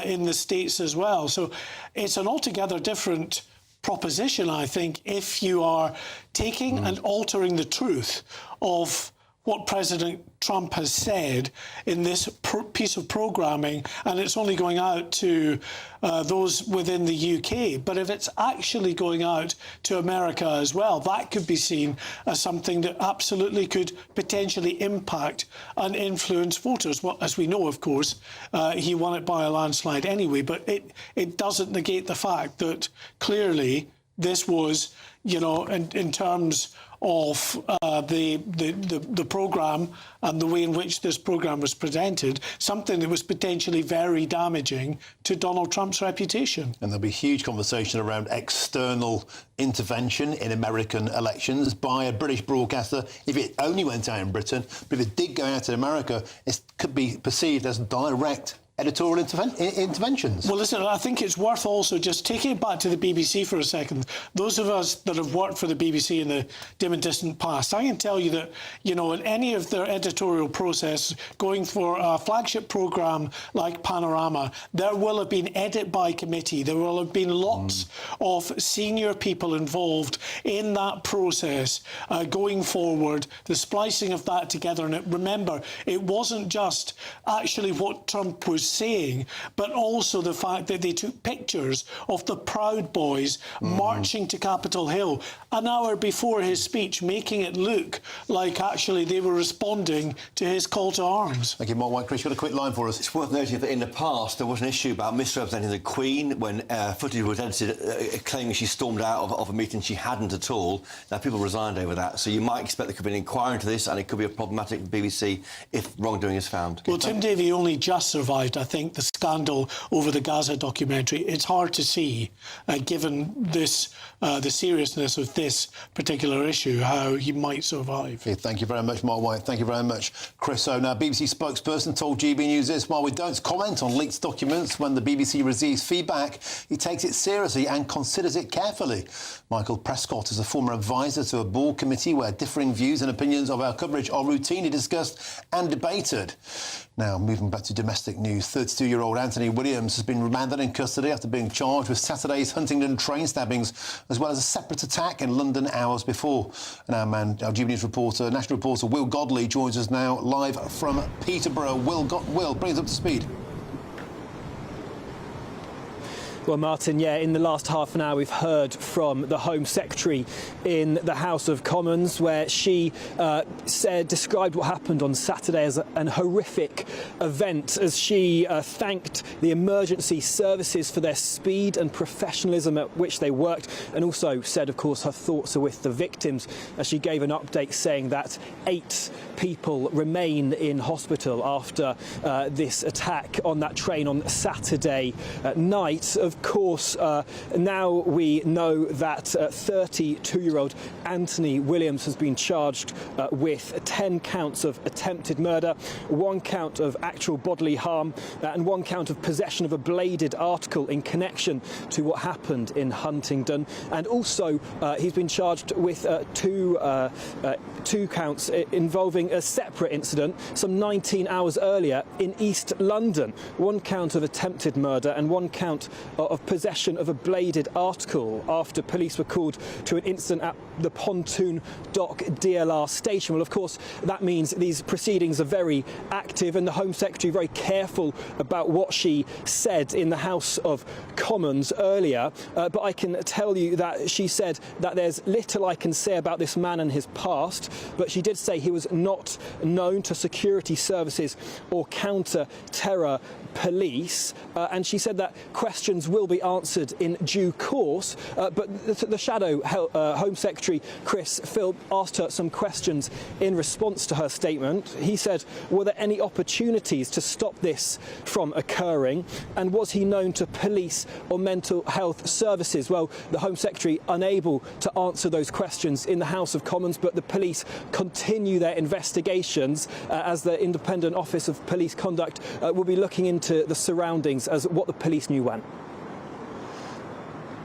in the States as well. So it's an altogether different proposition, I think, if you are taking and altering the truth of what President Trump has said in this piece of programming, and it's only going out to those within the UK. But if it's actually going out to America as well, that could be seen as something that absolutely could potentially impact and influence voters. Well, as we know, of course, he won it by a landslide anyway, but it doesn't negate the fact that clearly this was, you know, in terms of the programme and the way in which this programme was presented, something that was potentially very damaging to Donald Trump's reputation. And there'll be huge conversation around external intervention in American elections by a British broadcaster if it only went out in Britain. But if it did go out in America, it could be perceived as direct editorial interventions. Well, listen, I think it's worth also just taking it back to the BBC for a second. Those of us that have worked for the BBC in the dim and distant past, I can tell you that, you know, in any of their editorial process, going for a flagship programme like Panorama, there will have been edit by committee. There will have been lots of senior people involved in that process going forward, the splicing of that together. And remember, it wasn't just actually what Trump was saying, but also the fact that they took pictures of the Proud Boys marching to Capitol Hill an hour before his speech, making it look like actually they were responding to his call to arms. Thank you, Mark White. Chris, you've got a quick line for us. It's worth noting that in the past there was an issue about misrepresenting the Queen when footage was edited claiming she stormed out of a meeting she hadn't at all. Now, people resigned over that, so you might expect there could be an inquiry into this, and it could be a problematic for the BBC if wrongdoing is found. Well, Tim Davie only just survived, I think, the scandal over the Gaza documentary. It's hard to see, given this, the seriousness of this particular issue, how he might survive. Okay, thank you very much, Mark White. Thank you very much, Chris. So now, BBC spokesperson told GB News this: while we don't comment on leaked documents, when the BBC receives feedback, he takes it seriously and considers it carefully. Michael Prescott is a former advisor to a board committee where differing views and opinions of our coverage are routinely discussed and debated. Now, moving back to domestic news, 32-year-old Anthony Williams has been remanded in custody after being charged with Saturday's Huntingdon train stabbings, as well as a separate attack in London hours before. And our GB News reporter, national reporter Will Godley joins us now live from Peterborough. Will, bring us up to speed. Well, Martin, in the last half an hour we've heard from the Home Secretary in the House of Commons, where she described what happened on Saturday as an horrific event, as she thanked the emergency services for their speed and professionalism at which they worked, and also said, of course, her thoughts are with the victims, as she gave an update saying that 8 people remain in hospital after this attack on that train on Saturday night. Of course, now we know that 32-year-old Anthony Williams has been charged with 10 counts of attempted murder, 1 count of actual bodily harm, and 1 count of possession of a bladed article in connection to what happened in Huntingdon. And also, he's been charged with 2 counts involving a separate incident some 19 hours earlier in East London. 1 count of attempted murder and 1 count of possession of a bladed article after police were called to an incident at the Pontoon Dock DLR station. Well, of course, that means these proceedings are very active, and the Home Secretary very careful about what she said in the House of Commons earlier. But I can tell you that she said that there's little I can say about this man and his past, but she did say he was not known to security services or counter-terror police, and she said that questions will be answered in due course, but the Shadow Home Secretary Chris Philp asked her some questions in response to her statement. He said, were there any opportunities to stop this from occurring, and was he known to police or mental health services? Well, the Home Secretary unable to answer those questions in the House of Commons, but the police continue their investigations as the Independent Office of Police Conduct will be looking into the surroundings as what the police knew when.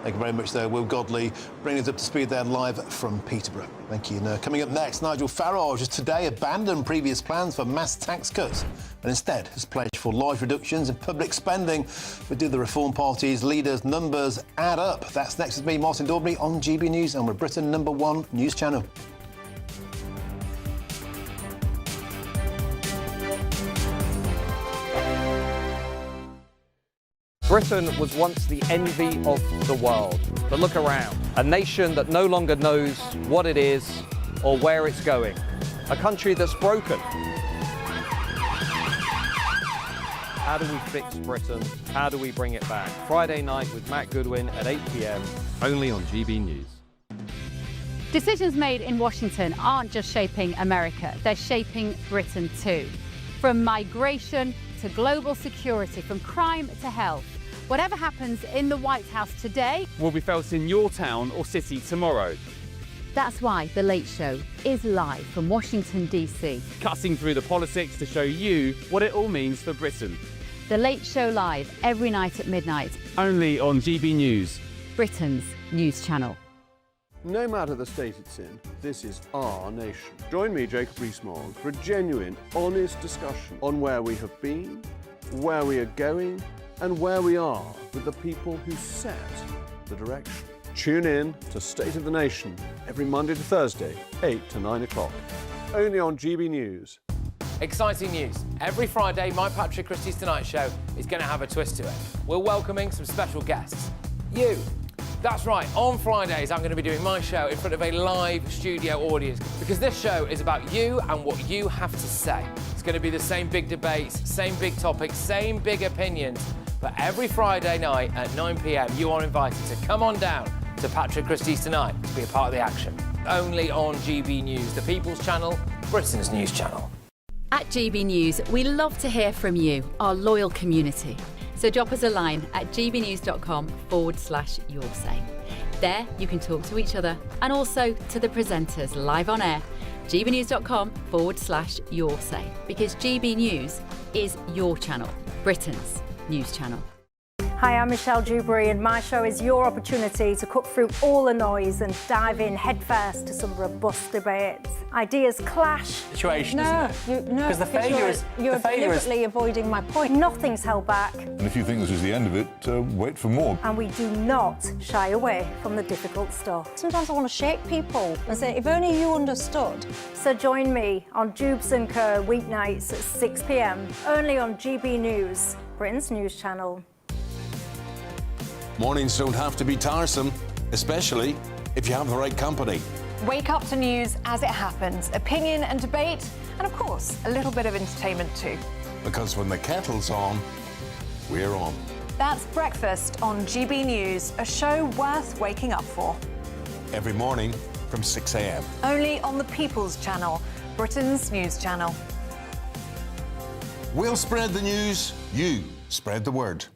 Thank you very much there, Will Godley, bringing us up to speed there live from Peterborough. Thank you. Now, coming up next, Nigel Farage has today abandoned previous plans for mass tax cuts and instead has pledged for large reductions in public spending. But do the Reform Party's leaders' numbers add up? That's next with me, Martin Daubney, on GB News, and we're Britain #1 news channel. Britain was once the envy of the world. But look around. A nation that no longer knows what it is or where it's going. A country that's broken. How do we fix Britain? How do we bring it back? Friday night with Matt Goodwin at 8 p.m. Only on GB News. Decisions made in Washington aren't just shaping America, they're shaping Britain too. From migration to global security, from crime to health. Whatever happens in the White House today will be felt in your town or city tomorrow. That's why The Late Show is live from Washington, D.C. Cutting through the politics to show you what it all means for Britain. The Late Show Live, every night at midnight. Only on GB News, Britain's news channel. No matter the state it's in, this is our nation. Join me, Jacob Rees-Mogg, for a genuine, honest discussion on where we have been, where we are going, and where we are with the people who set the direction. Tune in to State of the Nation every Monday to Thursday, 8 to 9 o'clock. Only on GB News. Exciting news. Every Friday, my Patrick Christie's Tonight Show is going to have a twist to it. We're welcoming some special guests. You. That's right, on Fridays I'm going to be doing my show in front of a live studio audience because this show is about you and what you have to say. It's going to be the same big debates, same big topics, same big opinions, but every Friday night at 9 p.m. you are invited to come on down to Patrick Christie's Tonight to be a part of the action. Only on GB News, the People's Channel, Britain's news channel. At GB News, we love to hear from you, our loyal community. So drop us a line at gbnews.com/yoursay. There you can talk to each other and also to the presenters live on air. gbnews.com/yoursay, because GB News is your channel, Britain's news channel. Hi, I'm Michelle Dewberry, and my show is your opportunity to cut through all the noise and dive in headfirst to some robust debates. Ideas clash. Situation, no, isn't it? No, Because the failure is you're deliberately avoiding my point. Nothing's held back, And if you think this is the end of it, wait for more. and we do not shy away from the difficult stuff. Sometimes I want to shake people and say, if only you understood. So join me on Dubes & Co. weeknights at 6 p.m. only on GB News, Britain's news channel. Mornings don't have to be tiresome, especially if you have the right company. Wake up to news as it happens, opinion and debate, and of course, a little bit of entertainment too. Because when the kettle's on, we're on. That's Breakfast on GB News, a show worth waking up for. Every morning from 6 a.m. Only on the People's Channel, Britain's news channel. We'll spread the news, you spread the word.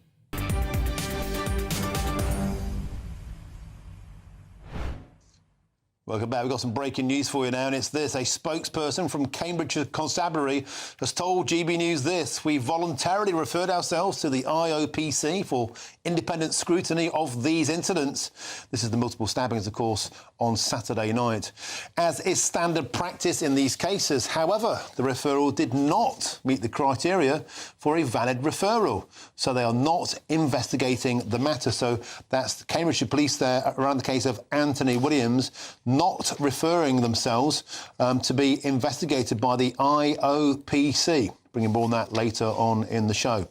Welcome back. We've got some breaking news for you now, and it's this. A spokesperson from Cambridgeshire Constabulary has told GB News this: we voluntarily referred ourselves to the IOPC for independent scrutiny of these incidents. This is the multiple stabbings, of course, on Saturday night. As is standard practice in these cases, however, the referral did not meet the criteria for a valid referral, so they are not investigating the matter. So that's the Cambridgeshire Police there around the case of Anthony Williams, not referring themselves to be investigated by the IOPC. Bringing more on that later on in the show.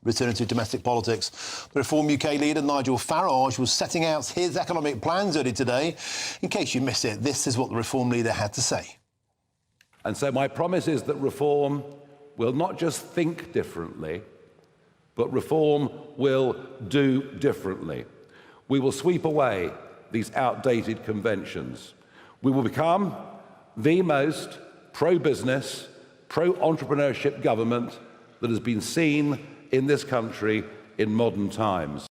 Returning to domestic politics, the Reform UK leader Nigel Farage was setting out his economic plans earlier today. In case you missed it, this is what the Reform leader had to say. And so my promise is that Reform will not just think differently, but Reform will do differently. We will sweep away these outdated conventions. We will become the most pro-business, pro-entrepreneurship government that has been seen in this country in modern times.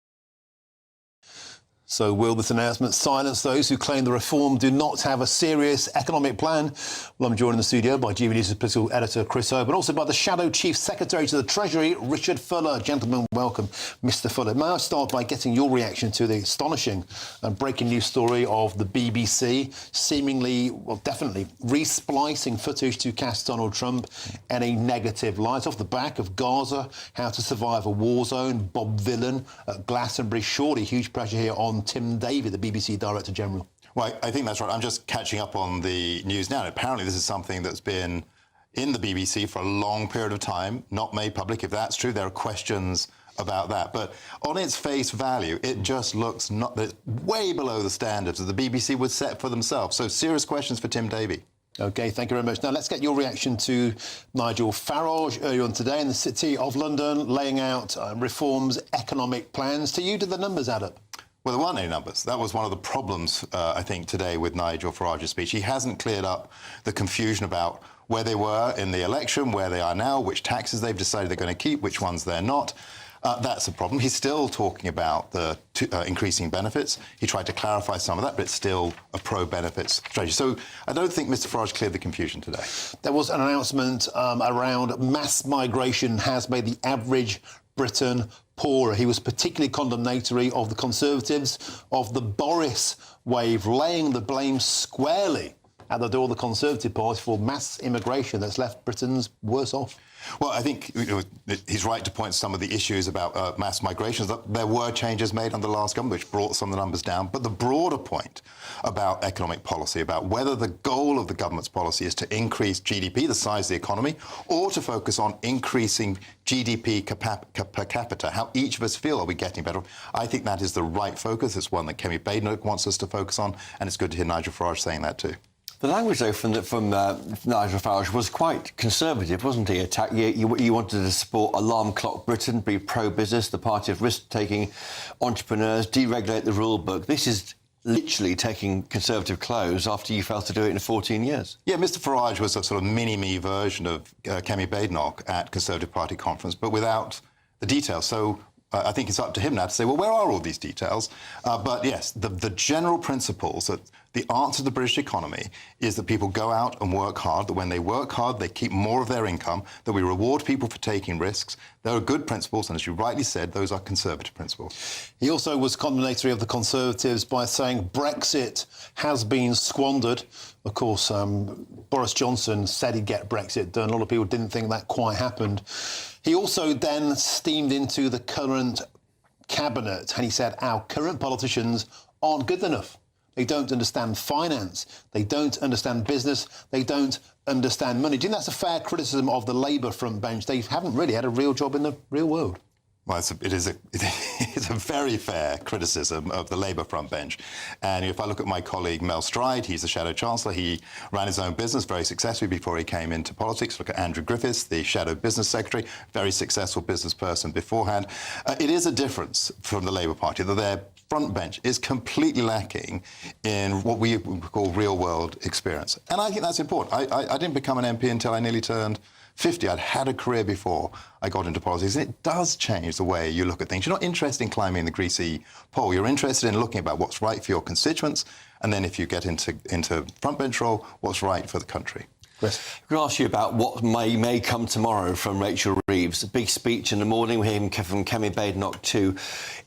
So will this announcement silence those who claim the Reform do not have a serious economic plan? Well, I'm joined in the studio by GB News' political editor Chris O, but also by the Shadow Chief Secretary to the Treasury, Richard Fuller. Gentlemen, welcome, Mr. Fuller. May I start by getting your reaction to the astonishing and breaking news story of the BBC seemingly, well, definitely, resplicing footage to cast Donald Trump in a negative light off the back of Gaza, How to Survive a War Zone, Bob Villan at Glastonbury. Surely huge pressure here on Tim Davie, the BBC Director General. Well, I think that's right. I'm just catching up on the news now. Apparently this is something that's been in the BBC for a long period of time, not made public. If that's true, there are questions about that. But on its face value, it just looks way below the standards that the BBC would set for themselves. So serious questions for Tim Davie. OK, thank you very much. Now, let's get your reaction to Nigel Farage earlier on today in the City of London, laying out Reform's economic plans. To you, do the numbers add up? Well, there weren't any numbers. That was one of the problems, I think, today with Nigel Farage's speech. He hasn't cleared up the confusion about where they were in the election, where they are now, which taxes they've decided they're going to keep, which ones they're not. That's a problem. He's still talking about the increasing benefits. He tried to clarify some of that, but it's still a pro-benefits strategy. So I don't think Mr Farage cleared the confusion today. There was an announcement around mass migration has made the average Briton poorer. He was particularly condemnatory of the Conservatives, of the Boris wave, laying the blame squarely at the door of the Conservative Party for mass immigration that's left Britons worse off. Well, I think he's right to point to some of the issues about mass migrations. There were changes made under the last government which brought some of the numbers down. But the broader point about economic policy, about whether the goal of the government's policy is to increase GDP, the size of the economy, or to focus on increasing GDP per capita, how each of us feel, are we getting better? I think that is the right focus. It's one that Kemi Badenoch wants us to focus on, and it's good to hear Nigel Farage saying that too. The language, though, from Nigel Farage was quite conservative, wasn't he? You wanted to support Alarm Clock Britain, be pro-business, the party of risk-taking entrepreneurs, deregulate the rule book. This is literally taking Conservative clothes after you failed to do it in 14 years. Yeah, Mr Farage was a sort of mini-me version of Kemi Badenoch at Conservative Party conference, but without the details. So I think it's up to him now to say, well, where are all these details? But yes, the general principles that the answer to the British economy is that people go out and work hard, that when they work hard, they keep more of their income, that we reward people for taking risks. There are good principles, and as you rightly said, those are Conservative principles. He also was condemnatory of the Conservatives by saying Brexit has been squandered. Of course, Boris Johnson said he'd get Brexit done. A lot of people didn't think that quite happened. He also then steamed into the current cabinet, and he said our current politicians aren't good enough. They don't understand finance. They don't understand business. They don't understand money. Do you think that's a fair criticism of the Labour front bench? They haven't really had a real job in the real world. Well, it is a very fair criticism of the Labour front bench. And if I look at my colleague Mel Stride, he's the Shadow Chancellor. He ran his own business very successfully before he came into politics. Look at Andrew Griffiths, the Shadow Business Secretary, very successful business person beforehand. It is a difference from the Labour Party that their front bench is completely lacking in what we call real-world experience. And I think that's important. I didn't become an MP until I nearly turned 50. I'd had a career before I got into politics, and it does change the way you look at things. You're not interested in climbing the greasy pole. You're interested in looking about what's right for your constituents, and then if you get into front bench role, what's right for the country. Chris? I'm going to ask you about what may come tomorrow from Rachel Reeves. A big speech in the morning. We hear him from Kemi Badenoch too.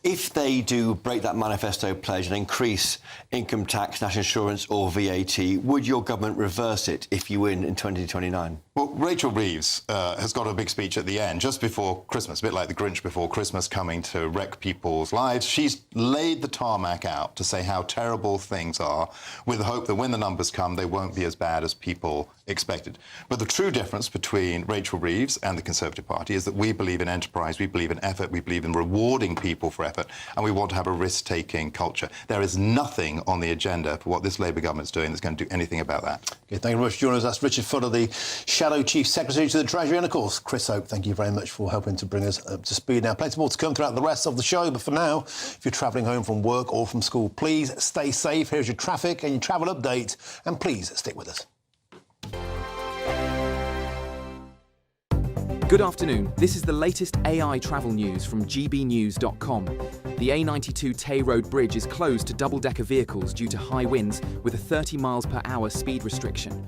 If they do break that manifesto pledge and increase income tax, national insurance or VAT, would your government reverse it if you win in 2029? Well, Rachel Reeves has got a big speech at the end, just before Christmas, a bit like the Grinch before Christmas, coming to wreck people's lives. She's laid the tarmac out to say how terrible things are, with the hope that when the numbers come, they won't be as bad as people expected. But the true difference between Rachel Reeves and the Conservative Party is that we believe in enterprise, we believe in effort, we believe in rewarding people for effort, and we want to have a risk-taking culture. There is nothing on the agenda for what this Labour government's doing that's going to do anything about that. Okay, thank you very much for joining us. That's Richard Fuller, the Shadow Chief Secretary to the Treasury, and of course, Chris Hope. Thank you very much for helping to bring us up to speed now. Plenty more to come throughout the rest of the show, but for now, if you're travelling home from work or from school, please stay safe. Here's your traffic and your travel update, and please stick with us. Good afternoon. This is the latest AI travel news from GBNews.com. The A92 Tay Road Bridge is closed to double-decker vehicles due to high winds with a 30 miles per hour speed restriction.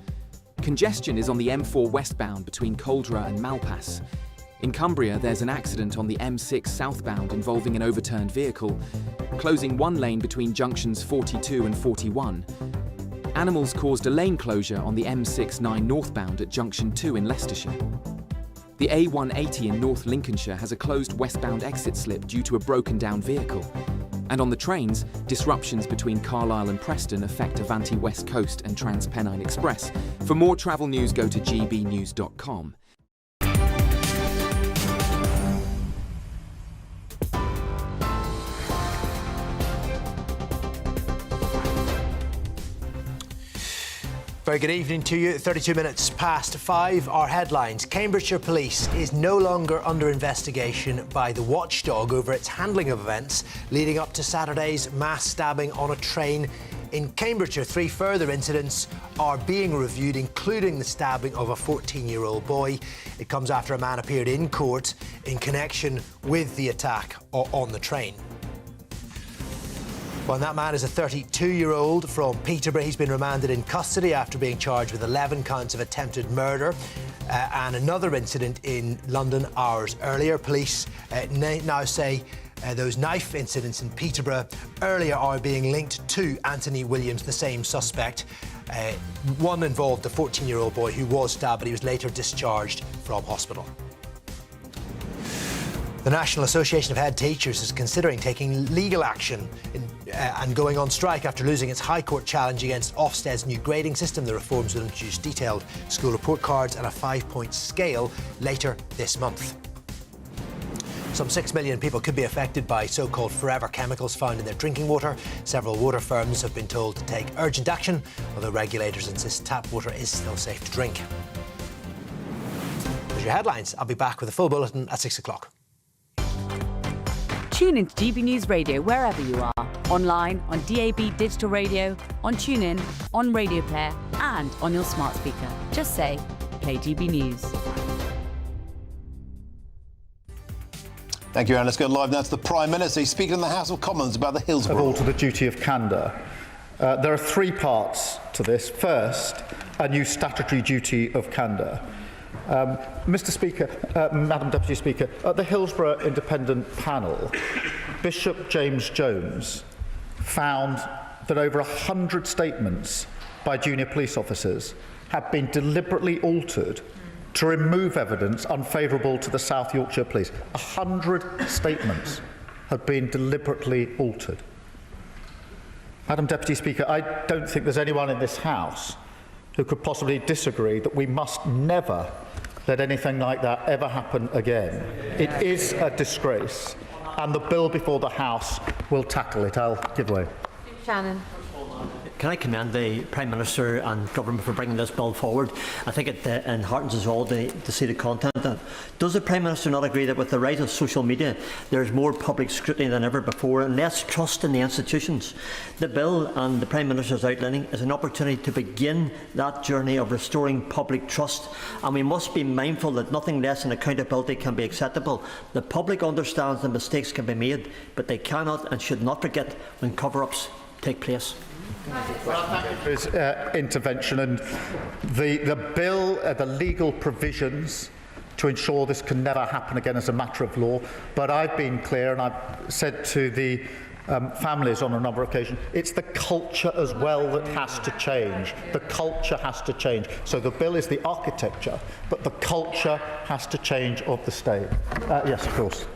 Congestion is on the M4 westbound between Coldra and Malpass. In Cumbria, there's an accident on the M6 southbound involving an overturned vehicle, closing one lane between junctions 42 and 41. Animals caused a lane closure on the M69 northbound at junction 2 in Leicestershire. The A180 in North Lincolnshire has a closed westbound exit slip due to a broken-down vehicle. And on the trains, disruptions between Carlisle and Preston affect Avanti West Coast and TransPennine Express. For more travel news, go to gbnews.com. Very good evening to you. 32 minutes past 5. Our headlines. Cambridgeshire Police is no longer under investigation by the watchdog over its handling of events leading up to Saturday's mass stabbing on a train In Cambridgeshire, 3 further incidents are being reviewed, including the stabbing of a 14-year-old boy. It comes after a man appeared in court in connection with the attack on the train. Well, that man is a 32-year-old from Peterborough. He's been remanded in custody after being charged with 11 counts of attempted murder. And another incident in London hours earlier. Police now say those knife incidents in Peterborough earlier are being linked to Anthony Williams, the same suspect. One involved a 14-year-old boy who was stabbed, but he was later discharged from hospital. The National Association of Head Teachers is considering taking legal action and going on strike after losing its High Court challenge against Ofsted's new grading system. The reforms will introduce detailed school report cards and a 5-point scale later this month. Some 6 million people could be affected by so-called forever chemicals found in their drinking water. Several water firms have been told to take urgent action, although regulators insist tap water is still safe to drink. There's your headlines. I'll be back with a full bulletin at 6 o'clock. Tune into GB News Radio wherever you are. Online, on DAB digital radio, on TuneIn, on Radio Player and on your smart speaker. Just say, play GB News. Thank you, Aaron. Let's go live now to the Prime Minister. He's speaking in the House of Commons about the Hillsborough. Of all to the duty of candour. There are 3 parts to this. First, a new statutory duty of candour. Mr. Speaker, Madam Deputy Speaker, at the Hillsborough Independent Panel, Bishop James Jones found that over 100 statements by junior police officers had been deliberately altered to remove evidence unfavourable to the South Yorkshire Police. 100 statements had been deliberately altered. Madam Deputy Speaker, I don't think there's anyone in this House who could possibly disagree that we must never let anything like that ever happen again. It is a disgrace, and the bill before the House will tackle it. I'll give way. Shannon. Can I commend the Prime Minister and Government for bringing this bill forward? I think it enheartens us all to see the content of it. Does the Prime Minister not agree that with the rise of social media, there is more public scrutiny than ever before and less trust in the institutions? The bill and the Prime Minister's outlining is an opportunity to begin that journey of restoring public trust, and we must be mindful that nothing less than accountability can be acceptable. The public understands that mistakes can be made, but they cannot and should not forget when cover-ups take place. His intervention and the bill, the legal provisions to ensure this can never happen again as a matter of law. But I've been clear, and I've said to the families on a number of occasions, it's the culture as well that has to change. The culture has to change. So the bill is the architecture, but the culture has to change of the state. Yes, of course.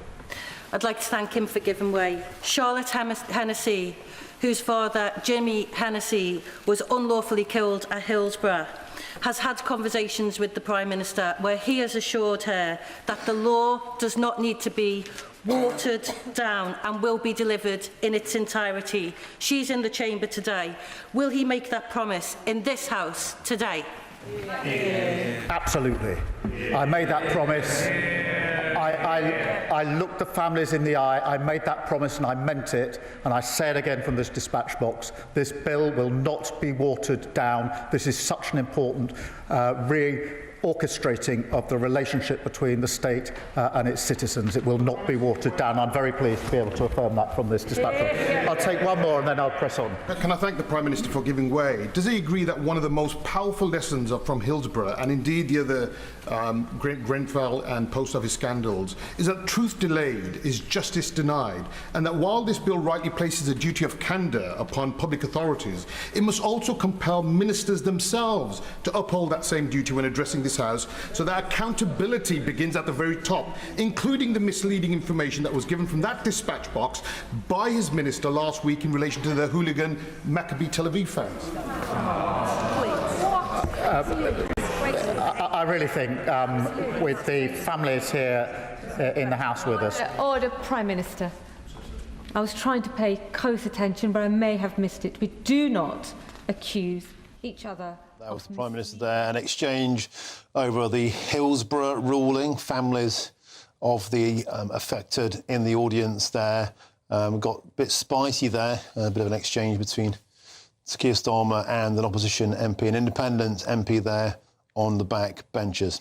I'd like to thank him for giving way. Charlotte Hennessy, whose father, Jimmy Hennessy, was unlawfully killed at Hillsborough, has had conversations with the Prime Minister where he has assured her that the law does not need to be watered down and will be delivered in its entirety. She's in the chamber today. Will he make that promise in this House today? Absolutely. I made that promise. I looked the families in the eye, I made that promise and I meant it, and I say it again from this dispatch box. This bill will not be watered down. This is such an important orchestrating of the relationship between the state and its citizens. It will not be watered down. I'm very pleased to be able to affirm that from this dispatch. I'll take one more and then I'll press on. Can I thank the Prime Minister for giving way? Does he agree that one of the most powerful lessons from Hillsborough, and indeed the other Grenfell and post office scandals, is that truth delayed is justice denied, and that while this bill rightly places a duty of candour upon public authorities, it must also compel ministers themselves to uphold that same duty when addressing this House, so that accountability begins at the very top, including the misleading information that was given from that dispatch box by his minister last week in relation to the hooligan Maccabi Tel Aviv fans. I really think, with the families here in the House with us. Order, Prime Minister. I was trying to pay close attention, but I may have missed it. We do not accuse each other. That was the Prime Minister there. An exchange over the Hillsborough ruling. Families of the affected in the audience there got a bit spicy there. A bit of an exchange between Sir Keir Starmer and an opposition MP, an independent MP there on the back benches.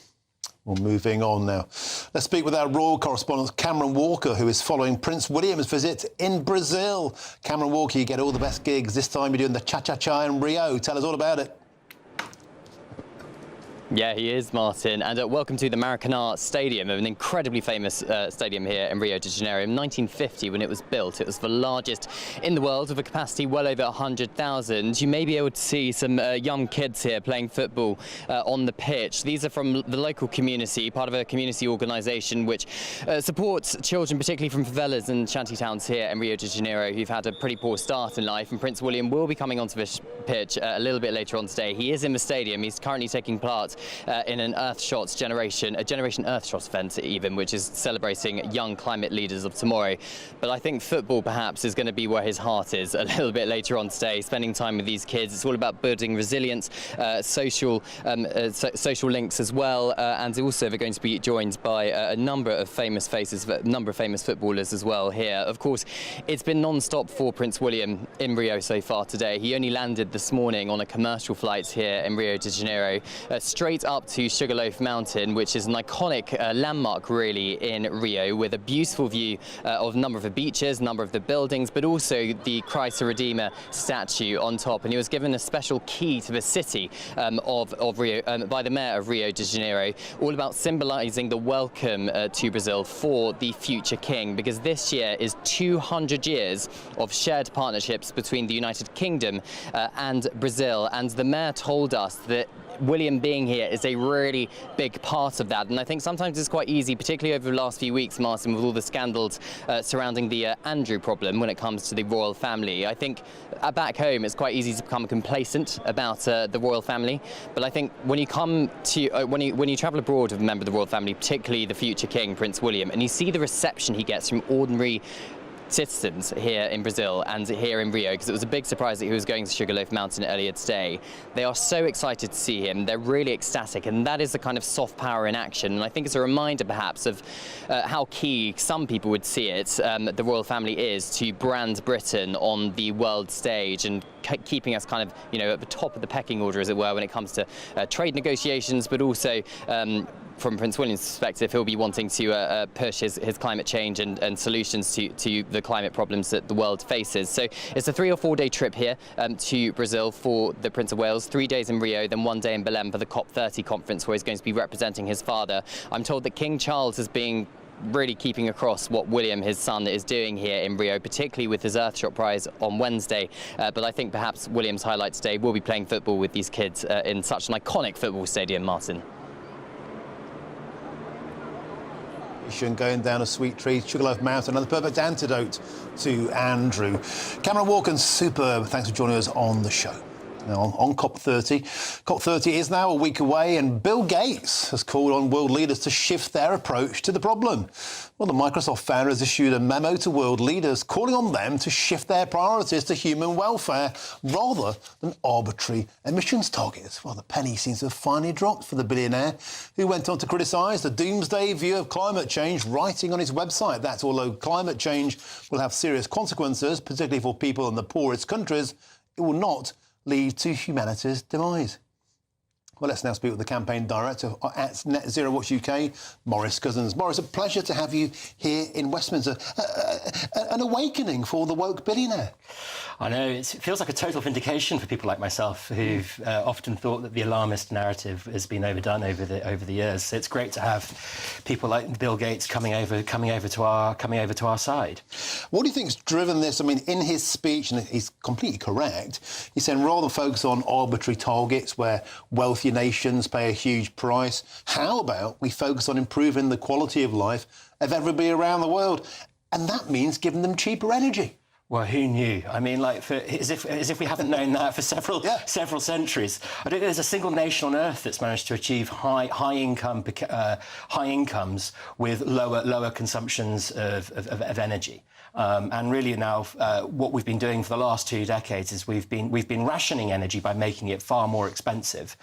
Well, moving on now. Let's speak with our royal correspondent, Cameron Walker, who is following Prince William's visit in Brazil. Cameron Walker, you get all the best gigs. This time you're doing the cha-cha-cha in Rio. Tell us all about it. Yeah, he is, Martin. And welcome to the Maracanã Stadium, an incredibly famous stadium here in Rio de Janeiro. In 1950, when it was built, it was the largest in the world with a capacity well over 100,000. You may be able to see some young kids here playing football on the pitch. These are from the local community, part of a community organisation which supports children, particularly from favelas and shanty towns here in Rio de Janeiro, who've had a pretty poor start in life. And Prince William will be coming onto this pitch a little bit later on today. He is in the stadium. He's currently taking part in an Earthshots Generation Earthshots event even, which is celebrating young climate leaders of tomorrow. But I think football perhaps is going to be where his heart is a little bit later on today, spending time with these kids. It's all about building resilience, social links as well, and also they're going to be joined by a number of famous faces, a number of famous footballers as well here. Of course, it's been non-stop for Prince William in Rio so far today. He only landed this morning on a commercial flight here in Rio de Janeiro, straight up to Sugarloaf Mountain, which is an iconic landmark really in Rio, with a beautiful view of a number of the beaches, a number of the buildings, but also the Christ the Redeemer statue on top. And he was given a special key to the city of Rio by the mayor of Rio de Janeiro, all about symbolising the welcome to Brazil for the future king, because this year is 200 years of shared partnerships between the United Kingdom and Brazil. And the mayor told us that William being here is a really big part of that. And I think sometimes it's quite easy, particularly over the last few weeks, Martin, with all the scandals surrounding the Andrew problem when it comes to the royal family. I think back home it's quite easy to become complacent about the royal family. But I think when you come to when you travel abroad with a member of the royal family, particularly the future king, Prince William, and you see the reception he gets from ordinary citizens here in Brazil and here in Rio, because it was a big surprise that he was going to Sugarloaf Mountain earlier today. They are so excited to see him. They're really ecstatic, and that is the kind of soft power in action. And I think it's a reminder perhaps of how key some people would see it, the royal family is, to brand Britain on the world stage and keeping us kind of, you know, at the top of the pecking order, as it were, when it comes to trade negotiations, but also from Prince William's perspective, he'll be wanting to push his climate change and solutions to the climate problems that the world faces. So it's a 3 or 4 day trip here to Brazil for the Prince of Wales, 3 days in Rio, then 1 day in Belém for the COP30 conference, where he's going to be representing his father. I'm told that King Charles is being really keeping across what William, his son, is doing here in Rio, particularly with his Earthshot Prize on Wednesday. But I think perhaps William's highlight today will be playing football with these kids in such an iconic football stadium, Martin. Going down a sweet tree, Sugarloaf Mountain, another perfect antidote to Andrew. Cameron Walker, superb. Thanks for joining us on the show. Now, on COP30. COP30 is now a week away, and Bill Gates has called on world leaders to shift their approach to the problem. Well, the Microsoft founder has issued a memo to world leaders calling on them to shift their priorities to human welfare rather than arbitrary emissions targets. Well, the penny seems to have finally dropped for the billionaire, who went on to criticise the doomsday view of climate change, writing on his website that although climate change will have serious consequences, particularly for people in the poorest countries, it will not lead to humanity's demise. Well, let's now speak with the campaign director at Net Zero Watch UK, Maurice Cousins. Maurice, a pleasure to have you here in Westminster. An awakening for the woke billionaire. I know, it feels like a total vindication for people like myself who've often thought that the alarmist narrative has been overdone over the years. So it's great to have people like Bill Gates coming over to our side. What do you think's driven this? I mean, in his speech, and he's completely correct, he's saying rather than focus on arbitrary targets where wealthy nations pay a huge price, how about we focus on improving the quality of life of everybody around the world? And that means giving them cheaper energy. Well, who knew? I mean, like, as if we haven't known that for several centuries. I don't think there's a single nation on earth that's managed to achieve high incomes with lower consumptions of energy. And really now, what we've been doing for the last 2 decades is we've been rationing energy by making it far more expensive.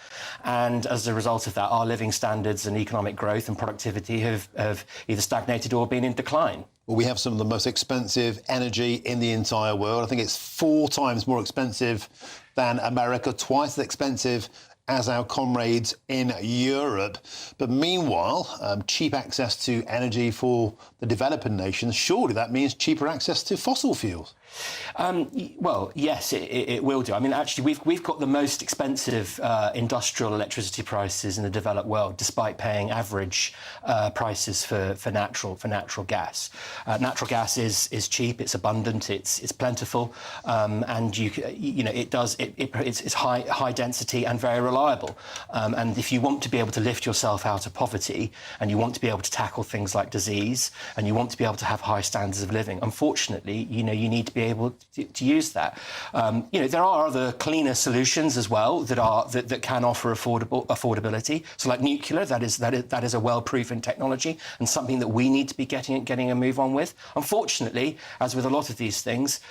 And as a result of that, our living standards and economic growth and productivity have either stagnated or been in decline. Well, we have some of the most expensive energy in the entire world. I think it's 4 times more expensive than America, twice as expensive as our comrades in Europe. But meanwhile, cheap access to energy for the developing nations, surely that means cheaper access to fossil fuels. Well, yes, it will do. I mean, actually, we've got the most expensive industrial electricity prices in the developed world, despite paying average prices for natural gas. Natural gas is cheap, it's abundant, it's plentiful, and it's high density and very reliable. And if you want to be able to lift yourself out of poverty, and you want to be able to tackle things like disease, and you want to be able to have high standards of living, unfortunately, you need to be able to use that. There are other cleaner solutions as well that can offer affordability. So, like nuclear, that is a well-proven technology and something that we need to be getting a move on with. Unfortunately, as with a lot of these things,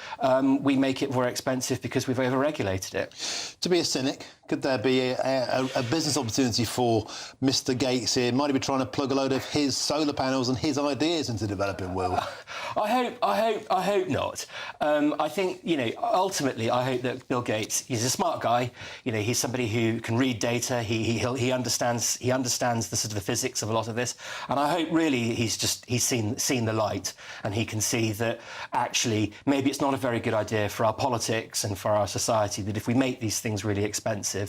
we make it more expensive because we've over-regulated it. To be a cynic, could there be a business opportunity for Mr. Gates here? Might he be trying to plug a load of his solar panels and his ideas into the developing world? I hope not. I think, ultimately, I hope that Bill Gates, he's a smart guy. He's somebody who can read data. He understands the sort of the physics of a lot of this. And I hope really he's seen the light, and he can see that actually maybe it's not a very good idea for our politics and for our society that if we make these things really expensive,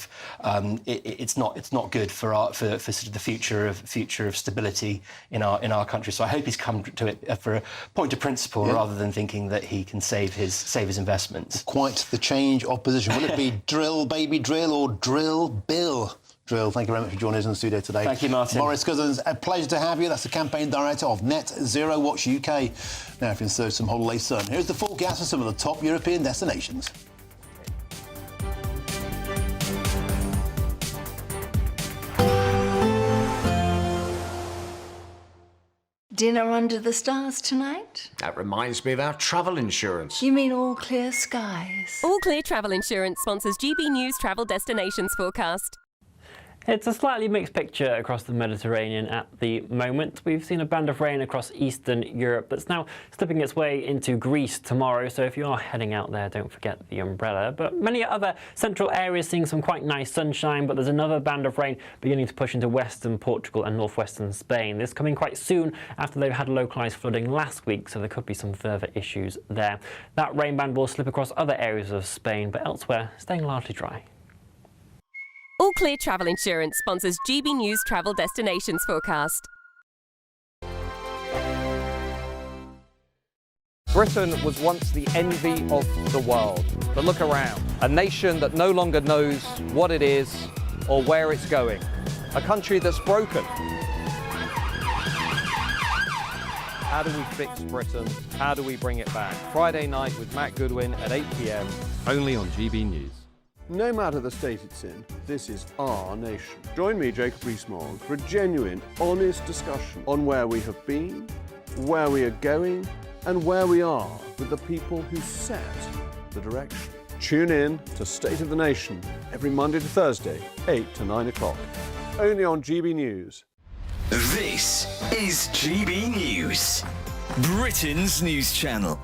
it's not good for sort of the future of stability in our country. So I hope he's come to it for a point of principle rather than thinking that he can save his investments. Quite the change of position. Will it be drill, baby, drill, or drill, Bill? Drill, thank you very much for joining us in the studio today. Thank you, Martin. Maurice Cousins, a pleasure to have you. That's the campaign director of Net Zero Watch UK. Now, if you enjoy some holiday sun, here's the forecast for some of the top European destinations. Dinner under the stars tonight? That reminds me of our travel insurance. You mean All Clear Skies? All Clear Travel Insurance sponsors GB News Travel Destinations Forecast. It's a slightly mixed picture across the Mediterranean at the moment. We've seen a band of rain across Eastern Europe that's now slipping its way into Greece tomorrow, so if you are heading out there, don't forget the umbrella. But many other central areas seeing some quite nice sunshine, but there's another band of rain beginning to push into western Portugal and northwestern Spain. This coming quite soon after they've had localised flooding last week, so there could be some further issues there. That rain band will slip across other areas of Spain, but elsewhere staying largely dry. All Clear Travel Insurance sponsors GB News Travel Destinations Forecast. Britain was once the envy of the world. But look around. A nation that no longer knows what it is or where it's going. A country that's broken. How do we fix Britain? How do we bring it back? Friday night with Matt Goodwin at 8 p.m. only on GB News. No matter the state it's in, this is our nation. Join me, Jacob Rees-Mogg, for a genuine, honest discussion on where we have been, where we are going, and where we are with the people who set the direction. Tune in to State of the Nation every Monday to Thursday, 8 to 9 o'clock, only on GB News. This is GB News, Britain's news channel.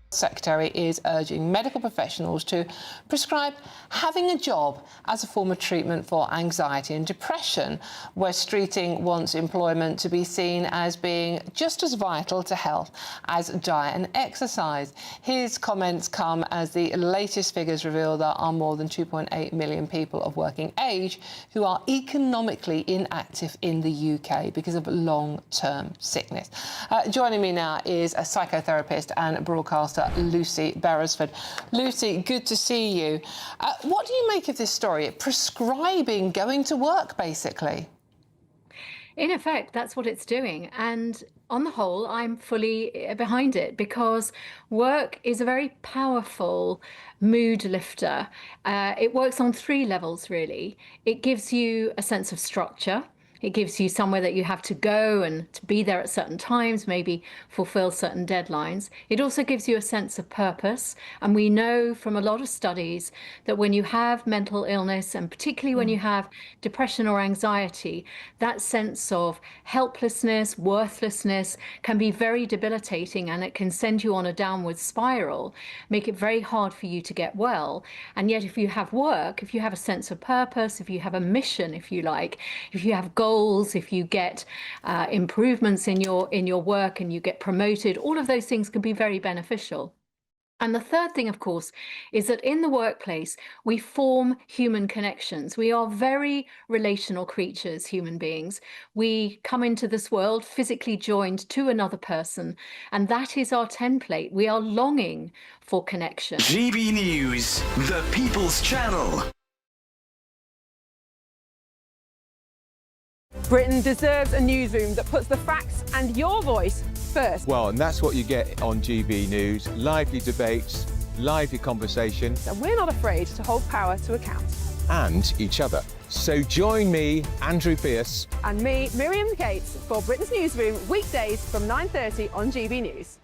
Secretary is urging medical professionals to prescribe having a job as a form of treatment for anxiety and depression. West Streeting wants employment to be seen as being just as vital to health as diet and exercise. His comments come as the latest figures reveal there are more than 2.8 million people of working age who are economically inactive in the UK because of long-term sickness. Joining me now is a psychotherapist and broadcaster, Lucy Beresford. Lucy, good to see you. What do you make of this story? Prescribing going to work, basically? In effect, that's what it's doing. And on the whole, I'm fully behind it because work is a very powerful mood lifter. It works on three levels, really. It gives you a sense of structure. It gives you somewhere that you have to go and to be there at certain times, maybe fulfill certain deadlines. It also gives you a sense of purpose. And we know from a lot of studies that when you have mental illness, and particularly when you have depression or anxiety, that sense of helplessness, worthlessness can be very debilitating, and it can send you on a downward spiral, make it very hard for you to get well. And yet if you have work, if you have a sense of purpose, if you have a mission, if you like, if you have goals, if you get improvements in your work and you get promoted, all of those things can be very beneficial. And the third thing, of course, is that in the workplace, we form human connections. We are very relational creatures, human beings. We come into this world physically joined to another person, and that is our template. We are longing for connection. GB News, the People's Channel. Britain deserves a newsroom that puts the facts and your voice first. Well, and that's what you get on GB News. Lively debates, lively conversation. And we're not afraid to hold power to account. And each other. So join me, Andrew Pierce. And me, Miriam Gates, for Britain's Newsroom, weekdays from 9:30 on GB News.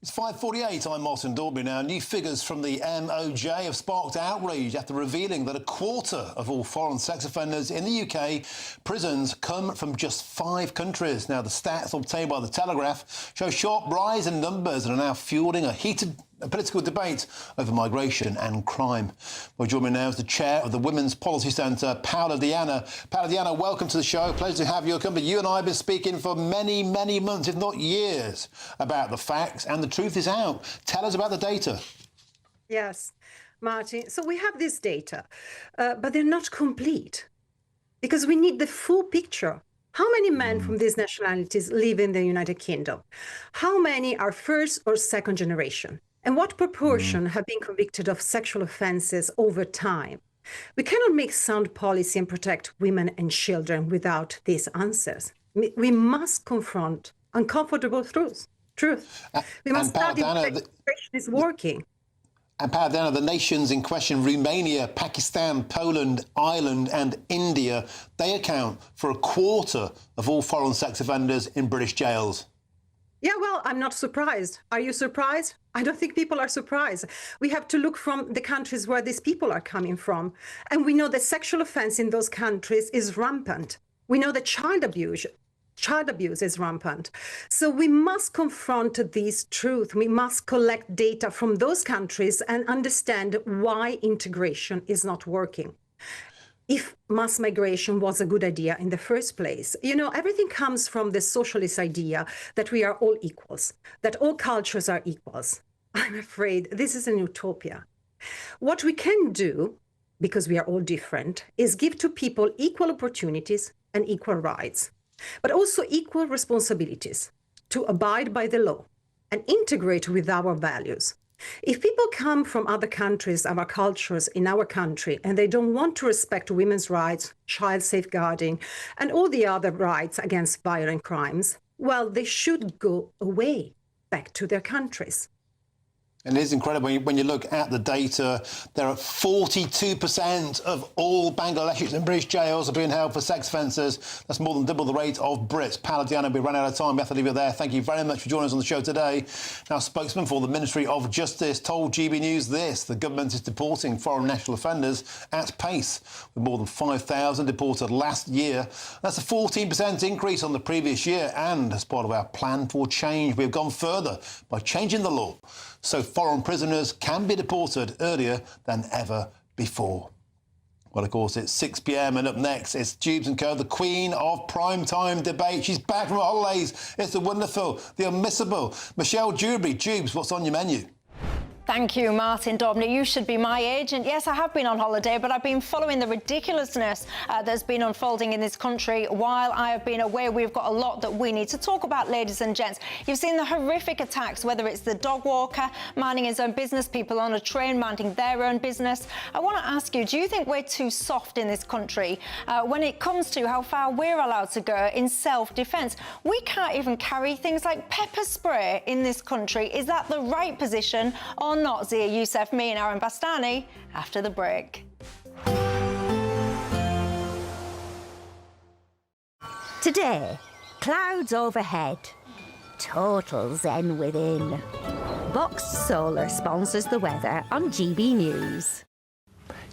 It's 5:48. I'm Martin Daubney now. New figures from the MOJ have sparked outrage after revealing that a quarter of all foreign sex offenders in the UK prisons come from just 5 countries. Now, the stats obtained by The Telegraph show a sharp rise in numbers and are now fueling a heated political debate over migration and crime. Well, joining me now is the chair of the Women's Policy Centre, Paola Diana. Paola Diana, welcome to the show. Pleasure to have you accompanied. You and I have been speaking for many, many months, if not years, about the facts, and the truth is out. Tell us about the data. Yes, Martin. So we have this data, but they're not complete because we need the full picture. How many men from these nationalities live in the United Kingdom? How many are first or second generation? And what proportion have been convicted of sexual offences over time? We cannot make sound policy and protect women and children without these answers. We must confront uncomfortable truth. We must study whether integration is working. And Paola, the nations in question, Romania, Pakistan, Poland, Ireland and India, they account for a quarter of all foreign sex offenders in British jails. Yeah, well, I'm not surprised. Are you surprised? I don't think people are surprised. We have to look from the countries where these people are coming from. And we know that sexual offense in those countries is rampant. We know that child abuse is rampant. So we must confront this truth. We must collect data from those countries and understand why integration is not working. If mass migration was a good idea in the first place. You know, everything comes from the socialist idea that we are all equals, that all cultures are equals. I'm afraid this is an utopia. What we can do, because we are all different, is give to people equal opportunities and equal rights, but also equal responsibilities to abide by the law and integrate with our values. If people come from other countries, our cultures in our country, and they don't want to respect women's rights, child safeguarding, and all the other rights against violent crimes, well, they should go away back to their countries. And it is incredible when you look at the data. There are 42% of all Bangladeshis in British jails are being held for sex offences. That's more than double the rate of Brits. Paola Diana, we ran out of time. We have to leave it there. Thank you very much for joining us on the show today. Now, a spokesman for the Ministry of Justice told GB News this: the government is deporting foreign national offenders at pace, with more than 5,000 deported last year. That's a 14% increase on the previous year. And as part of our plan for change, we've gone further by changing the law so foreign prisoners can be deported earlier than ever before. Well, of course, it's 6 p.m. and up next, it's Jubes & Co., the queen of primetime debate. She's back from her holidays. It's the wonderful, the unmissable Michelle Dewberry. Jubes, what's on your menu? Thank you, Martin Daubney. You should be my agent. Yes, I have been on holiday, but I've been following the ridiculousness that's been unfolding in this country while I have been away. We've got a lot that we need to talk about, ladies and gents. You've seen the horrific attacks, whether it's the dog walker minding his own business, people on a train minding their own business. I want to ask you, do you think we're too soft in this country when it comes to how far we're allowed to go in self-defence? We can't even carry things like pepper spray in this country. Is that the right position or not? Zia Youssef, me and Aaron Bastani after the break. Today, clouds overhead, total zen within. Box Solar sponsors the weather on GB News.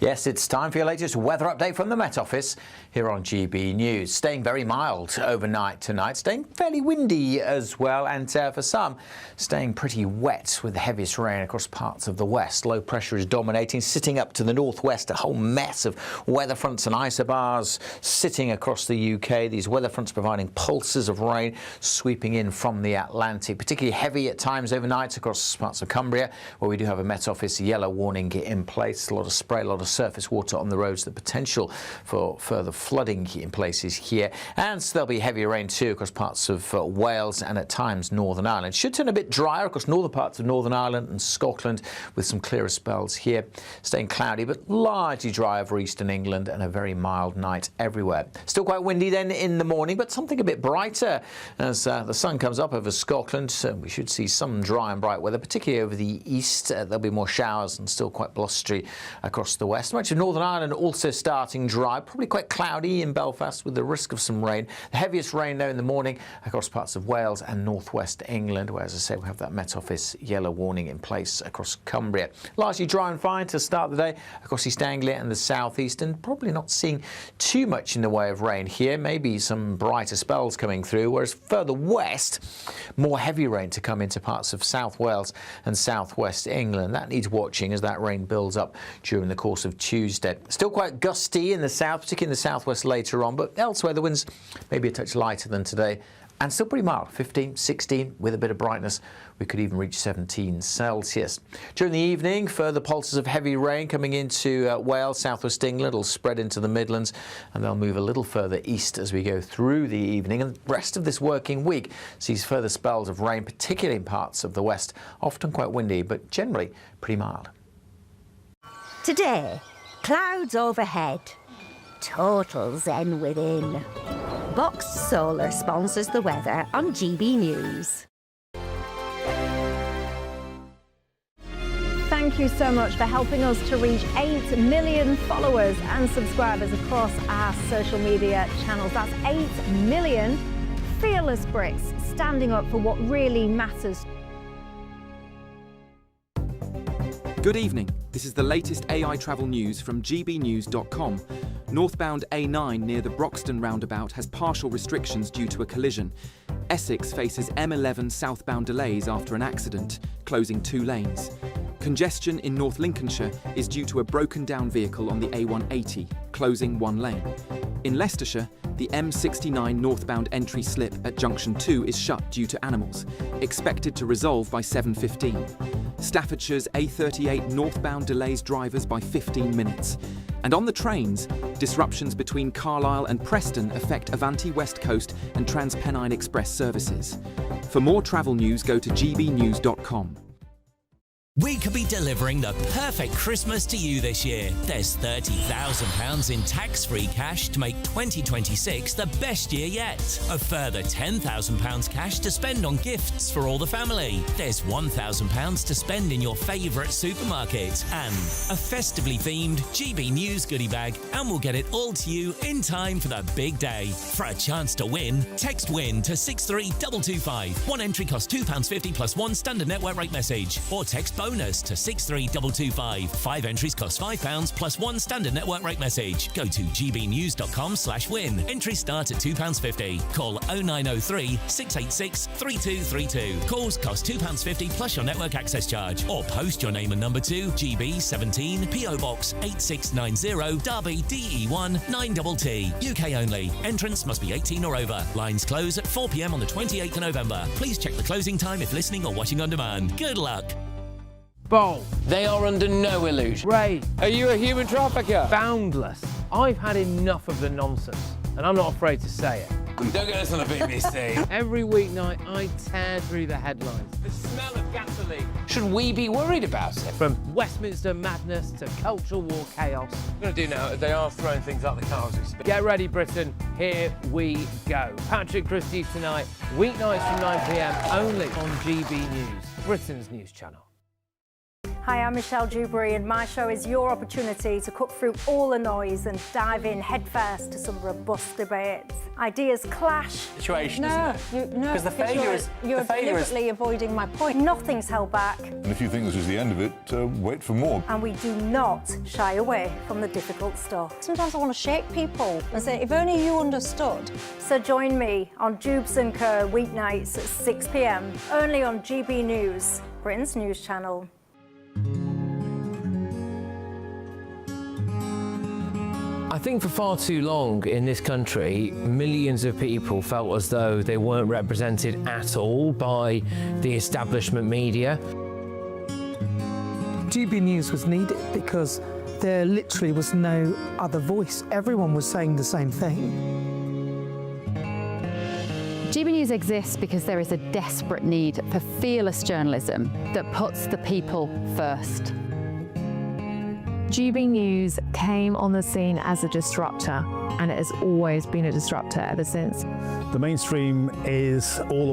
Yes, it's time for your latest weather update from the Met Office here on GB News. Staying very mild overnight tonight, staying fairly windy as well, and for some, staying pretty wet with the heaviest rain across parts of the west. Low pressure is dominating, sitting up to the northwest, a whole mess of weather fronts and isobars sitting across the UK. These weather fronts providing pulses of rain sweeping in from the Atlantic, particularly heavy at times overnight across parts of Cumbria, where we do have a Met Office yellow warning in place. A lot of spray, a lot of surface water on the roads, the potential for further flooding in places here, and there'll be heavier rain too across parts of Wales and at times Northern Ireland. Should turn a bit drier across northern parts of Northern Ireland and Scotland, with some clearer spells here. Staying cloudy but largely dry over eastern England, and a very mild night everywhere. Still quite windy then in the morning, but something a bit brighter as the sun comes up over Scotland. So we should see some dry and bright weather, particularly over the east. There'll be more showers and still quite blustery across the west. Much of Northern Ireland also starting dry, probably quite cloudy in Belfast with the risk of some rain. The heaviest rain though in the morning across parts of Wales and northwest England, where, as I say, we have that Met Office yellow warning in place across Cumbria. Largely dry and fine to start the day across East Anglia and the southeast, and probably not seeing too much in the way of rain here. Maybe some brighter spells coming through, whereas further west, more heavy rain to come into parts of South Wales and southwest England. That needs watching as that rain builds up during the course of Tuesday. Still quite gusty in the south, particularly in the southwest later on, but elsewhere the winds maybe a touch lighter than today, and still pretty mild, 15, 16 with a bit of brightness. We could even reach 17 Celsius. During the evening, further pulses of heavy rain coming into Wales, southwest England. Will spread into the Midlands, and they'll move a little further east as we go through the evening. And the rest of this working week sees further spells of rain, particularly in parts of the west, often quite windy, but generally pretty mild. Today, clouds overhead, total zen within. Box Solar sponsors the weather on GB News. Thank you so much for helping us to reach 8 million followers and subscribers across our social media channels. That's 8 million fearless Brits standing up for what really matters. Good evening. This is the latest AI travel news from gbnews.com. Northbound A9 near the Broxton roundabout has partial restrictions due to a collision. Essex faces M11 southbound delays after an accident, closing 2 lanes. Congestion in North Lincolnshire is due to a broken down vehicle on the A180, closing 1 lane. In Leicestershire, the M69 northbound entry slip at Junction 2 is shut due to animals, expected to resolve by 7:15. Staffordshire's A38 northbound delays drivers by 15 minutes. And on the trains, disruptions between Carlisle and Preston affect Avanti West Coast and TransPennine Express services. For more travel news, go to gbnews.com. We could be delivering the perfect Christmas to you this year. There's £30,000 in tax-free cash to make 2026 the best year yet. A further £10,000 cash to spend on gifts for all the family. There's £1,000 to spend in your favourite supermarket. And a festively themed GB News goodie bag. And we'll get it all to you in time for the big day. For a chance to win, text WIN to 63225. One entry costs £2.50 plus 1 standard network rate message. Or text bonus to 63225. 5 entries cost £5 plus 1 standard network rate message. Go to gbnews.com/win. Entries start at £2.50. Call 0903 686 3232. Calls cost £2.50 plus your network access charge. Or post your name and number to GB17 PO Box 8690 Derby DE1 9TT. UK only. Entrance must be 18 or over. Lines close at 4 p.m. on the 28th of November. Please check the closing time if listening or watching on demand. Good luck. Bold. They are under no illusion. Ray. Are you a human trafficker? Boundless. I've had enough of the nonsense, and I'm not afraid to say it. Don't get us on the BBC. Every weeknight, I tear through the headlines. The smell of gasoline. Should we be worried about it? From Westminster madness to cultural war chaos. What I'm going to do now, they are throwing things out the car as we speak. Get ready, Britain. Here we go. Patrick Christie tonight, weeknights from 9 p.m. only on GB News, Britain's news channel. Hi, I'm Michelle Dewberry, and my show is your opportunity to cut through all the noise and dive in headfirst to some robust debates. Ideas clash. Situation, No, isn't it? no, Because the failure is you're deliberately avoiding my point. Nothing's held back, And if you think this is the end of it, wait for more. and we do not shy away from the difficult stuff. Sometimes I want to shake people and say, if only you understood. So join me on Dubes & Co. weeknights at 6 p.m, only on GB News, Britain's news channel. I think for far too long in this country, millions of people felt as though they weren't represented at all by the establishment media. GB News was needed because there literally was no other voice. Everyone was saying the same thing. GB News exists because there is a desperate need for fearless journalism that puts the people first. GB News came on the scene as a disruptor, and it has always been a disruptor ever since. The mainstream is all about